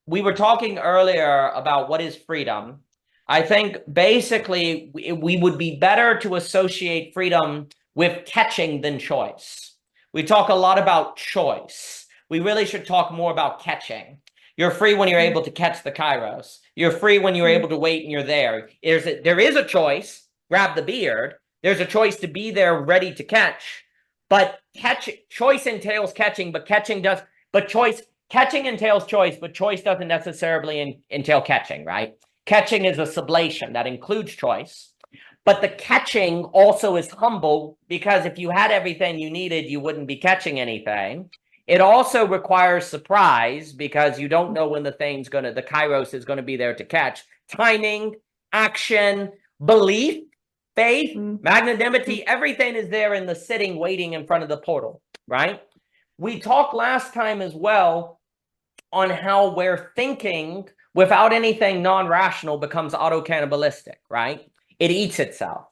we were talking earlier about what is freedom. I think basically we would be better to associate freedom with catching than choice. We talk a lot about choice. We really should talk more about catching. You're free when you're able to catch the kairos. You're free when you're able to wait and you're there. There is a choice, grab the beard. There's a choice to be there ready to catch. But choice entails catching, but catching entails choice, but choice doesn't necessarily entail catching, right? Catching is a sublation that includes choice. But the catching also is humble, because if you had everything you needed, you wouldn't be catching anything. It also requires surprise, because you don't know when the kairos is going to be there to catch. Timing, action, belief, faith, magnanimity, everything is there in the sitting, waiting in front of the portal, right? We talked last time as well on how where thinking without anything non-rational becomes auto-cannibalistic, right? It eats itself.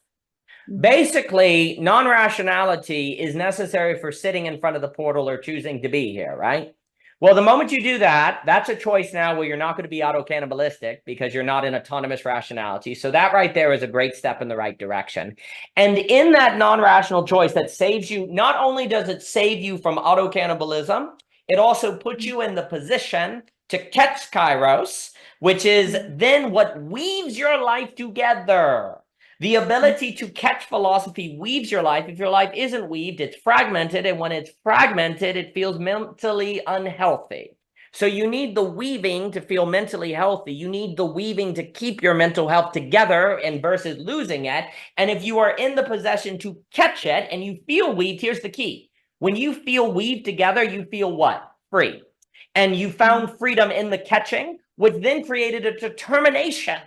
Basically, non-rationality is necessary for sitting in front of the portal or choosing to be here, right? Well, the moment you do that, that's a choice now where you're not going to be auto-cannibalistic because you're not in autonomous rationality. So that right there is a great step in the right direction. And in that non-rational choice that saves you, not only does it save you from auto-cannibalism, it also puts you in the position to catch kairos, which is then what weaves your life together. The ability to catch philosophy weaves your life. If your life isn't weaved, it's fragmented. And when it's fragmented, it feels mentally unhealthy. So you need the weaving to feel mentally healthy. You need the weaving to keep your mental health together and versus losing it. And if you are in the possession to catch it and you feel weaved, here's the key. When you feel weaved together, you feel what? Free. And you found freedom in the catching, which then created a determination.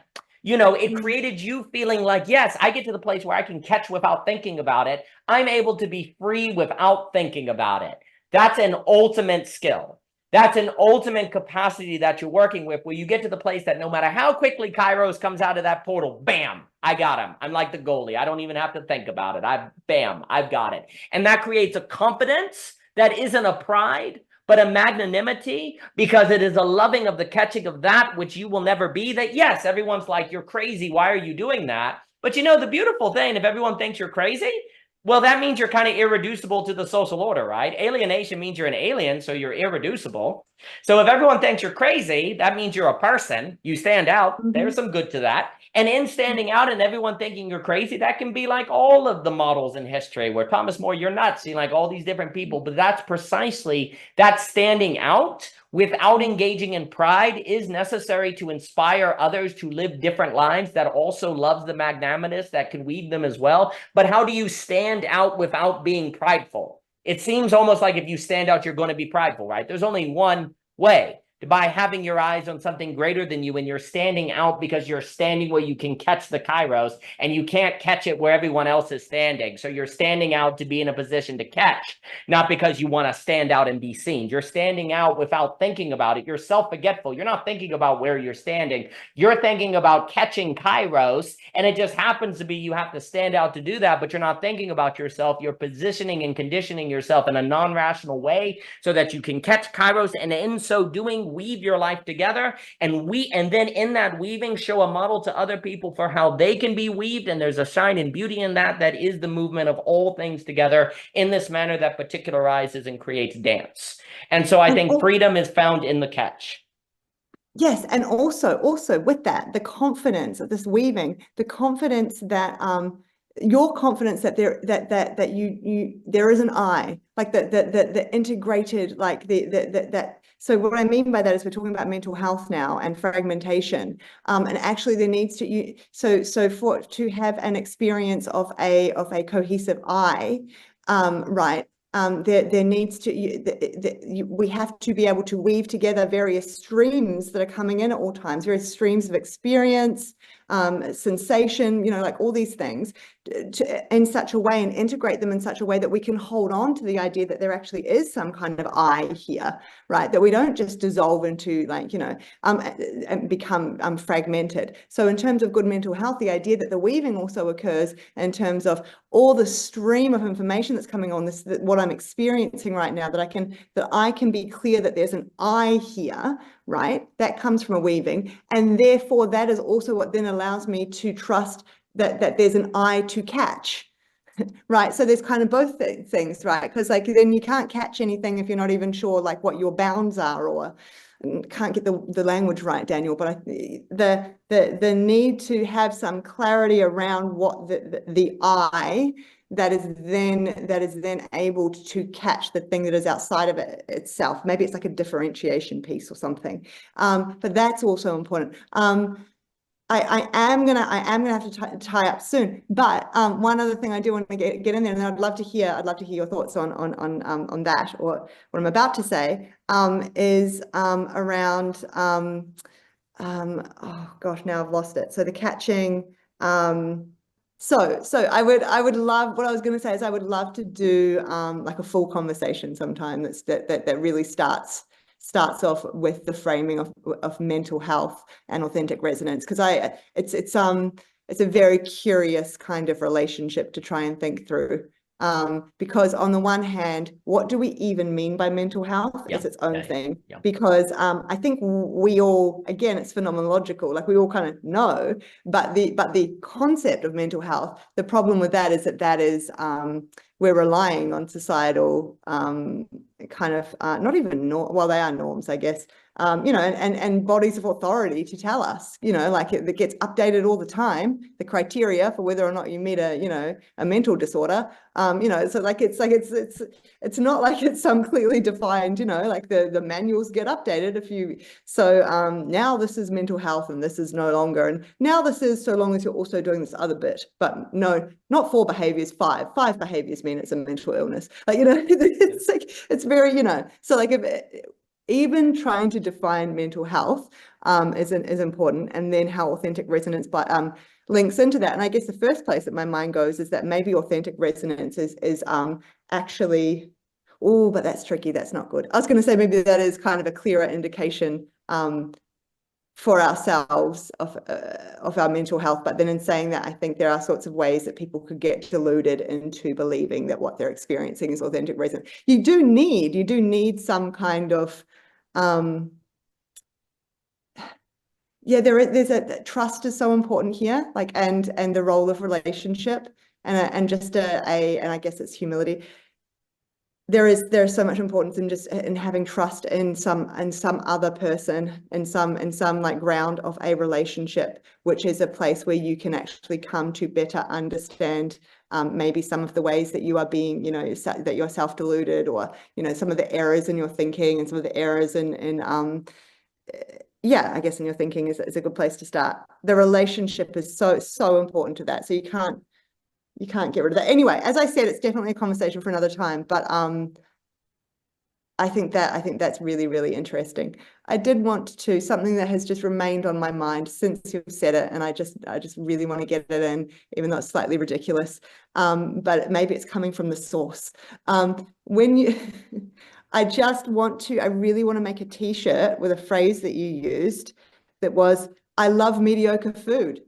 You know, it created you feeling like, yes, I get to the place where I can catch without thinking about it. I'm able to be free without thinking about it. That's an ultimate skill. That's an ultimate capacity that you're working with, where you get to the place that no matter how quickly kairos comes out of that portal, bam, I got him. I'm like the goalie. I don't even have to think about it. I've got it. And that creates a confidence that isn't a pride, but a magnanimity, because it is a loving of the catching of that which you will never be. That, yes, everyone's like, you're crazy. Why are you doing that? But you know, the beautiful thing, if everyone thinks you're crazy, well, that means you're kind of irreducible to the social order, right? Alienation means you're an alien, so you're irreducible. So if everyone thinks you're crazy, that means you're a person. You stand out. There's some good to that. And in standing out and everyone thinking you're crazy, that can be like all of the models in history where Thomas More, you're nuts, like all these different people. But that's precisely that standing out without engaging in pride is necessary to inspire others to live different lives that also loves the magnanimous, that can weave them as well. But how do you stand out without being prideful? It seems almost like if you stand out, you're going to be prideful, right? There's only one way, by having your eyes on something greater than you, and you're standing out because you're standing where you can catch the kairos, and you can't catch it where everyone else is standing. So you're standing out to be in a position to catch, not because you want to stand out and be seen. You're standing out without thinking about it. You're self-forgetful. You're not thinking about where you're standing. You're thinking about catching kairos, and it just happens to be you have to stand out to do that, but you're not thinking about yourself. You're positioning and conditioning yourself in a non-rational way so that you can catch kairos, and in so doing, weave your life together, and then in that weaving show a model to other people for how they can be weaved. And there's a shine and beauty in that. That is the movement of all things together in this manner that particularizes and creates dance. And so I think freedom is found in the catch. Yes, and also with that, the confidence of this weaving, the confidence that your confidence that there is an I, like the integrated, like that. So what I mean by that is we're talking about mental health now and fragmentation, and actually there needs to to have an experience of a cohesive I, right. There needs to, we have to be able to weave together various streams that are coming in at all times, various streams of experience, sensation, like all these things, in such a way, and integrate them in such a way that we can hold on to the idea that there actually is some kind of I here, right? That we don't just dissolve into and become fragmented. So in terms of good mental health, the idea that the weaving also occurs in terms of all the stream of information that's coming on what I'm experiencing right now, that I can be clear that there's an I here, right? That comes from a weaving. And therefore that is also what then allows me to trust that there's an I to catch, right? So there's kind of both things, right? Because then you can't catch anything if you're not even sure what your bounds are, or can't get the language right, Daniel, but the need to have some clarity around what the I that is then able to catch the thing that is outside of it itself. Maybe it's like a differentiation piece or something, but that's also important. I am gonna have to tie up soon, but one other thing I do want to get in there, and I'd love to hear your thoughts on that, or what I'm about to say, is around oh gosh, now I've lost it. So the catching. So I would love, what I was going to say is I would love to do like a full conversation sometime that really starts off with the framing of mental health and authentic resonance, because it's a very curious kind of relationship to try and think through, because on the one hand, what do we even mean by mental health? It's its own thing, because I think we all, again, it's phenomenological, like we all kind of know, but the concept of mental health, the problem with that is that is we're relying on societal kind of not even well, they are norms, I guess, and bodies of authority to tell us, like it gets updated all the time, the criteria for whether or not you meet a mental disorder, so it's not like it's some clearly defined, like the manuals get updated now this is mental health and this is no longer, and now this is so long as you're also doing this other bit, but no, not 4 behaviors, 5 behaviors mean it's a mental illness, it's like, it's very, so like even trying to define mental health is important, and then how authentic resonance links into that. And I guess the first place that my mind goes is that maybe authentic resonance is actually, oh, but that's tricky, that's not good. I was going to say maybe that is kind of a clearer indication for ourselves of our mental health, but then in saying that, I think there are sorts of ways that people could get deluded into believing that what they're experiencing is authentic resonance. You do need some kind of there's trust is so important here, like, and the role of relationship, and just and I guess it's humility. there's so much importance in just in having trust in some other person, in some like ground of a relationship, which is a place where you can actually come to better understand maybe some of the ways that you are being, that you're self-deluded, or some of the errors in your thinking, and some of the errors in yeah, I guess in your thinking is a good place to start. The relationship is so important to that, so you can't get rid of that. Anyway, as I said, it's definitely a conversation for another time, but I think that's really, really interesting. I did want to, something that has just remained on my mind since you've said it, and I just really want to get it in, even though it's slightly ridiculous. But maybe it's coming from the source. When you I really want to make a t-shirt with a phrase that you used that was, "I love mediocre food."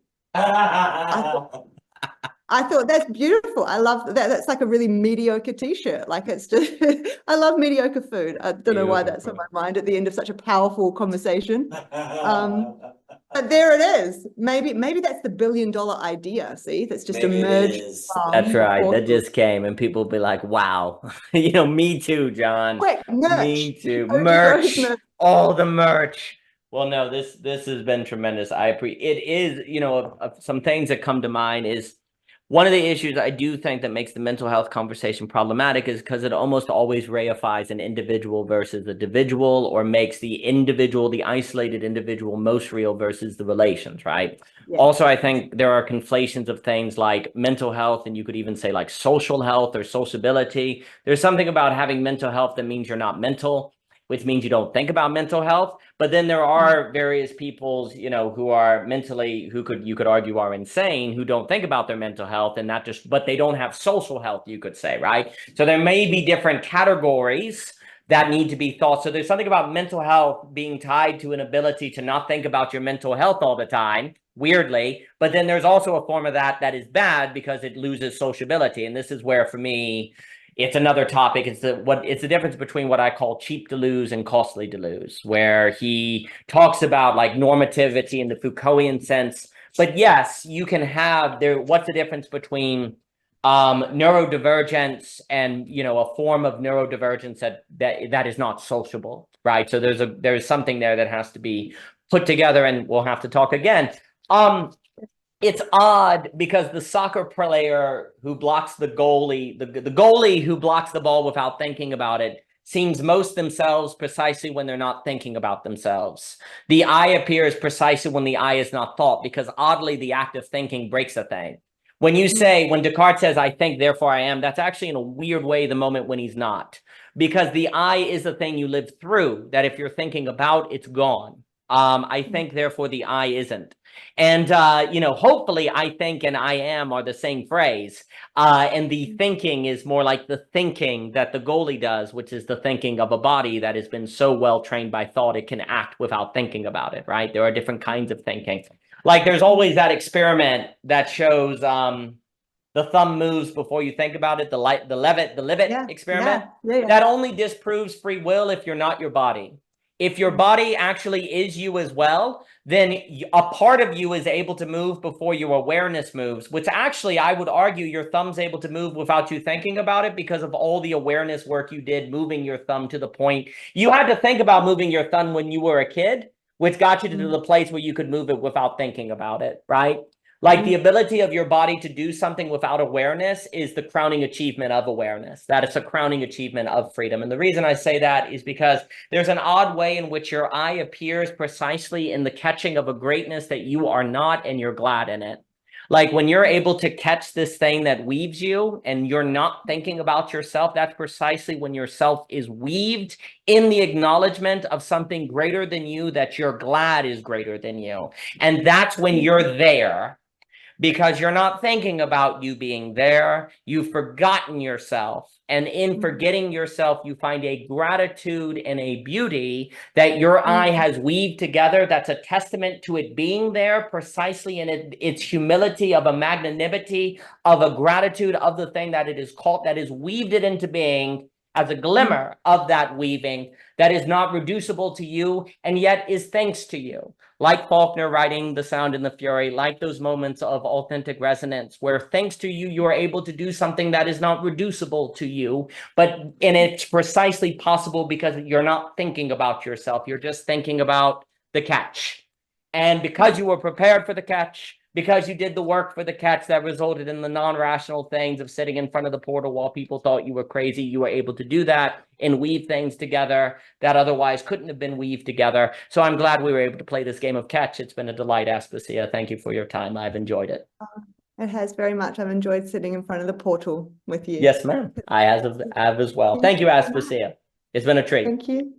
I thought that's beautiful. I love that. That's like a really mediocre t-shirt. Like, it's just, I love mediocre food. I don't know why that's on my mind at the end of such a powerful conversation. But there it is. Maybe that's the $1 billion idea. See, that's just emerged. That's right. That just came, and people will be like, wow, me too, John. Quick, merch. Me too. Merch. All the merch. Well, no, this has been tremendous. It is, some things that come to mind is, one of the issues I do think that makes the mental health conversation problematic is because it almost always reifies an individual versus the individual, or makes the individual, the isolated individual, most real versus the relations, right? Yeah. Also, I think there are conflations of things like mental health, and you could even say like social health or sociability. There's something about having mental health that means you're not mental, which means you don't think about mental health. But then there are various peoples, who are mentally, you could argue are insane, who don't think about their mental health, and but they don't have social health, you could say, right? So there may be different categories that need to be thought. So there's something about mental health being tied to an ability to not think about your mental health all the time, weirdly. But then there's also a form of that is bad because it loses sociability. And this is where, for me, it's another topic. It's the difference between what I call cheap to lose and costly to lose, where he talks about like normativity in the Foucaultian sense. But yes, you can have what's the difference between neurodivergence and a form of neurodivergence that is not sociable, right? So there's something there that has to be put together, and we'll have to talk again. It's odd because the soccer player who blocks the goalie, the goalie who blocks the ball without thinking about it, seems most themselves precisely when they're not thinking about themselves. The I appears precisely when the I is not thought, because oddly, the act of thinking breaks a thing. When Descartes says, "I think, therefore I am," that's actually in a weird way the moment when he's not. Because the I is the thing you live through, that if you're thinking about, it's gone. I think, therefore the I isn't. And, hopefully I think and I am are the same phrase. And the thinking is more like the thinking that the goalie does, which is the thinking of a body that has been so well trained by thought, it can act without thinking about it, right? There are different kinds of thinking. Like, there's always that experiment that shows the thumb moves before you think about it, the Levitt experiment. That only disproves free will if you're not your body. If your body actually is you as well, then a part of you is able to move before your awareness moves, which actually I would argue your thumb's able to move without you thinking about it because of all the awareness work you did moving your thumb to the point. You had to think about moving your thumb when you were a kid, which got you to the place where you could move it without thinking about it, right? Like, the ability of your body to do something without awareness is the crowning achievement of awareness. That is a crowning achievement of freedom. And the reason I say that is because there's an odd way in which your I appears precisely in the catching of a greatness that you are not, and you're glad in it. Like, when you're able to catch this thing that weaves you and you're not thinking about yourself, that's precisely when yourself is weaved in the acknowledgement of something greater than you that you're glad is greater than you. And that's when you're there. Because you're not thinking about you being there, you've forgotten yourself. And in forgetting yourself, you find a gratitude and a beauty that your I has weaved together. That's a testament to it being there precisely in its humility, of a magnanimity, of a gratitude of the thing that it is called, that is weaved it into being as a glimmer of that weaving that is not reducible to you and yet is thanks to you. Like Faulkner writing The Sound and the Fury, like those moments of authentic resonance where thanks to you, you are able to do something that is not reducible to you, and it's precisely possible because you're not thinking about yourself. You're just thinking about the catch. And because you were prepared for the catch, because you did the work for the catch that resulted in the non-rational things of sitting in front of the portal while people thought you were crazy, you were able to do that and weave things together that otherwise couldn't have been weaved together. So I'm glad we were able to play this game of catch. It's been a delight, Aspasia. Thank you for your time. I've enjoyed it. It has very much. I've enjoyed sitting in front of the portal with you. Yes, ma'am. I have as well. Thank you, Aspasia. It's been a treat. Thank you.